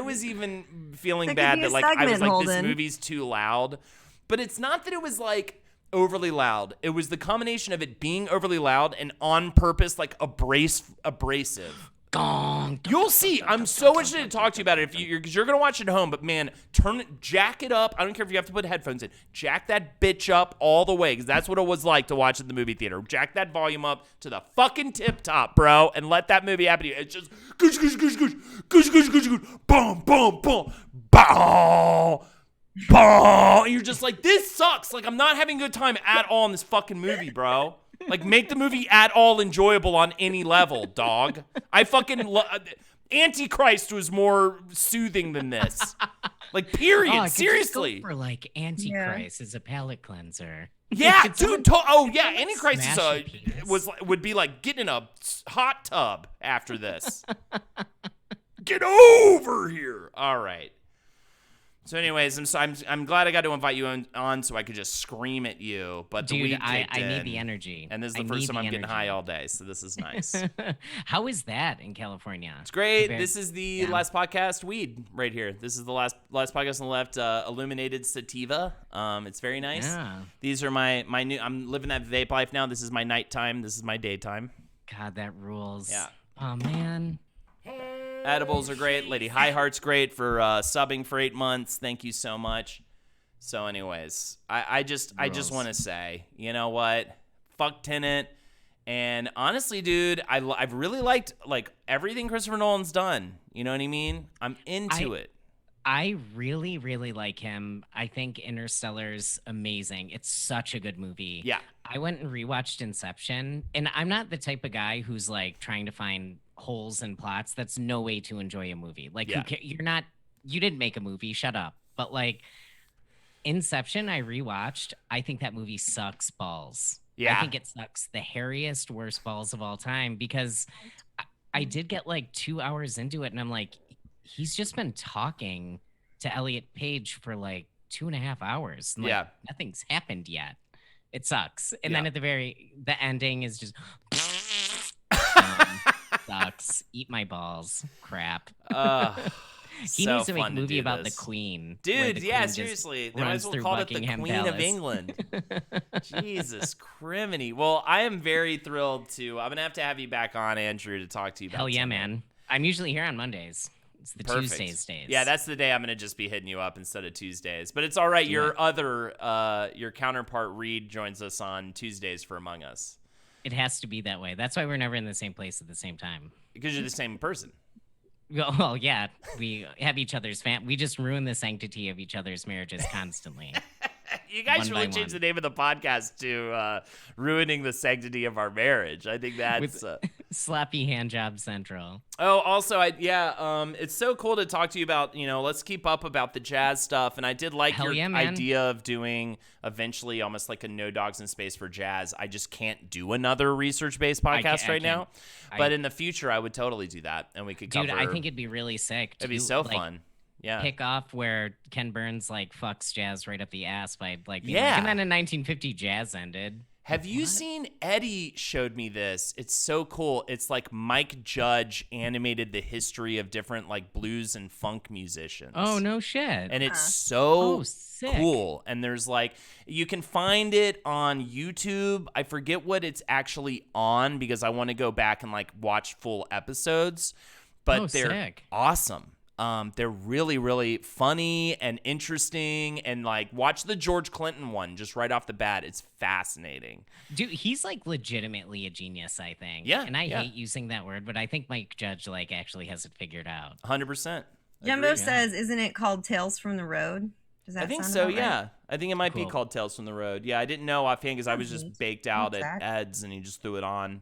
was even feeling bad that like I was like, this movie's too loud. But it's not that it was like overly loud. It was the combination of it being overly loud and on purpose like abrasive. Gong. You'll see. I'm so interested to talk to you about it because you're gonna watch it at home. But man, jack it up. I don't care if you have to put headphones in. Jack that bitch up all the way because that's what it was like to watch at the movie theater. Jack that volume up to the fucking tip top, bro, and let that movie happen to you. It's just goosh goosh goosh goosh goosh goosh goosh goosh boom boom boom boom. Boom. And you're just like, this sucks. Like, I'm not having a good time at all in this fucking movie, bro. Like, make the movie at all enjoyable on any level, dog. I fucking Antichrist was more soothing than this. Like, period. Seriously. Just go for like Antichrist as a palate cleanser. Yeah, dude. Antichrist would be like getting in a hot tub after this. Get over here. All right. So anyways, I'm glad I got to invite you on so I could just scream at you. But the weed I need the energy. And this is the first time I'm getting high all day, so this is nice. How is that in California? It's great. This is the last podcast weed right here. This is the last podcast on the left, Illuminated Sativa. It's very nice. Yeah. These are my new. I'm living that vape life now. This is my nighttime. This is my daytime. God, that rules. Yeah. Oh man. Edibles are great. Lady Highheart's great for subbing for 8 months. Thank you so much. So, anyways, I just want to say, you know what? Fuck Tenet. And honestly, dude, I've really liked like everything Christopher Nolan's done. You know what I mean? I'm into it. I really, really like him. I think Interstellar's amazing. It's such a good movie. Yeah. I went and rewatched Inception, and I'm not the type of guy who's like trying to find holes in plots. That's no way to enjoy a movie. Like, you didn't make a movie, shut up. But like, Inception, I rewatched. I think that movie sucks balls. Yeah. I think it sucks the hairiest, worst balls of all time because I did get like 2 hours into it, and I'm like, he's just been talking to Elliot Page for like 2.5 hours. And, like, nothing's happened yet. It sucks. And then at the ending is just sucks. Eat my balls. Crap. He needs to make a movie about the Queen. Dude, seriously. They might as well call it the Queen of England. Jesus criminy. Well, I am very thrilled to. I'm going to have you back on, Andrew, to talk to you about Hell yeah, man. I'm usually here on Mondays. It's the Tuesdays days. Yeah, that's the day I'm going to just be hitting you up instead of Tuesdays. But it's all right. Your counterpart, Reed, joins us on Tuesdays for Among Us. It has to be that way. That's why we're never in the same place at the same time. Because you're the same person. Well, yeah, we have each other's we just ruin the sanctity of each other's marriages constantly. You guys really changed the name of the podcast to Ruining the Sanctity of Our Marriage. I think that's... Sloppy Hand Job Central. Oh, also, it's so cool to talk to you about, let's keep up about the jazz stuff. And I did like your idea of doing eventually almost like a No Dogs in Space for Jazz. I just can't do another research-based podcast right now. But in the future, I would totally do that. And we could cover... Dude, I think it'd be really sick. It'd be so fun. Yeah. Pick off where Ken Burns like fucks jazz right up the ass by like being like, and then in 1950 jazz ended. Have you seen Eddie showed me this? It's so cool. It's like Mike Judge animated the history of different like blues and funk musicians. Oh, no shit. And it's so cool. And there's like, you can find it on YouTube. I forget what it's actually on because I want to go back and like watch full episodes, but they're awesome. They're really, really funny and interesting, and like watch the George Clinton one just right off the bat. It's fascinating. Dude, he's like legitimately a genius, I think. Yeah. And I hate using that word, but I think Mike Judge like actually has it figured out. 100%. Jumbo says, isn't it called Tales from the Road? Does that I think sound so, about yeah. right? I think it might be called Tales from the Road. Yeah, I didn't know offhand because I was just baked out at Ed's and he just threw it on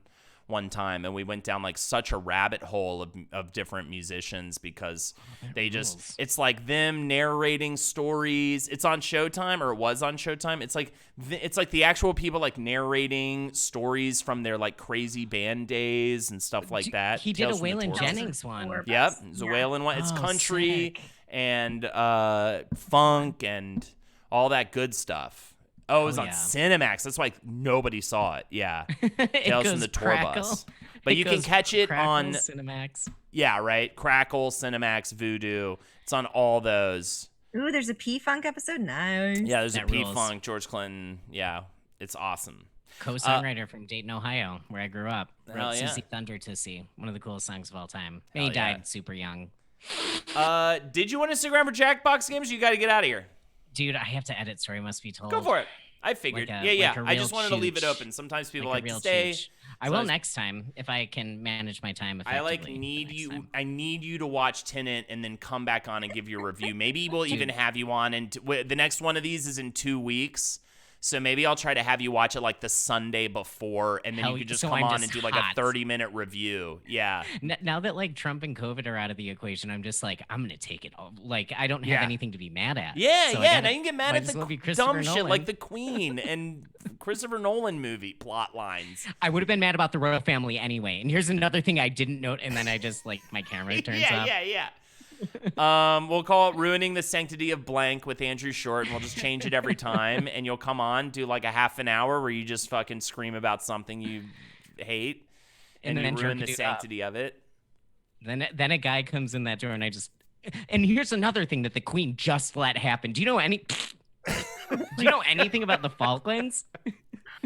one time, and we went down like such a rabbit hole of different musicians because it's like them narrating stories. It's on Showtime, or it was on Showtime. It's like the actual people like narrating stories from their like crazy band days and stuff like that. He did a Waylon Jennings one. Yep, it's a Waylon one. It's country and funk and all that good stuff. Oh, it was on Cinemax. That's why nobody saw it. Yeah. Tales from the Tour Bus. But you can catch it on Cinemax. Yeah, right. Crackle, Cinemax, Vudu. It's on all those. Ooh, there's a P-Funk episode? Nice. Yeah, there's a P-Funk, George Clinton. Yeah, it's awesome. Co-songwriter from Dayton, Ohio, where I grew up. Wrote Susie Thunder Tussie, one of the coolest songs of all time. He died super young. Did you want to stick around for Jackbox games? You got to get out of here. Dude, I have to edit. Story must be told. Go for it. I figured. I just wanted to leave it open. Sometimes people like to stay. I will next time if I can manage my time effectively. I need you to watch Tenet and then come back on and give your review. Maybe we'll even have you on, and the next one of these is in 2 weeks. So maybe I'll try to have you watch it like the Sunday before, and then you could just come on and do like a 30-minute review. Yeah. Now that like Trump and COVID are out of the equation, I'm just like, I'm gonna take it all. Like I don't have anything to be mad at. Yeah, so now you can get mad at the dumb shit like the Queen and Christopher Nolan movie plot lines. I would have been mad about the royal family anyway. And here's another thing I didn't note, and then I just like my camera turns off. Yeah. We'll call it Ruining the Sanctity of Blank with Andrew Short, and we'll just change it every time, and you'll come on, do like a half an hour where you just fucking scream about something you hate and you ruin the sanctity of it. Then a guy comes in that door, and and here's another thing that the Queen just let happen. Do you know anything about the Falklands?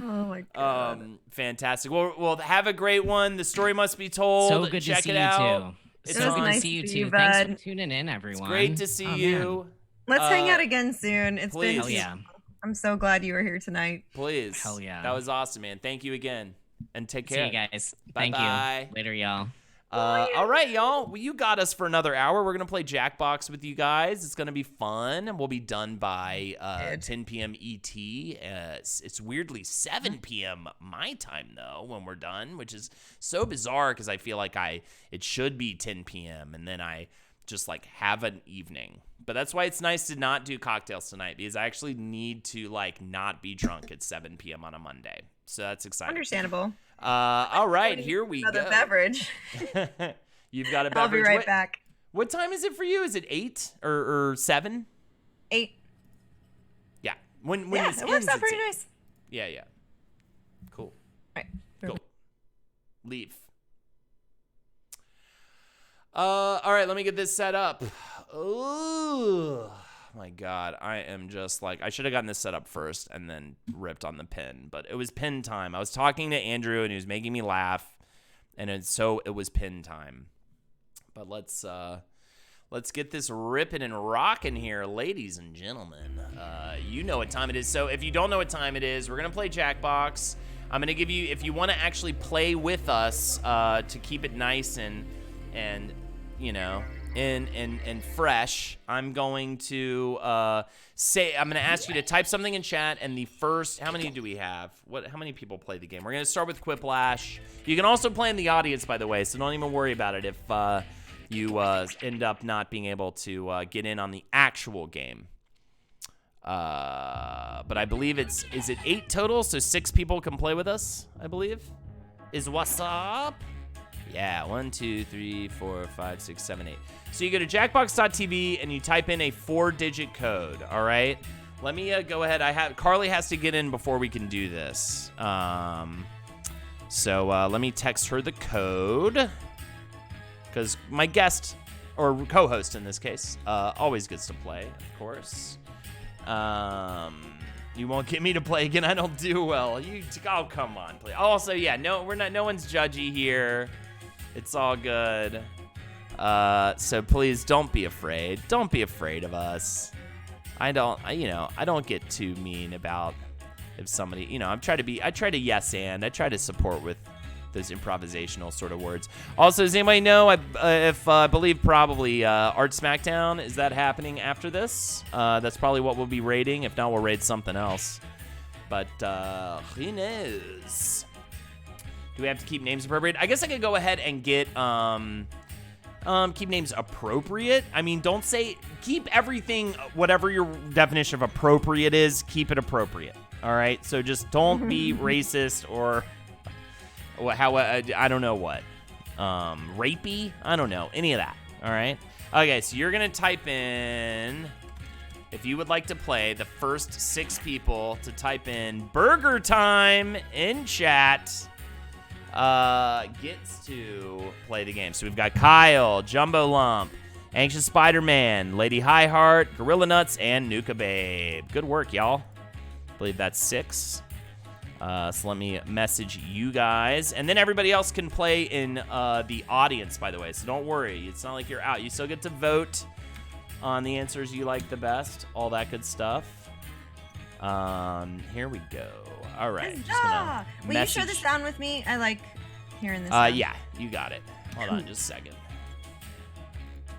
Oh my god. Fantastic. Well, have a great one. The story must be told. So good Check to see it you out. too. So It was good to nice see you to see too. you, Thanks for bud. tuning in, everyone. It's great to see you. Let's hang out again soon. It's please. been. Hell yeah. I'm so glad you were here tonight. Please. Hell yeah. That was awesome, man. Thank you again. And take care. See you guys. Bye-bye. Thank you. Later, y'all. All right, y'all. Well, you got us for another hour. We're going to play Jackbox with you guys. It's going to be fun. We'll be done by 10 p.m. ET. It's weirdly 7 p.m. my time, though, when we're done, which is so bizarre because I feel like it should be 10 p.m. and then I just like have an evening. But that's why it's nice to not do cocktails tonight because I actually need to like not be drunk at 7 p.m. on a Monday. So that's exciting. Understandable. All right, here we Another go. beverage. You've got a beverage. I'll be right back. What time is it for you? Is it 8 or 7? 8. Yeah. When Yeah, this it works ends, out it's pretty 8. nice. Yeah. Cool. Right. Cool. Leave. All right, let me get this set up. Oh my God, I am just like, I should have gotten this set up first and then ripped on the pin, but it was pin time. I was talking to Andrew and he was making me laugh, and it was pin time. But let's get this ripping and rocking here, ladies and gentlemen. You know what time it is. So if you don't know what time it is, we're gonna play Jackbox. I'm gonna give you, if you want to actually play with us, to keep it nice and you know, and fresh, I'm going to I'm going to ask you to type something in chat, and the first, how many do we have? How many people play the game? We're going to start with Quiplash. You can also play in the audience, by the way, so don't even worry about it if you end up not being able to get in on the actual game. But I believe is it 8 total, so 6 people can play with us, I believe? Is what's up? Yeah, 1, 2, 3, 4, 5, 6, 7, 8. So you go to jackbox.tv and you type in a 4-digit code, all right? Let me go ahead. Carly has to get in before we can do this. So let me text her the code, because my guest, or co-host in this case, always gets to play, of course. You won't get me to play again. I don't do well. Oh, come on, please. Also, yeah, no one's judgy here. It's all good. So please don't be afraid. Don't be afraid of us. I don't get too mean about if somebody, I try to yes and I try to support with those improvisational sort of words. Also, does anybody know I believe probably Art Smackdown, is that happening after this? That's probably what we'll be rating. If not, we'll rate something else. But who knows? Do we have to keep names appropriate? I guess I could go ahead and get keep names appropriate. I mean, don't say, keep everything, whatever your definition of appropriate is, keep it appropriate. All right? So just don't be racist or how, I don't know what. Rapey? I don't know. Any of that. All right? Okay, so you're going to type in, if you would like to play, the first 6 people to type in Burger Time in chat gets to play the game. So we've got Kyle, Jumbo Lump, Anxious Spider-Man, Lady Highheart, Gorilla Nuts, and Nuka Babe. Good work, y'all. I believe that's 6. So let me message you guys. And then everybody else can play in the audience, by the way. So don't worry. It's not like you're out. You still get to vote on the answers you like the best. All that good stuff. Here we go. All right. Will you share the sound with me? I like hearing this sound. Yeah, you got it. Hold on just a second.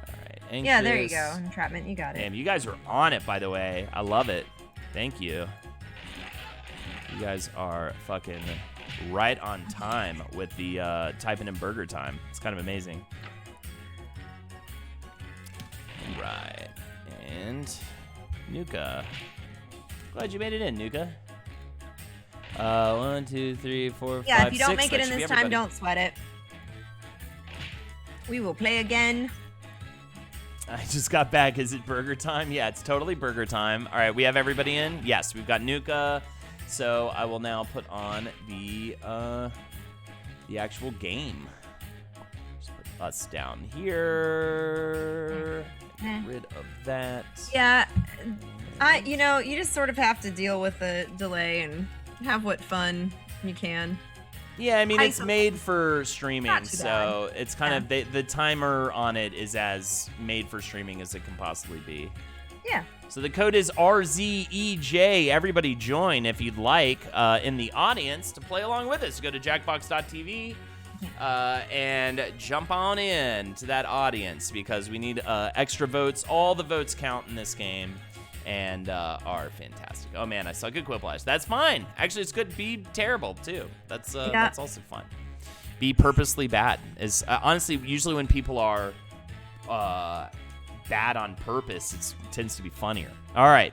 All right. Anxious. Yeah, there you go. Entrapment, you got it. Damn, you guys are on it, by the way. I love it. Thank you. You guys are fucking right on time with the typing in Burger Time. It's kind of amazing. Right. And Nuka. Glad you made it in, Nuka. 1, 2, 3, 4, 5, 6. Yeah, if you don't make it That in should be this time, everybody. don't sweat it. We will play again. I just got back. Is it Burger Time? Yeah, it's totally Burger Time. All right, we have everybody in? Yes, we've got Nuka. So I will now put on the actual game. Just put us down here. Get rid of that. Yeah, you just sort of have to deal with the delay and have what fun you can. Yeah, I mean, it's made for streaming, so bad. it's kind of the timer on it is as made for streaming as it can possibly be. Yeah. So the code is RZEJ. Everybody join if you'd like in the audience to play along with us. Go to jackbox.tv and jump on in to that audience because we need extra votes. All the votes count in this game and are fantastic. Oh, man, I suck at Quiplash. That's fine. Actually, it's good. Be terrible, too. That's also fun. Be purposely bad. Honestly, usually when people are bad on purpose, it tends to be funnier. All right,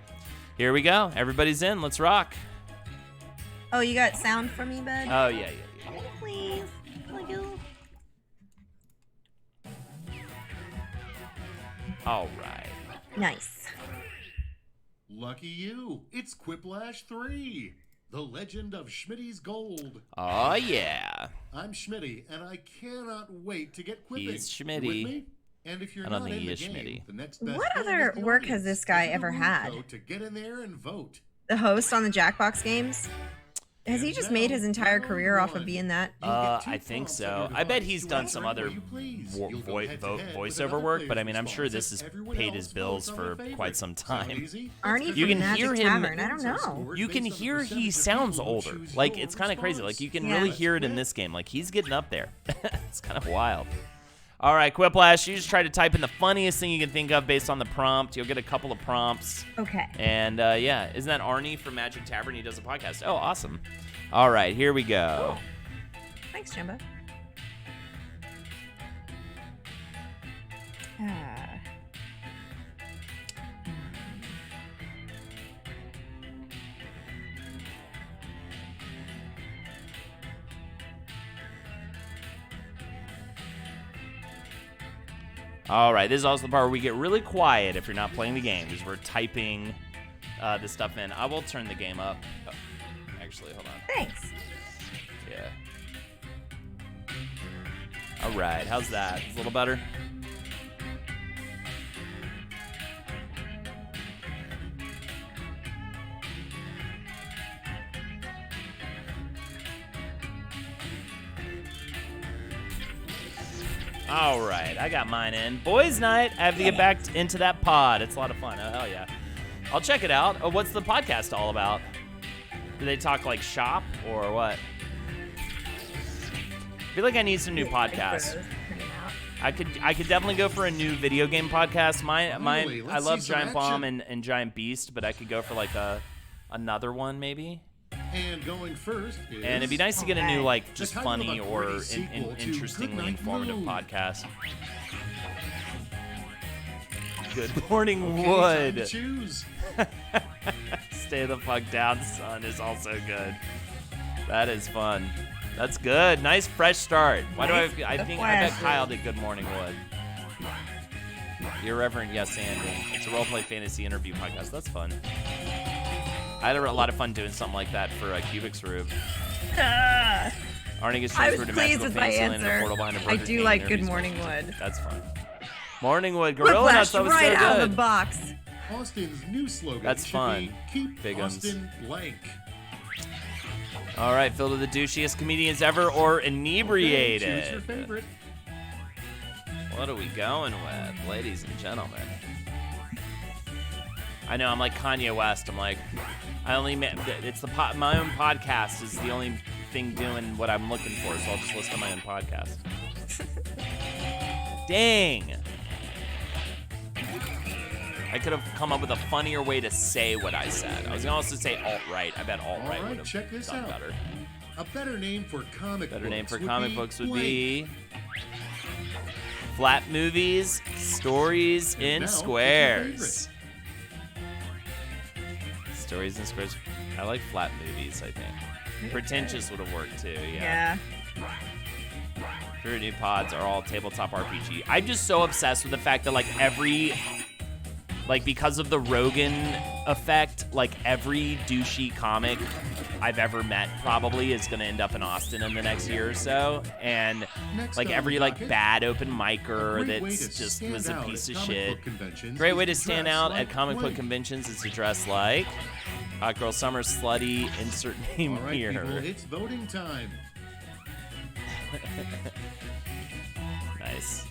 here we go. Everybody's in. Let's rock. Oh, you got sound for me, bud? Oh, yeah. Please. Thank you. All right. Nice. Lucky you. It's Quiplash 3. The Legend of Schmitty's Gold. Oh, yeah. I'm Schmitty, and I cannot wait to get quipping. He's Schmitty. You with me? And if you're I don't not think in he the is game, Schmitty. the next best What thing other is the work has audience. this guy Use the ever room had? code to get in there and vote. The host on the Jackbox games? Has he And just now, made his entire round career off of one. being that? You'll get two I think prompts so. on your I bet device he's to done answer some where other you please. You'll go head-to-head with voiceover another work, but I player's mean, I'm sure this response has if everyone paid his else bills votes on for their favorite. quite some Sound time. easy? Arnie That's from You can Magic hear him- Tavern. I don't know. scored You can based on the hear he percentage of sounds people who older. choose Like, your it's kind of crazy. response. Like, you can Yeah. really hear it in this game. Like, he's getting up there. It's kind of wild. All right, Quiplash, you just try to type in the funniest thing you can think of based on the prompt. You'll get a couple of prompts. Okay. And, yeah, isn't that Arnie from Magic Tavern? He does a podcast. Oh, awesome. All right, here we go. Thanks, Jumbo. All right, this is also the part where we get really quiet if you're not playing the game because we're typing the stuff in. I will turn the game up. Oh, actually, hold on. Thanks. Yeah. All right, how's that? It's a little better? All right, I got mine in. Boys' night, I have to get back into that pod. It's a lot of fun. Oh, hell yeah. I'll check it out. Oh, what's the podcast all about? Do they talk like shop or what? I feel like I need some new podcasts. I could definitely go for a new video game podcast. Finally, I let's love see some Giant Bomb action. and Giant Beast, but I could go for like another one maybe. And going first is... And it'd be nice to get a new like just The title of funny a or gritty sequel to interestingly Goodnight informative Mood. podcast. Good Morning Okay, time to Wood. choose. Stay the fuck down, son is also good. That is fun. That's good. Nice fresh start. Why do I bet Flash. Kyle did Good Morning Wood. Irreverent Yes Anding. It's a roleplay fantasy interview podcast. That's fun. I had a lot of fun doing something like that for Cubics Rube. Arnie gets I was transferred to pleased Magical with my Fantasyland in a answer. portal behind a I Burger do King like and Good interviews Morning Christian. Wood. That's fun. Morning Wood. Gorilla Nuts. Whiplash That was right so out of good. the box. Austin's new slogan That's should fun. be Keep Bigums. Austin blank. All right, filled with the douchiest comedians ever or inebriated. Okay, choose your favorite. What are we going with, ladies and gentlemen? I know, I'm like Kanye West. I'm like, it's my own podcast is the only thing doing what I'm looking for, so I'll just listen to my own podcast. Dang. I could have come up with a funnier way to say what I said. I was going to also say alt-right. I bet alt-right All would right, have check this done out. better. A better name for comic Better books name for would comic be books would blank. be Flat Movies, Stories And in now, what's your Squares. Stories in Squares. I like Flat Movies, I think. Pretentious would have worked too, yeah. Favorite new pods are all tabletop RPG. I'm just so obsessed with the fact that because of the Rogan effect, like every douchey comic I've ever met probably is going to end up in Austin in the next year or so. And Next like on every the like docket, bad open a micer great way that's to just stand was a out piece at of comic shit. book conventions Great is way to dress stand out like at comic book blank. conventions is to dress like Hot Girl Summer Slutty, insert name All right, here. people, it's voting time. Nice.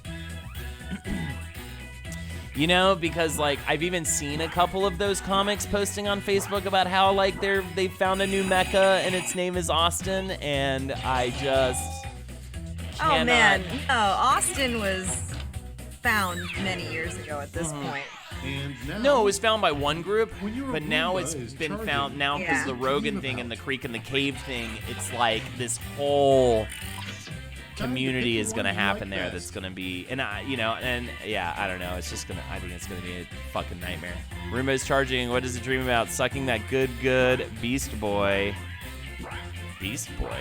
You know, because like I've even seen a couple of those comics posting on Facebook about how like they found a new mecca and its name is Austin, and I just cannot. Oh man, no, Austin was found many years ago at this point. And now, No, it was found by one group, When your but now Roomba it's is been charging, found now because Yeah. the Rogan Dream thing and the about. Creek and the Cave thing. It's like this whole community pick is the going to one you happen like there. best. That's going to be, and I, you know, and yeah, I don't know. It's just gonna. I think it's going to be a fucking nightmare. Roomba's charging. What does it dream about? Sucking that good Beast Boy. Beast Boy.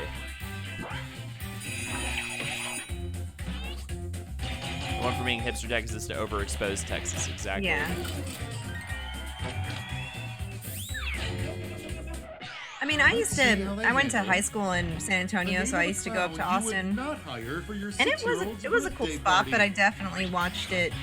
One from being hipster Texas to overexposed Texas. Exactly. Yeah. I mean, I went to high school in San Antonio, so I used to go up to Austin. And it was a cool spot, but I definitely watched it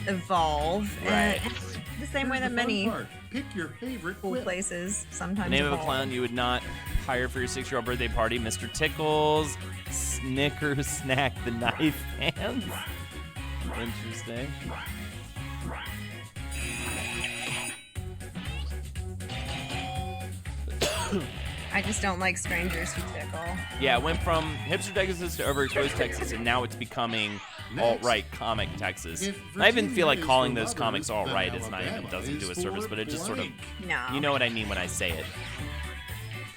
evolve. Right. And the same way that many Pick your favorite cool quip. places sometimes Name of a evolve. clown you would not hire for your 6-year-old birthday party: Mr. Tickles, Snickers Snack the Knife Hands. Interesting. I just don't like strangers who tickle. Yeah, it went from hipster Texas to overexposed Texas, and now it's becoming alt-right comic Texas. If I even feel like Virginia is calling for those comics lovers, then alt-right. It's not even Alabama doesn't do a is service, for but it just sort of, blank. No. you know what I mean when I say it.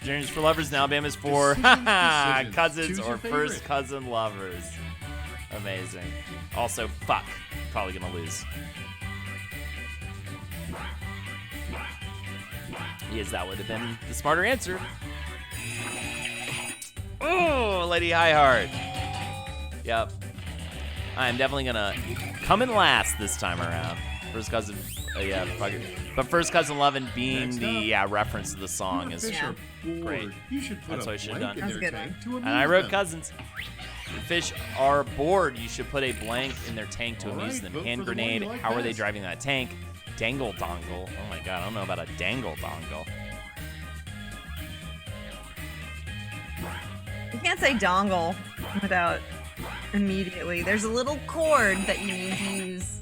Virginia's for lovers, and Alabama's for Decisions. cousins Choose or your favorite. first cousin lovers. Amazing. Also, fuck, probably gonna lose. Yes, that would have been the smarter answer. Oh, Lady Highheart. Yep. I'm definitely gonna come in last this time around. First cousin, yeah, fuck it. But first cousin loving being Next the up. reference to the song is, Fish are bored. great. You should put That's a what I should've blank done. in That's their a good tank to and amuse I wrote them. cousins. If fish are bored, you should put a blank in their tank to All amuse right, them. vote Hand for the one grenade. you like How are they best. driving that tank? Dangle dongle. Oh my god, I don't know about a dangle dongle. You can't say dongle without immediately. There's a little cord that you need to use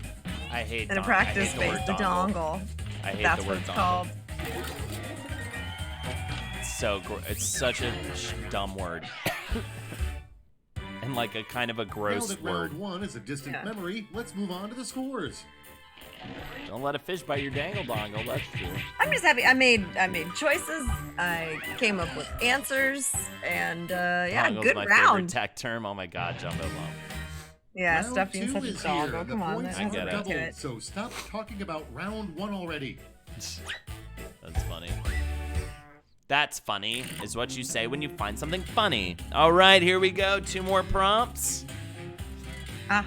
I hate in a dongle. practice I hate the space, word the dongle. I hate That's the what word it's dongle. called. It's such a dumb word. And like a kind of a Now gross that word. round one is a distant Yeah. memory, let's move on to the scores. Don't let a fish bite your dangle dongle, that's true. I'm just happy. I made choices. I came up with answers, and yeah, Dongle's good my favorite round. tech term. Oh my god, Jumbo Lump. Yeah, Round stuff being two such a is dog. here. Oh, The come on, points that I has get a it. bit to doubled, it. so stop talking about round one already. That's funny. That's funny, is what you say when you find something funny. All right, here we go. 2 more prompts. Ah,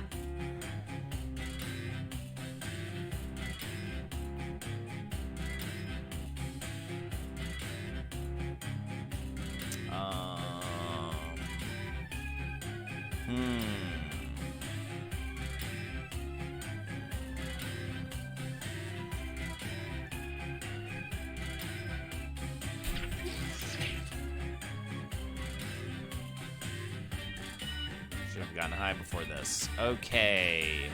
Hmm. Should have gotten high before this. Okay.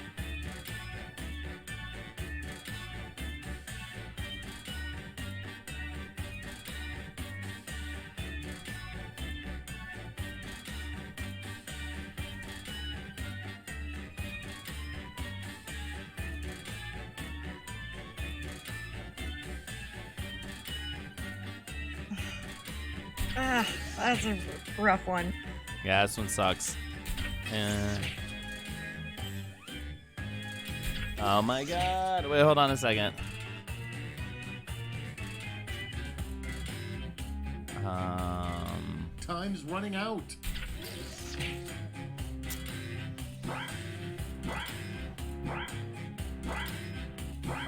that's a rough one. Yeah, this one sucks. Oh my god. Wait, hold on a second. Time's running out.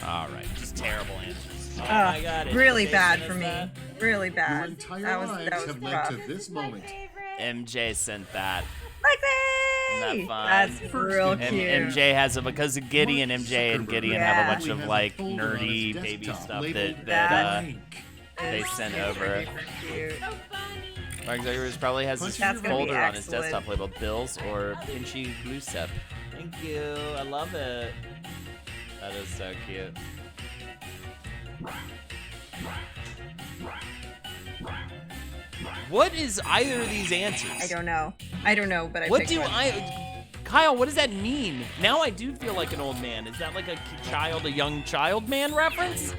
All right, just terrible answers. Oh Ah, my god. is really Jason bad is for me. that? Really Your bad. entire That was lives have led rough. to this moment. MJ sent that. Lexi! Isn't that fun? That's real And cute. MJ has a, because of Gideon, Mark MJ and Zuckerberg Gideon Yeah. have a bunch probably of has a like folder on his nerdy baby desktop stuff labeled that That blank. they It's sent super over. duper cute. Mark Zuckerberg probably has his That's gonna be folder on his excellent. desktop labeled Bills or Pinchy Glusep. Thank you. I love it. That is so cute. What is either of these answers? I don't know, but I What picked do one. Kyle, what does that mean? Now I do feel like an old man. Is that like a young child man reference?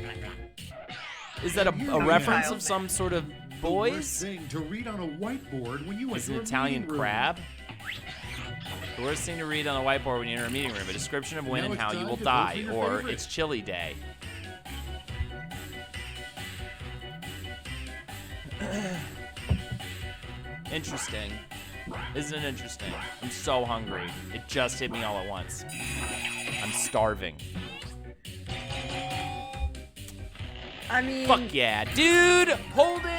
Is that a reference of some sort of The worst boys? thing to read on a whiteboard when you Is enter an a Italian meeting room. crab? The worst thing to read on a whiteboard when you enter a meeting room, a description of when Now and it's how you time will to vote for die, your or favorite. it's chilly day. Interesting. Isn't it interesting? I'm so hungry. It just hit me all at once. I'm starving. I mean, Fuck yeah, dude! Holden!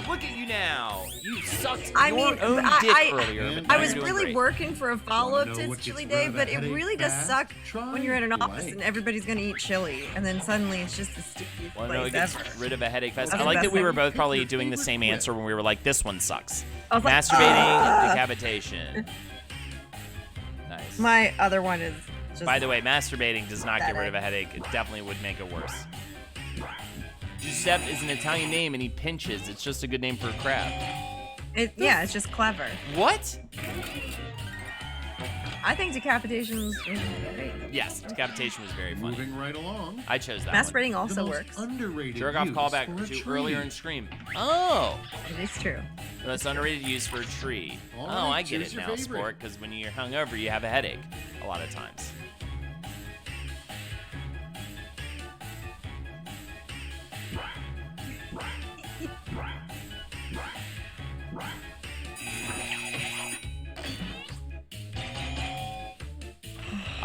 Look at you now. You sucked I your mean, own I- dick I- earlier, but I now I you're was doing really great. working for a follow-up Wanna know to what it's chili gets day, rid of but a it headache really does fast? suck Try when you're at an office blank. and everybody's gonna eat chili, and then suddenly it's just the stickiest Well, no, place it gets ever. rid of a headache fast. That's I the like best that we were thing. both probably Pick your doing the favorite same whip. answer when we were like, this one sucks. I was like, Masturbating, decapitation. Nice. My other one is just. By the way, masturbating does not get rid of a pathetic. headache. It definitely would make it worse. Giuseppe is an Italian name and he pinches. It's just a good name for a crab. Yeah, it's just clever. What? I think decapitation was great. Yes, decapitation was very funny. Moving right along. I chose that one. Masturbating The also most works. underrated Jerk off use callback for a to tree. earlier in Scream. Oh, It is true. the most underrated use for a tree. All Oh, right, I get choose it your now, favorite. sport, because when you're hungover, you have a headache a lot of times.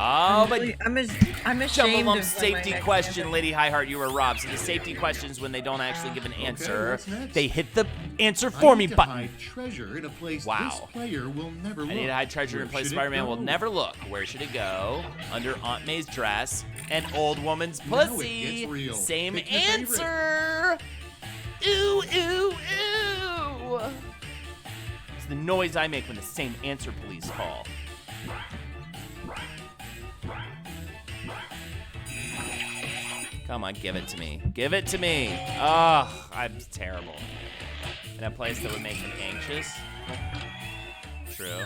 Oh, but I'm Jumble ashamed Lump of safety my next question, answer. Lady Highheart, you were robbed. So the safety questions, when they don't actually give an answer, what's next? they hit the answer I for me need to button. hide treasure in a place Wow. this player will never I look. need to hide treasure in a Where place should it Spider-Man will go? never look. Where should it go? Under Aunt May's dress. An old woman's Now it pussy. gets real. Same Pick your favorite. answer. Ooh, ooh, ooh. It's the noise I make when the same answer police call. Come on, give it to me. Give it to me. Oh, I'm terrible. In a place that would make me anxious. True.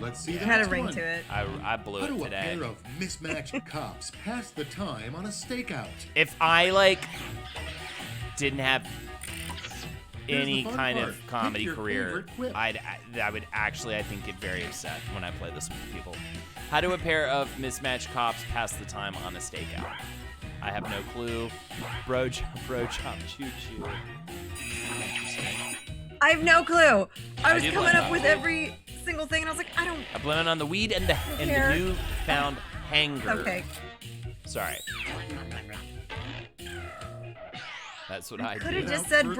Let's see the It had a next ring one. to it. I blew How it do a today. pair of mismatched cops pass the time on a stakeout? If I didn't have Here's any the fun kind part. of comedy Pick your career, favorite quip. I would actually, I think, get very upset when I play this with people. How do a pair of mismatched cops pass the time on a stakeout? I have no clue. Bro chop, choo choo. I have no clue. I was do coming like up that. with every single thing, and I was like, I don't. I blame it on the weed and the care. newfound hanger. Okay. Sorry. That's what I Could have do. just Without said further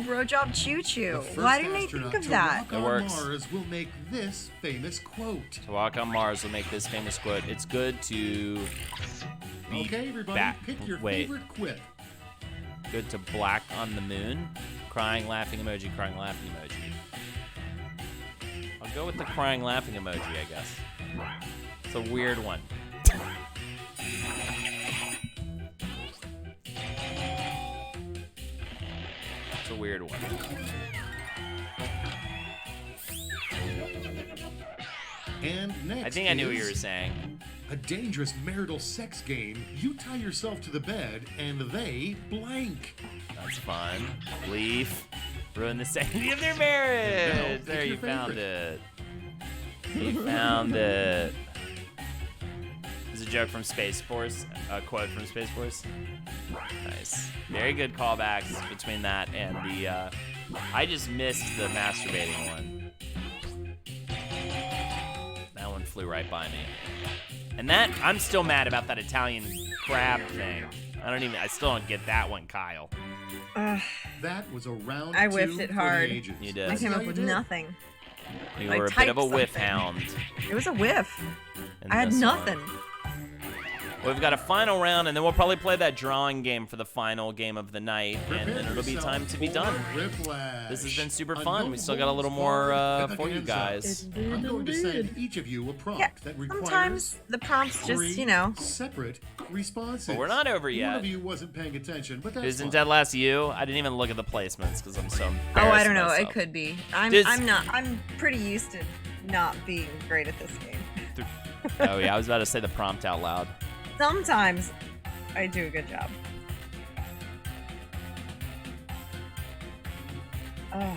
bro job, choo The choo. first Why didn't I astronaut think of to that? walk It on works. Mars will make this famous quote. To walk on Mars will make this famous quote. It's good to be Okay, everybody, back. pick your Wait, favorite quip. good to black on the moon. Crying, laughing emoji, crying, laughing emoji. I'll go with the crying, laughing emoji, I guess. It's a weird one. It's a weird one. And next I think I knew what you were is saying. a dangerous marital sex game. You tie yourself to the bed, and they blank. That's fun. Leaf. Ruin the sanctity of their marriage. Now, pick There, your you found favorite. it. You found it. This is a joke from Space Force. A quote from Space Force. Nice. Very good callbacks between that and the. I just missed the masturbating one. That one flew right by me. And that, I'm still mad about that Italian crab thing. I still don't get that one, Kyle. Ugh, That was a round I two whiffed it for hard. the ages. You did. I That's came how up you with did. nothing. You I were a bit of a typed whiff something. hound. It was a whiff. in I had this one. nothing. We've got a final round, and then we'll probably play that drawing game for the final game of the night, and then it'll be time to be done. This has been super fun. We still got a little more for you guys. I'm going to send each of you a prompt that requires Sometimes the prompts just, separate responses. But we're not over yet. One of you wasn't paying attention, but that's Isn't fine. Dead Last you? I didn't even look at the placements because I'm so embarrassed. Oh, I don't know. myself. It could be. Does- I'm pretty used to not being great at this game. Oh yeah, I was about to say the prompt out loud. Sometimes I do a good job. Oh.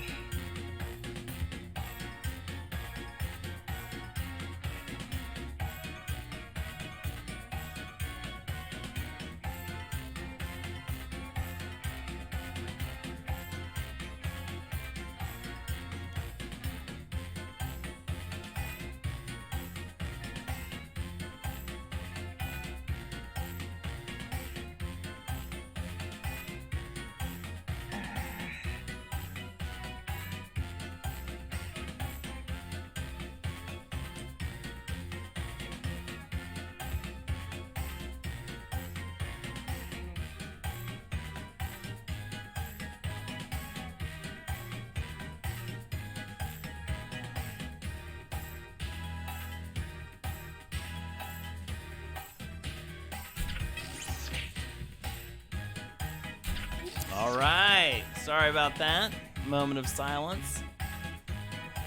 All right. Sorry about that. Moment of silence.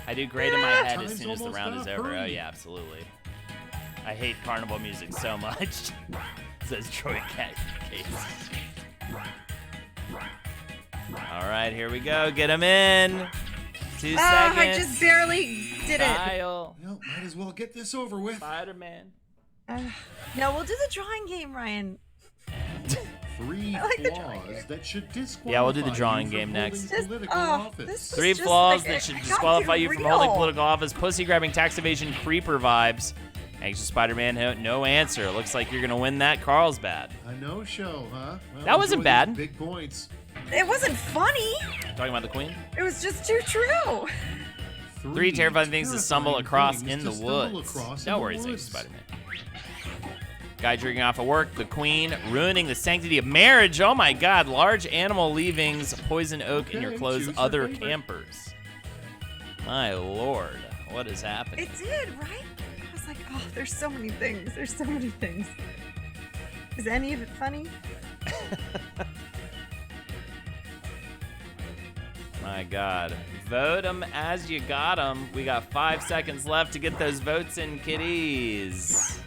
I do great in my head as Time's soon as the almost round is up. over. Oh, Hurry. yeah, absolutely. I hate carnival music so much, says Troy Case. All right, here we go. Get him in. 2 seconds. I just barely did it. Kyle. Well, might as well get this over with. Spider-Man. No, we'll do the drawing game, Ryan. 3 like the flaws that should disqualify Yeah, we'll do the you drawing from game holding next. political office. this is 3 just flaws like that it should got disqualify too you from real. holding political office. Pussy-grabbing tax evasion creeper vibes. Anxious Spider-Man, no answer. Looks like you're going to win that. Carlsbad. A no-show, huh? Well, That wasn't enjoy bad. these Big points. It wasn't funny. Talking about the Queen? It was just too true. 3 terrifying things to stumble terrifying across things in to the stumble woods. across No in the worries, Anxious woods. Spider-Man. Guy drinking off of work, the Queen, ruining the sanctity of marriage. Oh my God, large animal leavings, poison oak in your Okay, clothes, choose your other favorite. campers. My Lord, what is happening? It did, right? I was like, oh, there's so many things. There's so many things. Is any of it funny? My God. Vote 'em as you got 'em. We got 5 seconds left to get those votes in, kitties.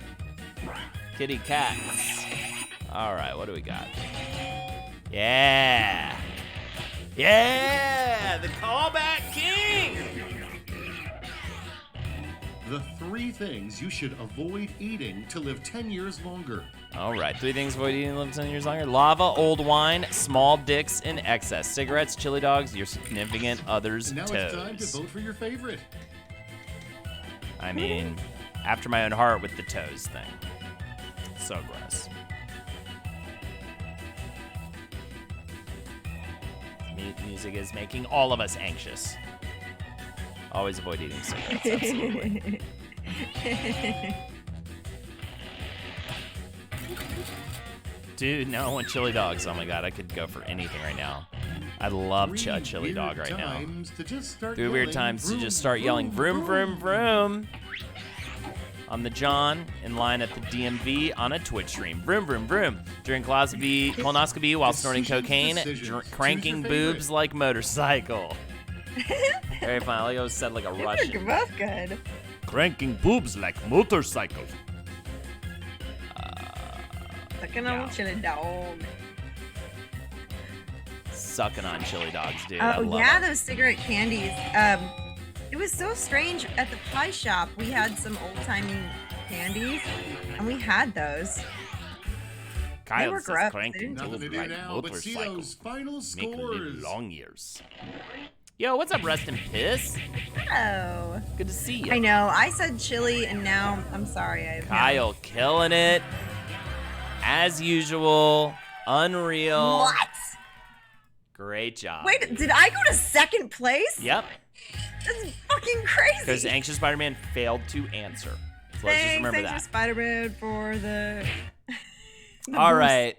Kitty cats. All right, what do we got? Yeah. Yeah, the callback king. The 3 things you should avoid eating to live 10 years longer. All right, 3 things avoid eating live 10 years longer. Lava, old wine, small dicks in excess. Cigarettes, chili dogs, your significant other's And now toes. it's time to vote for your favorite. I mean, after my own heart with the toes thing. So gross. Music is making all of us anxious. Always avoid eating cigarettes, absolutely. Dude, no, I want chili dogs. Oh my God, I could go for anything right now. I love a 3 chili dog weird right now. times to just start 3 weird yelling, times to vroom, just start yelling vroom, vroom, vroom. On the John, in line at the DMV, on a Twitch stream. Vroom, vroom, vroom. During colonoscopy while snorting cocaine, Decisions. cranking Choose your boobs like motorcycle. Very fun. I like how it was said like a They're Russian. both good. Cranking boobs like motorcycle. Sucking on chili dog. Sucking on chili dogs, dude. I Oh love yeah, it. those cigarette candies. It was so strange. At the pie shop, we had some old-timey candies, and we had those. Kyle were says gross, cranking dude. Nothing boobs to do like now, but see motorcycle. those final Make live scores. long years. Yo, what's up, Rest in Piss? Oh, Good to see you. I know. I said chili, and now I'm sorry. I Kyle killing it. As usual. Unreal. What? Great job. Wait, did I go to second place? Yep. That's fucking crazy. Because Anxious Spider-Man failed to answer. So let's just remember Thanks that. for Spider-Man for the All boost. right.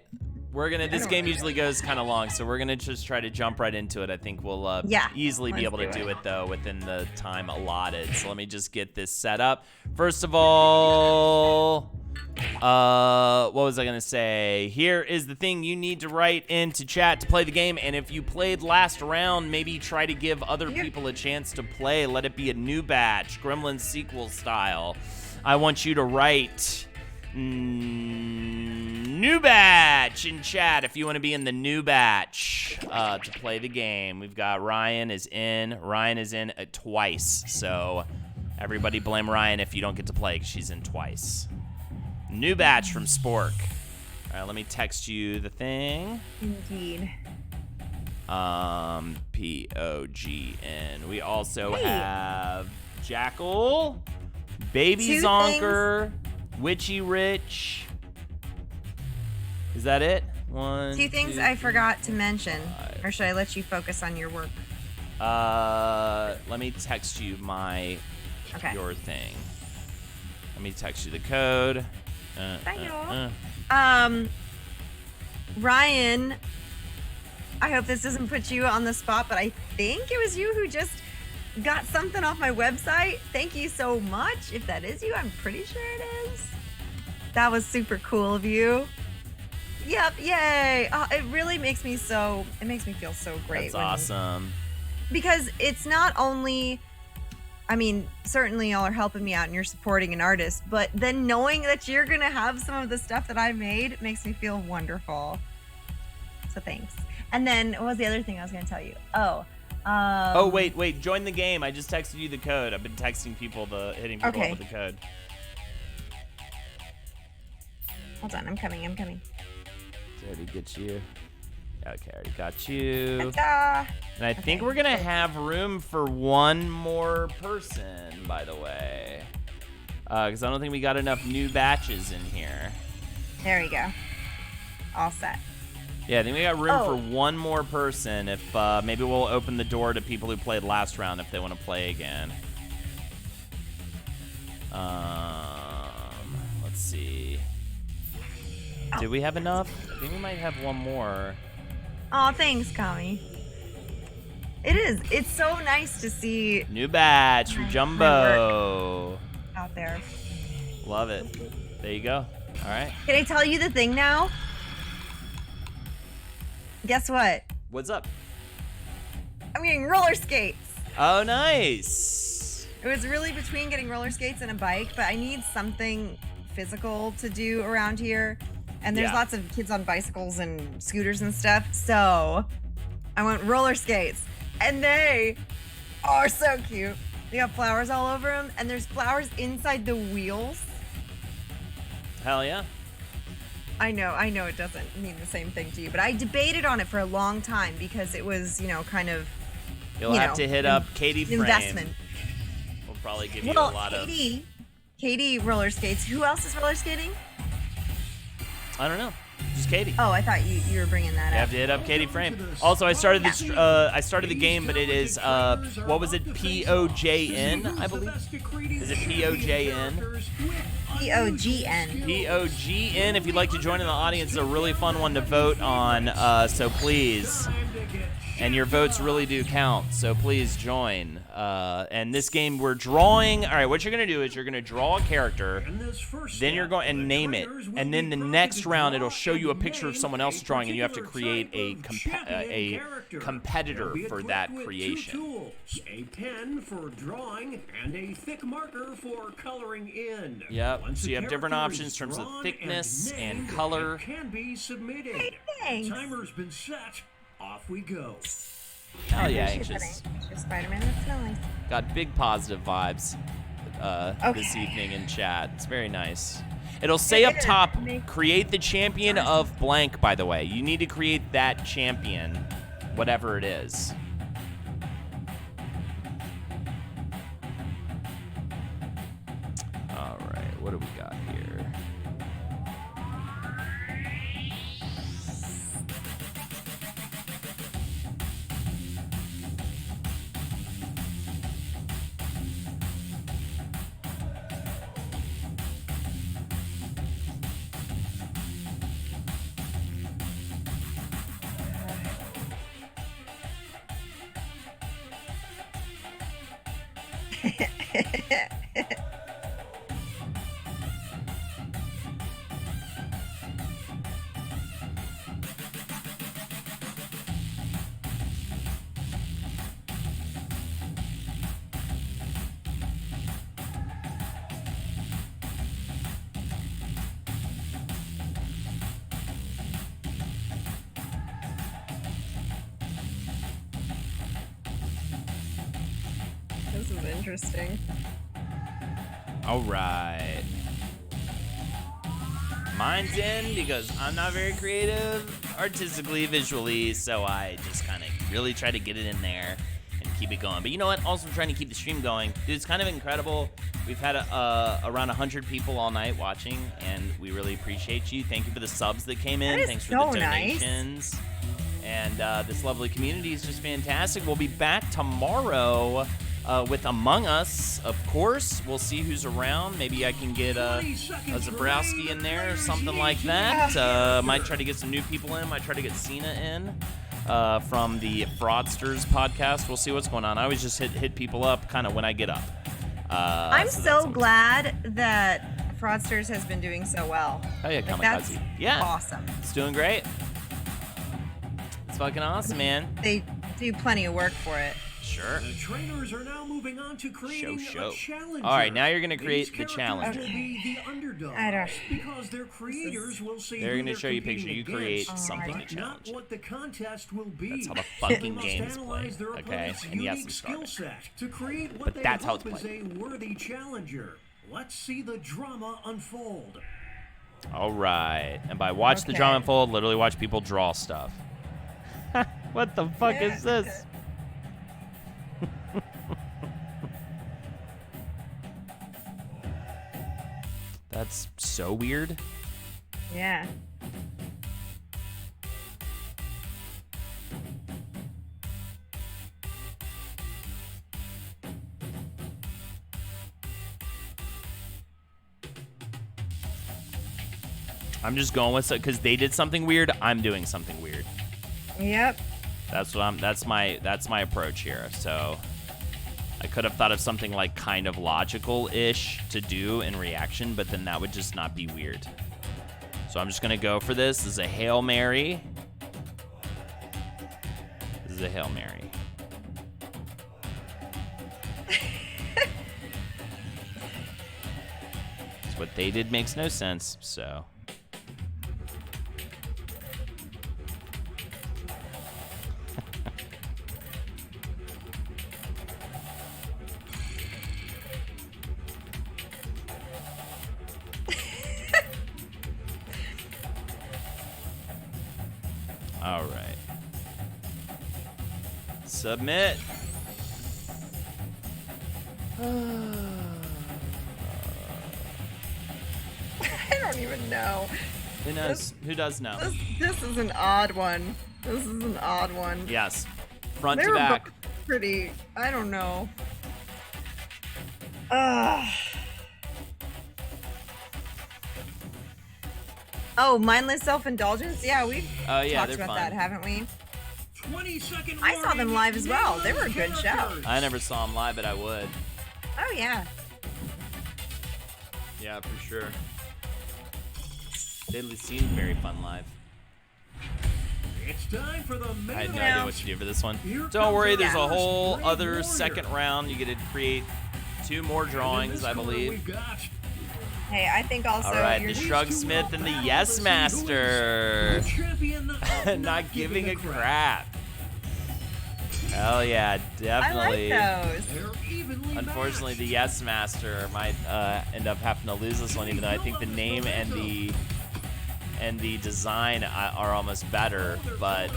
This game usually goes kind of long, so we're going to just try to jump right into it. I think we'll easily be let's able to do do it. it, though, within the time allotted. So let me just get this set up. First of all, what was I going to say? Here is the thing you need to write into chat to play the game. And if you played last round, maybe try to give other people a chance to play. Let it be a new batch, Gremlins sequel style. I want you to write... new batch in chat if you want to be in the new batch to play the game. We've got Ryan is in twice, so everybody blame Ryan if you don't get to play because she's in twice. New batch from Spork. All right, let me text you the thing. Indeed. POGN. We also have Jackal, Baby Two Zonker, Witchy Rich. Is that it? Two things I forgot to mention. Or should I let you focus on your work? Let me text you your thing. Let me text you the code. Ryan, I hope this doesn't put you on the spot, but I think it was you who just got something off my website. Thank you so much. If that is you, I'm pretty sure it is. That was super cool of you. Yep, yay. It really makes me feel so great. That's awesome. Because it's not only, I mean, certainly y'all are helping me out and you're supporting an artist, but then knowing that you're going to have some of the stuff that I made makes me feel wonderful. So thanks. And then what was the other thing I was going to tell you? Wait, join the game. I just texted you the code. I've been texting people hitting people up with the code. Hold on, I'm coming. Already get you. Okay, already got you. Ta-da! And I think we're gonna have room for one more person, by the way, because I don't think we got enough new batches in here. There we go. All set. Yeah, I think we got room for one more person. If maybe we'll open the door to people who played last round if they want to play again. Let's see. Do we have enough? I think we might have one more. Oh, thanks, Kami. It is. It's so nice to see New batch from Jumbo out there. Love it. There you go. All right. Can I tell you the thing now? Guess what? What's up? I'm getting roller skates. Oh, nice. It was really between getting roller skates and a bike, but I need something physical to do around here. And there's lots of kids on bicycles and scooters and stuff. So I went roller skates. And they are so cute. They got flowers all over them. And there's flowers inside the wheels. Hell yeah. I know it doesn't mean the same thing to you. But I debated on it for a long time because it was, kind of... You'll have to hit up Katie Frame. Investment. We'll probably give you a lot of... Katie roller skates. Who else is roller skating? I don't know. Just Katie. Oh, I thought you were bringing that up. You have to hit up Katie Frame. Also, I started this. I started the game, but it is what was it? POJN, I believe. Is it POJN? POGN. POGN. If you'd like to join in the audience, it's a really fun one to vote on. So please. And your votes really do count, so please join. And this game, we're drawing. All right, what you're going to do is you're going to draw a character, then you're going and name it. And then the next round, it'll show you a picture of someone else drawing, and you have to create a competitor for that creation. A pen for drawing and a thick marker for coloring in. Yep, so you have different options in terms of thickness and color. Can be submitted. Hey, thanks. Timer's been set. Off we go. Hell yeah, Anxious. Spider-Man, that's so nice. Got big positive vibes this evening in chat. It's very nice. It'll say up top, create the champion of blank, by the way. You need to create that champion, whatever it is. All right, what do we got here? This is interesting. All right. Mine's in because I'm not very creative artistically, visually, so I just kind of really try to get it in there and keep it going. But you know what? Also, I'm trying to keep the stream going. Dude, it's kind of incredible. We've had around 100 people all night watching, and we really appreciate you. Thank you for the subs that came in. That is Thanks for so the nice. donations. And this lovely community is just fantastic. We'll be back tomorrow with Among Us, of course. We'll see who's around. Maybe I can get a Zabrowski in there or something like that. Might try to get some new people in. Might try to get Cena in from the Fraudsters podcast. We'll see what's going on. I always just hit people up kind of when I get up. I'm so so that's glad that Fraudsters has been doing so well. Oh, yeah, Like, that's Kamikaze. Yeah. awesome. It's doing great. It's fucking awesome, man. They do plenty of work for it. Sure. The trainers are now moving on to creating Show. a challenger. All right, now you're gonna These create the characters challenger. will be the underdogs I don't- because their creators will see They're who gonna they're show you a competing picture. You against, create something right. to but challenge. not what the contest will be. That's how the They fucking must game's analyze played, their okay? opponent's And yes, unique I'm skill starting. set to create what But they that's how hope it's is a worthy challenger. Let's see the drama unfold. All right. And by watch the Okay. drama unfold, literally watch people draw stuff. What the fuck Yeah. is this? That's so weird. Yeah. I'm just going with it because they did something weird. I'm doing something weird. Yep. That's what I'm. That's my approach here. So I could have thought of something like kind of logical-ish to do in reaction, but then that would just not be weird. So I'm just gonna go for this. This is a Hail Mary. This is a Hail Mary. So what they did makes no sense. So. All right. Submit. I don't even know. Who knows? Who does know? This is an odd one. This is an odd one. Yes. Front They to were back. both pretty. I don't know. Ugh. Oh, mindless self-indulgence. Yeah, we've Oh, yeah, talked they're about fun. that, haven't we? 20-second I saw them warning. live as well. Name They were a of good show. characters. I never saw him live, but I would. Oh yeah. Yeah, for sure. They seemed very fun live. It's time for the main I had no event. idea what to do for this one. Here Don't comes worry, our there's a first whole Brave other Warrior. second round. You get to create 2 more And in drawings, this I corner, believe. we've got Hey, I think also All right, you're the these Shrug two Smith will and the battle Yes to see who is Master. the champion of Not giving a crap. Hell yeah, I definitely. like those. They're evenly Unfortunately, the matched. Yes Master might end up having to lose this one, even though I think the name and the design are almost better. But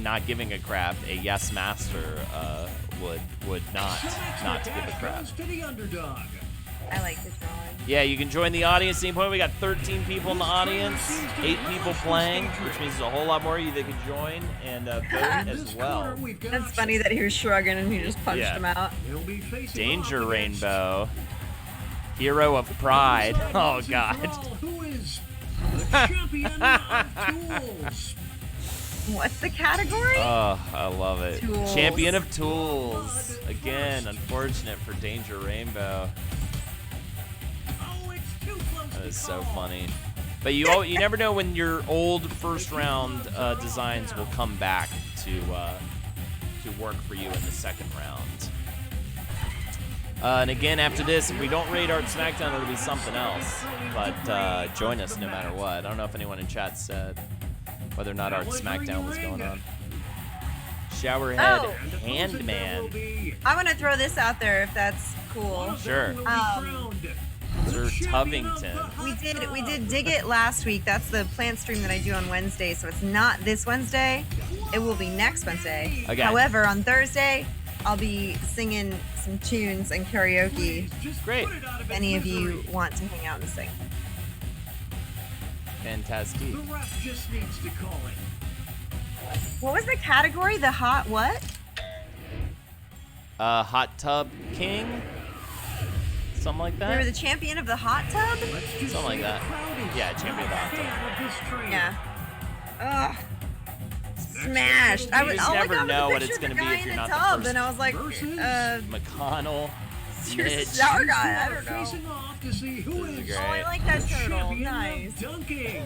not giving a crap. A Yes Master would not give a crap. Goes to the underdog. I like the drawing. Yeah, you can join the audience at any point. We got 13 people in the audience, 8 people playing, which means there's a whole lot more of you that can join and vote In as this well. corner, we've got That's funny that he was shrugging and he just punched Yeah. him out. He'll be facing Danger off against Rainbow. Hero of Pride. Oh, Once and God. for all, who is the champion of tools? What's the category? Oh, I love it. Tools. Champion of Tools. Again, unfortunate for Danger Rainbow. Oh, it's too close That to is so call. funny. But you never know when your old first round designs will come back to work for you in the second round. And again, after this, if we don't raid Art Smackdown, it'll be something else. But join us no matter what. I don't know if anyone in chat said whether or not Art Smackdown was going on. Showerhead Oh. Handman. I want to throw this out there if that's cool. Sure. Sir Tuvington. We did Dig It last week. That's the plant stream that I do on Wednesday. So it's not this Wednesday. It will be next Wednesday. Okay. However, on Thursday, I'll be singing some tunes and karaoke. Great. If any of you want to hang out and sing. Fantastic. The ref just needs to call it. What was the category? The hot what? Hot Tub King? Something like We were that? the champion of the hot tub? Something like that. Yeah, champion of the hot tub. Yeah. Ugh. Smashed. I was, You just oh my never God, know with what the it's picture gonna of be the if you're guy in not a the tub, first. and I was like, McConnell. your Mitch. shower guy. I don't know. Facing off to see who This is is great. Oh, I like that the turtle. champion of Nice. dunking.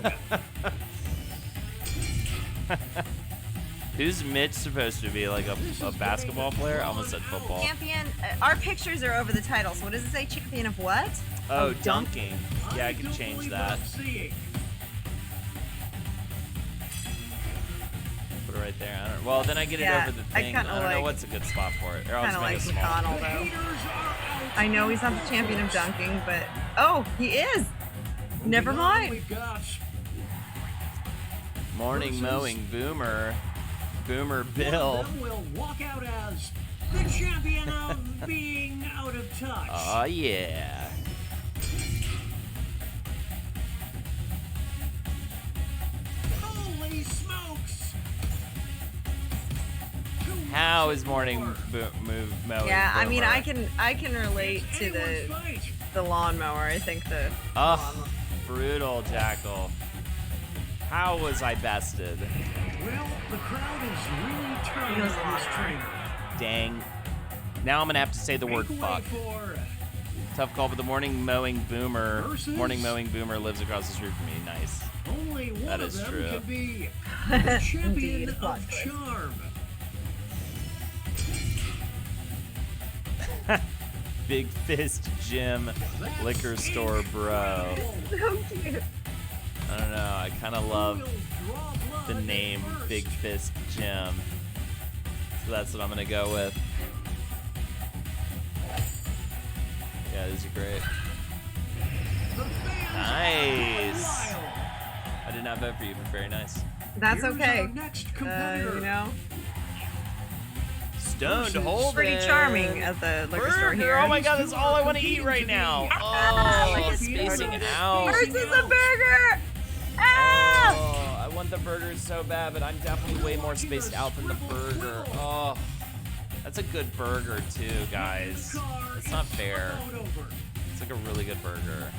Who's Mitch supposed to be? Like a basketball player? I almost said football. Champion. Our pictures are over the title. So what does it say? Champion of what? Oh, dunk. dunking. Yeah, I can don't change believe that. I'm seeing. Put it right there. I don't. Well, then I get it Yeah, over the I thing. kinda I don't know like- what's a good spot for it. Or I'll Kind of like just make it small. McConnell The though. haters are out. I know he's not the champion of dunking, but oh, he is. Never Moving on, mind. we've got Morning versus- mowing boomer. Boomer Bill. One of them will walk out as the champion of being out of touch. Oh yeah. Holy smokes! How is morning mowing? Yeah, I mean, boomer? I can relate to Anyone's the fight. lawnmower. I think the Ugh, brutal Jackal. How was I bested? Well, the crowd is really turning Feels on this like- trainer. Dang. Now I'm gonna have to say the word Make way fuck. for Tough call, but the morning mowing boomer. Versus- Morning mowing boomer lives across the street from me. Nice. only one That of is them true. can be the champion Indeed, plot of twist. charm. Big Fist Jim, liquor store bro. so cute. I don't know. I kind of love Will draw blood the name first. Big Fist Jim. So that's what I'm gonna go with. Yeah, these are great. The fans Nice. are wild. I did not vote for you, but very nice. That's Here's okay. our next competitor. You know, Stoned Versus- Holden. pretty charming at the liquor store Burger. here. Oh my god, that's all I want to eat right now. Oh, Look at spacing Stoned. out. Versus a burger. Ah! Oh, I want the burger so bad, but I'm definitely way more spaced out than the burger. Oh, that's a good burger too, guys. It's not fair. It's like a really good burger.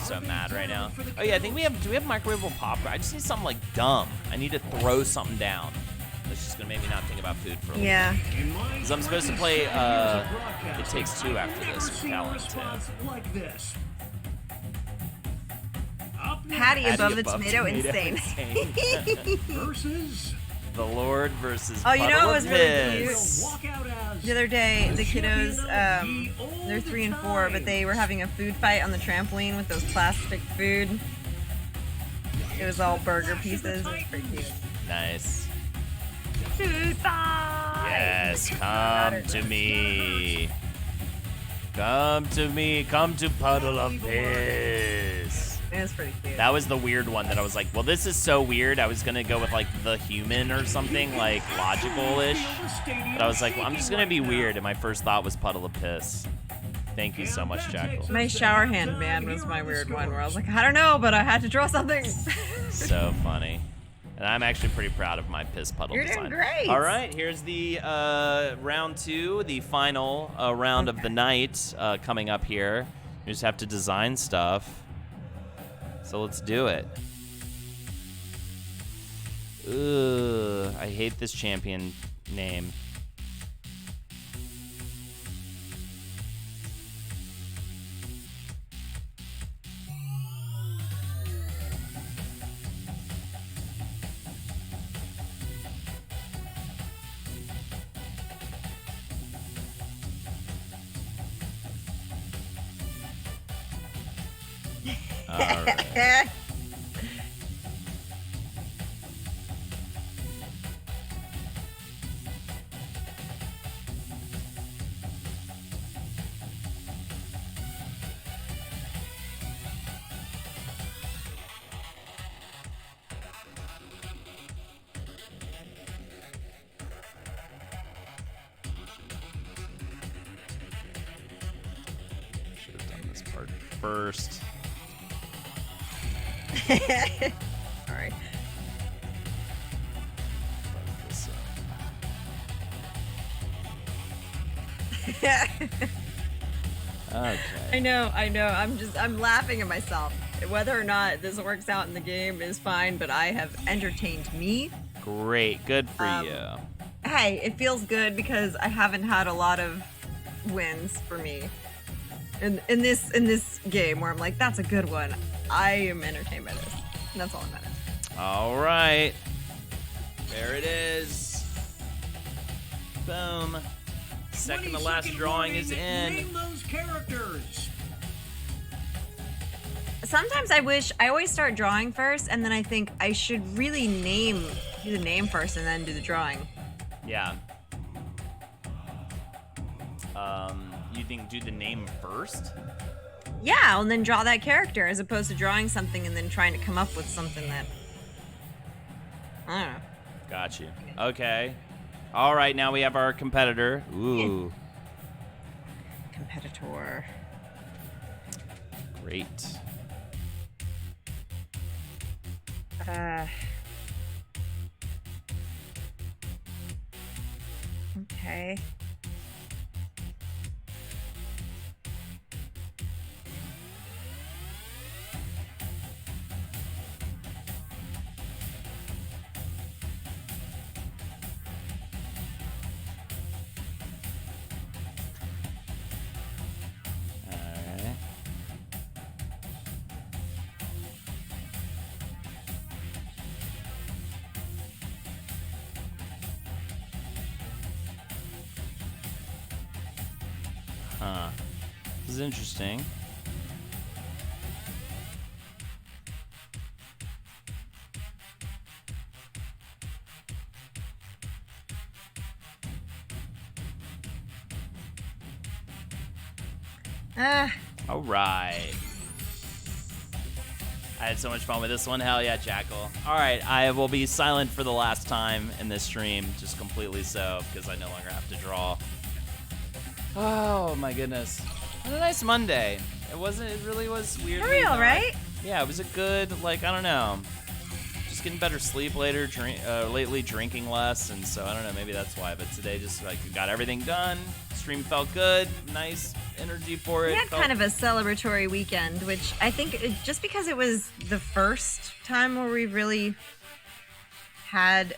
So mad right now. Oh yeah, I think do we have microwavable popcorn? I just need something like dumb. I need to throw something down. That's just gonna make me not think about food for a little Yeah. Because I'm supposed to play It Takes Two after this with Callan too. Like this. Up Patty next above the tomato, insane. versus The Lord versus Oh, you know Puddle what was of really Piss. will walk out as The other day, the kiddos, champion of the they're old 3 and 4, but they were having a food fight on the trampoline with those plastic food. It was all burger pieces. It was pretty cute. Nice. Food fight! Yes, come to me. Come to me. Come to Puddle of Piss. It was pretty cute. That was the weird one that I was like, well, this is so weird. I was gonna go with like the human or something like logical-ish, but I was like, well, I'm just gonna be weird, and my first thought was Puddle of Piss. Thank you so much, Jackal. My shower hand man was my weird one where I was like, I don't know, but I had to draw something. So funny. And I'm actually pretty proud of my piss puddle You're design. doing great. All right, here's the round 2, the final round of the night coming up here. You just have to design stuff. So let's do it. Ugh, I hate this champion name. All right. Should have done this part first. Sorry. Bug this up. Okay. I know. I'm laughing at myself. Whether or not this works out in the game is fine, but I have entertained me. Great. Good for you. Hey, it feels good because I haven't had a lot of wins for me in this game where I'm like, that's a good one. I am entertained by this. And that's all that matters. All right. There it is. Boom. Second to last drawing is in. Name those characters. Sometimes I always start drawing first, and then I think I should really do the name first and then do the drawing. Yeah. You think do the name first? Yeah, and then draw that character as opposed to drawing something and then trying to come up with something that I don't know. Got you. Okay. All right, now we have our competitor. Ooh. Competitor. Great. Okay. All right. Huh. This is interesting. All right. I had so much fun with this one. Hell yeah, Jackal. All right, I will be silent for the last time in this stream, just completely so, because I no longer have to draw. Oh my goodness. What a nice Monday. It really was weird. For real, right? Yeah, it was a good, I don't know. Just getting better sleep lately, drinking less, and so I don't know, maybe that's why. But today just got everything done. Stream felt good, nice energy for it. We had kind of a celebratory weekend, which I think just because it was the first time where we really had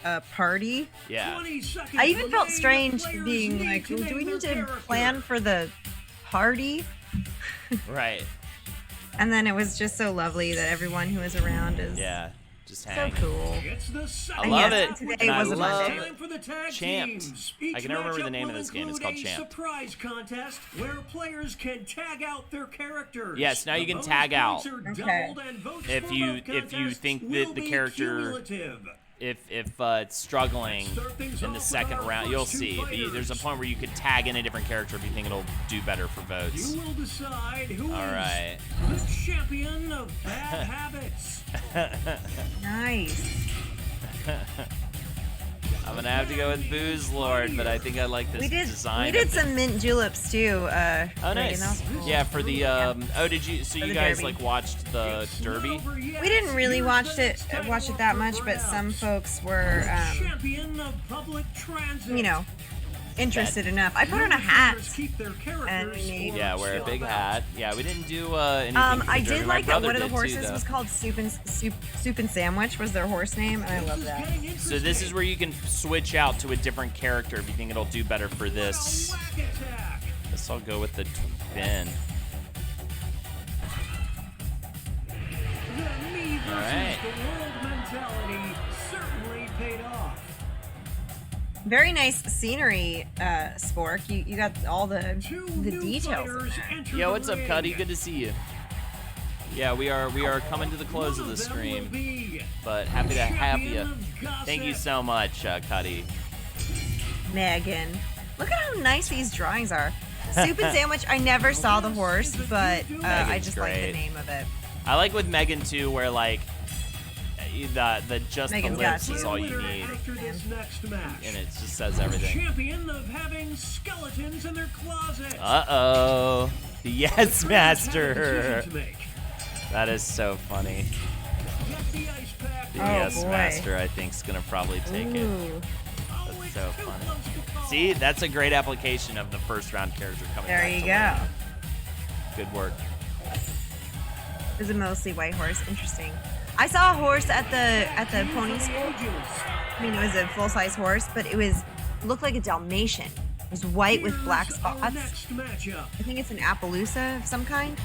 a party. Yeah. 20 seconds I even felt remain. strange The players being need like, to do we name need their to character. plan for the party? Right. And then it was just so lovely that everyone who was around is Yeah. Just so hang. cool. It's the second I love yes, it. today And I was a love Monday. time for the tag Champed. teams. I Each can never remember the matchup name of will this game. It's include called a Champed. surprise contest where players can tag out their characters. Yes, now you The can bonus tag points out. are Okay. doubled and votes If for you- both if you contests think that will the be character- cumulative. If it's struggling Start things in the off second with our round, you'll first two see. fighters. There's a point where you could tag in a different character if you think it'll do better for votes. You will decide who All is right. the champion of bad habits. Nice. I'm gonna have to go with Booze Lord, but I think I like this We design. did of some mint juleps too. Oh, Reagan, nice. that was cool. Yeah, for the did you? So For you the guys derby. watched the It's Derby? not over yet. We didn't really Here's watch the it next title that for much, but some grabs. folks were, Champion of public transit. interested enough. I put on a hat. Keep their characters and we made- Yeah, wear a swap big out. hat. Yeah, we didn't do anything. for the I Derby. did My like that brother one of the did horses too, though. was called Soup and Sandwich was their horse name, and I love that. So this is where you can switch out to a different character if you think it'll do better for this. Whack attack. Guess I'll go with the Ben. The me versus right. the world mentality certainly paid off. Very nice scenery, Spork. You got all the Two the new details. in fighters there. enter Yo, the what's up, ring. Cuddy? Good to see you. Yeah, we are coming to the close of the stream, but happy to have you. Thank you so much, Cuddy. Megan. Look at how nice these drawings are. Soup and Sandwich, I never saw the horse, but I just like the name of it. I like with Megan too, where like the just Megan's the lips got is you. all you need, After this next match, and it just says everything. champion of having skeletons in their closet. Uh-oh. Yes, Master. Decision to make. That is so funny. Get the ice pack. The Oh, yes, boy. Master, I think, is going to probably take it. Ooh. Oh, That's it's so too funny. close to call. See, that's a great application of the first round character coming There back you to go. life. Good work. It was a mostly white horse. Interesting. I saw a horse at the pony school. I mean, it was a full-size horse, but it looked like a Dalmatian. It was white with black Here's our spots. next matchup. I think it's an Appaloosa of some kind.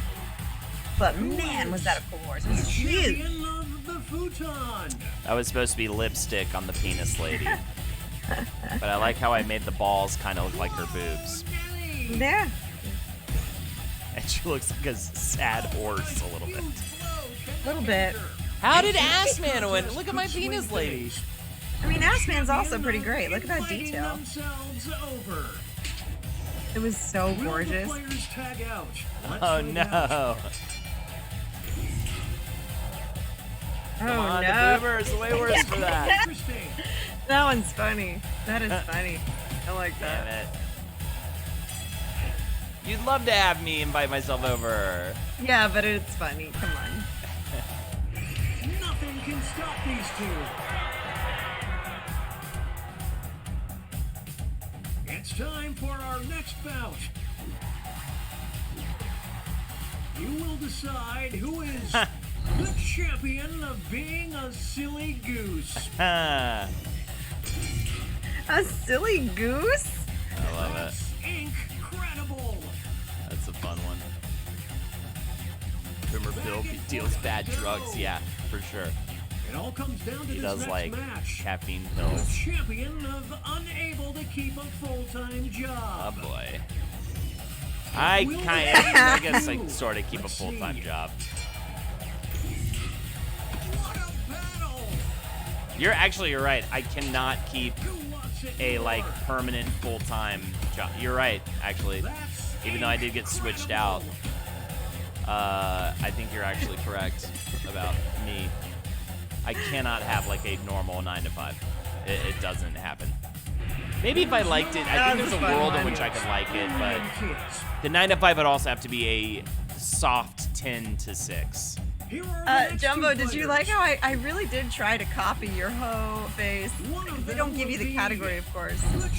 But man, was that a cool horse. It was huge. Champion of the futon. That was supposed to be lipstick on the penis lady. But I like how I made the balls kind of look like her boobs. There. And she looks like a sad horse a little bit. A little bit. How did Assman win? Look at my penis lady. I mean, Assman's also pretty great. Look at that Inviting detail. themselves over. It was so Will the gorgeous. players tag out? Let's Oh find out. no. Come Oh on, the no. boomers, way worse for that. Interesting. That one's funny. That is funny. I like Damn that. it. You'd love to have me invite myself over. Yeah, but it's funny. Come on. Nothing can stop these two. It's time for our next bout. You will decide who is the champion of being a silly goose. I A silly goose? love it. That's incredible. That's a fun one. Boomer Bill deals bad drugs. Yeah, for sure. It all comes down to He this does next like match. caffeine The pills. champion of unable to keep a full-time Oh job. boy. I guess I sort of keep a full-time job. What a battle! You're right. I cannot keep Who wants it a more? like permanent full-time job. You're right, actually. That's Even though I did get switched out. I think you're actually correct about me. I cannot have like a normal 9 to 5. It doesn't happen. Maybe if I liked it, I think there's a world in which I could like it, but the 9 to 5 would also have to be a soft 10 to 6. Here are the next Jumbo, two did you fighters. like how I really did try to copy your hoe face? One of They them don't give will you the be category, of course. The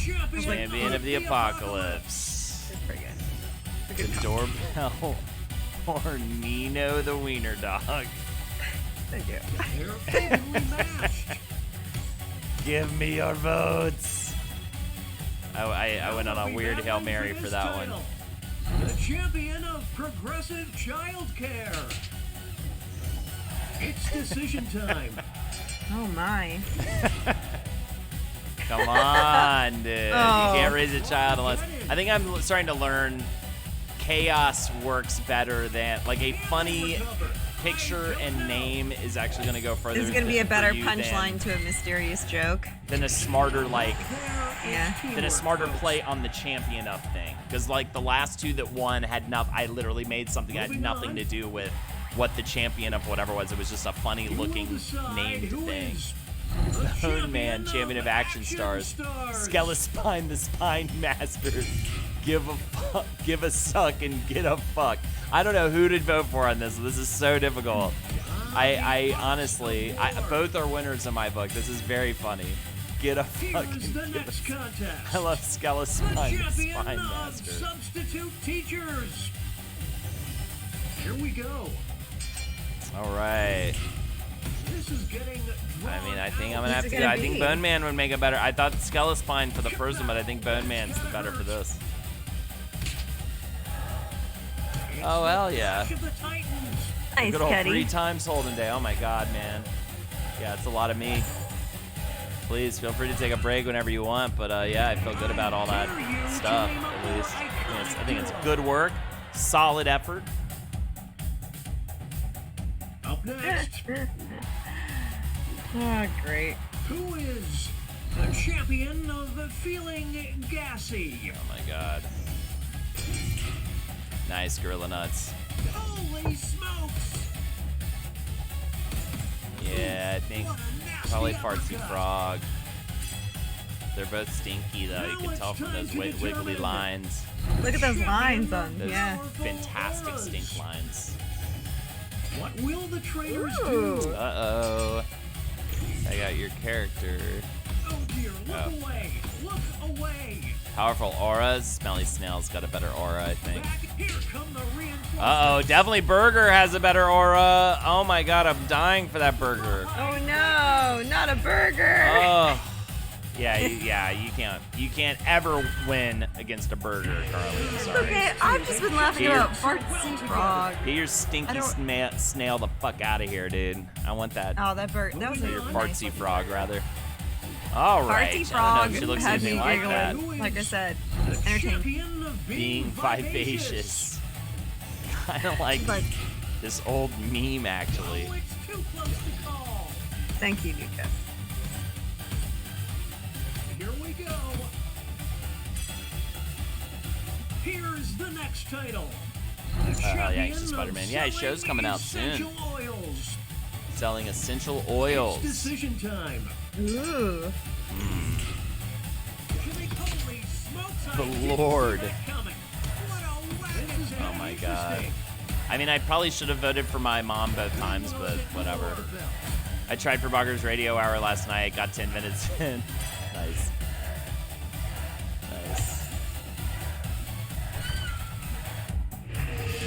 Champion of the Apocalypse. It's pretty good. It's a The good copy. doorbell or Nino the wiener dog. Thank you. They're evenly matched. Give me your votes. I went on a weird Hail Mary for that one. The champion of progressive childcare. It's decision time. Oh my. Come on, dude. Oh. You can't raise a child unless... I think I'm starting to learn chaos works better than... Like, a funny picture and name is actually going to go further. This is gonna be a for better you punchline to a mysterious joke. than a smarter, like... Yeah. Than a smarter play on the champion up thing. Because, like, the last two that won had not... I literally made something that had nothing to do with what the champion of whatever was. It was just a funny looking named thing. Bone Man, champion of action stars. Skelespine, the spine master. Give a fuck, give a suck, and get a fuck. I don't know who to vote for on this. This is so difficult. I honestly, both are winners in my book. This is very funny. Get a fuck Here's and the give a next suck. contest. I love The Skelespine, the champion spine of master. substitute teachers. Here we go. All right. This is getting I mean, I think I'm Who's gonna have it to. gonna I think be? Bone Man would make it better. I thought Skelespine for the first one, but I think Bone Man's the better for this. Oh hell yeah! Clash of the Titans. Nice, Good old 3 Cuddy. times Holden Day. Oh my god, man. Yeah, it's a lot of me. Please feel free to take a break whenever you want, but yeah, I feel good about all that stuff. At least I think it's good work, solid effort. next. Oh, great. Who is the champion of feeling gassy? Oh my god. Nice, Gorilla Nuts. Holy smokes! Yeah, I think What a nasty probably uppercut. Fartsy Frog. They're both stinky though. You can tell from those wiggly lines. Look at those lines on. Those Yeah. fantastic stink lines. What will the traitors Ooh. do? Uh-oh. I got your character. Oh dear, look Oh. away! Look away! Powerful auras. Smelly Snail's got a better aura, I think. Back here come the reinforcements. Uh-oh, definitely Burger has a better aura. Oh my god, I'm dying for that burger. Oh no, not a burger. Oh. Yeah, you can't ever win against a burger, Carly. I'm sorry. Okay, I've just been laughing Here. about Fartsy Frog. Get your stinky snail the fuck out of here, dude. I want that. Oh, that bird. That was a Your nice fartsy one. frog, rather. All right. Fartsy I Frog don't know if she looks had anything me like that. giggling. Like I said, The entertaining. champion of Being vivacious. Kind of like But this old meme, actually. Oh, it's too close to call. thank you, Luca. Here we go. Here's the next title. The yeah, champion he's of Spider-Man. Yeah, his selling show's coming out soon. essential oils. Selling essential It's oils. decision time. Ooh. Holy smokes, I The didn't see Lord. that coming. What a whack. Oh my god. I mean, I probably should have voted for my mom both times, but whatever. I tried for Bogger's Radio Hour last night, got 10 minutes in. Nice. Nice.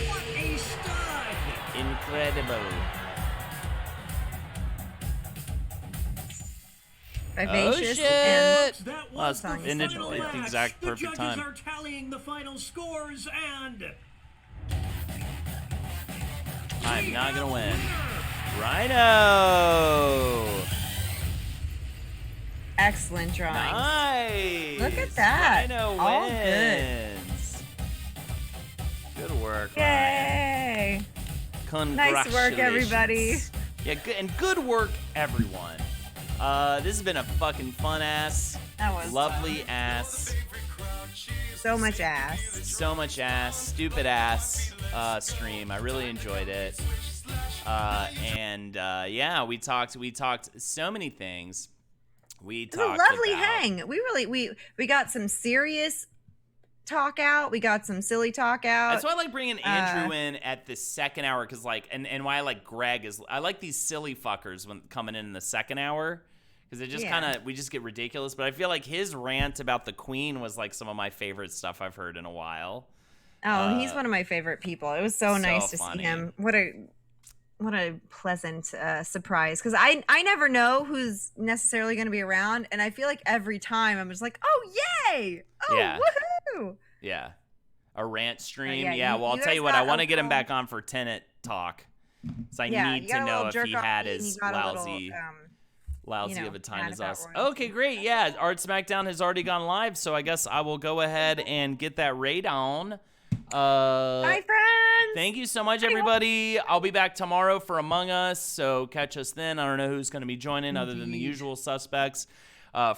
What a stud! Incredible. Vivacious Oh, and shit! That Well, was it's the ended final at the match. exact perfect The judges time. are tallying the final scores, and I'm not gonna win. Rhino! excellent drawing. Nice! Look at that. Rhino All wins. Good work, Yay! Rhino. Nice work, everybody. Yeah, good, and good work, everyone. This has been a fucking fun ass, That was lovely ass, so much ass. so much ass, stupid ass stream. I really enjoyed it. Yeah, we talked so many things. We It was a talked lovely about, hang. We got some serious talk out. We got some silly talk out. That's why I like bringing Andrew in at the second hour, because and why I like Greg is I like these silly fuckers when coming in the second hour, because it just we just get ridiculous. But I feel like his rant about the Queen was like some of my favorite stuff I've heard in a while. Oh, he's one of my favorite people. It was so nice to funny. see him. What a pleasant surprise, because I never know who's necessarily going to be around, and I feel like every time I'm just like, oh yay, oh Yeah. woohoo. Yeah. A rant stream. yeah, Yeah, you- well, I'll you tell guys you what, I got want to a get him little- back on for Tenet talk. So I Yeah, need you to got a know little if jerk he off had beat, and as you got a little, lousy you know, of a time mad as about us. royalty. Okay, great. Yeah, Art Smackdown has already gone live, so I guess I will go ahead and get that raid on. Bye, friends. Thank you so much, everybody. I'll be back tomorrow for Among Us, so catch us then. I don't know who's going to be joining other than the usual suspects.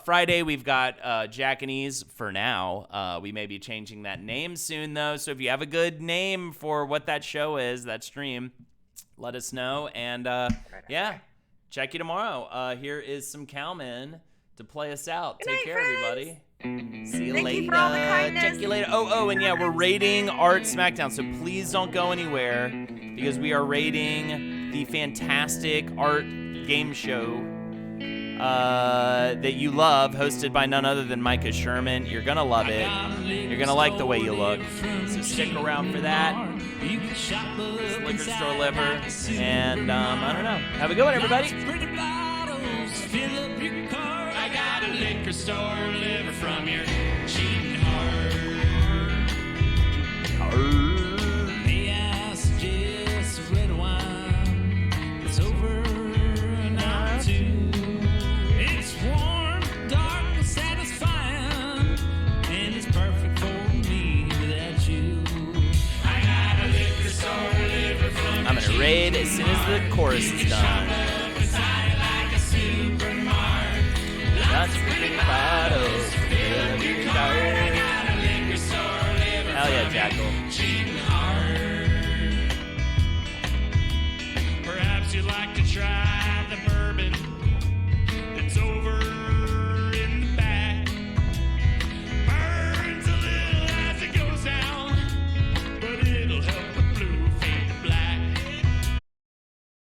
Friday, we've got Jack and Ease for now. We may be changing that name soon, though, so if you have a good name for what that show is, that stream, let us know. And, yeah, check you tomorrow. Here is some cowmen to play us out. Good Take night, care, friends. everybody. See you Thank later. you for all the kindness. Check you later. Oh, and yeah, we're rating Art Smackdown, so please don't go anywhere, because we are rating the fantastic art game show that you love, hosted by none other than Micah Sherman. You're gonna love it. You're gonna like the way you look. So stick around for that. It's liquor store liver, and I don't know. Have a good one, everybody. Pretty bottles, fill up your car. I got a liquor store liver from your cheating heart. May I suggest a red wine? It's over now too. It's warm, dark, and satisfying, and it's perfect for me without you. I got a liquor store liver from I'm gonna raid as soon as the chorus is done.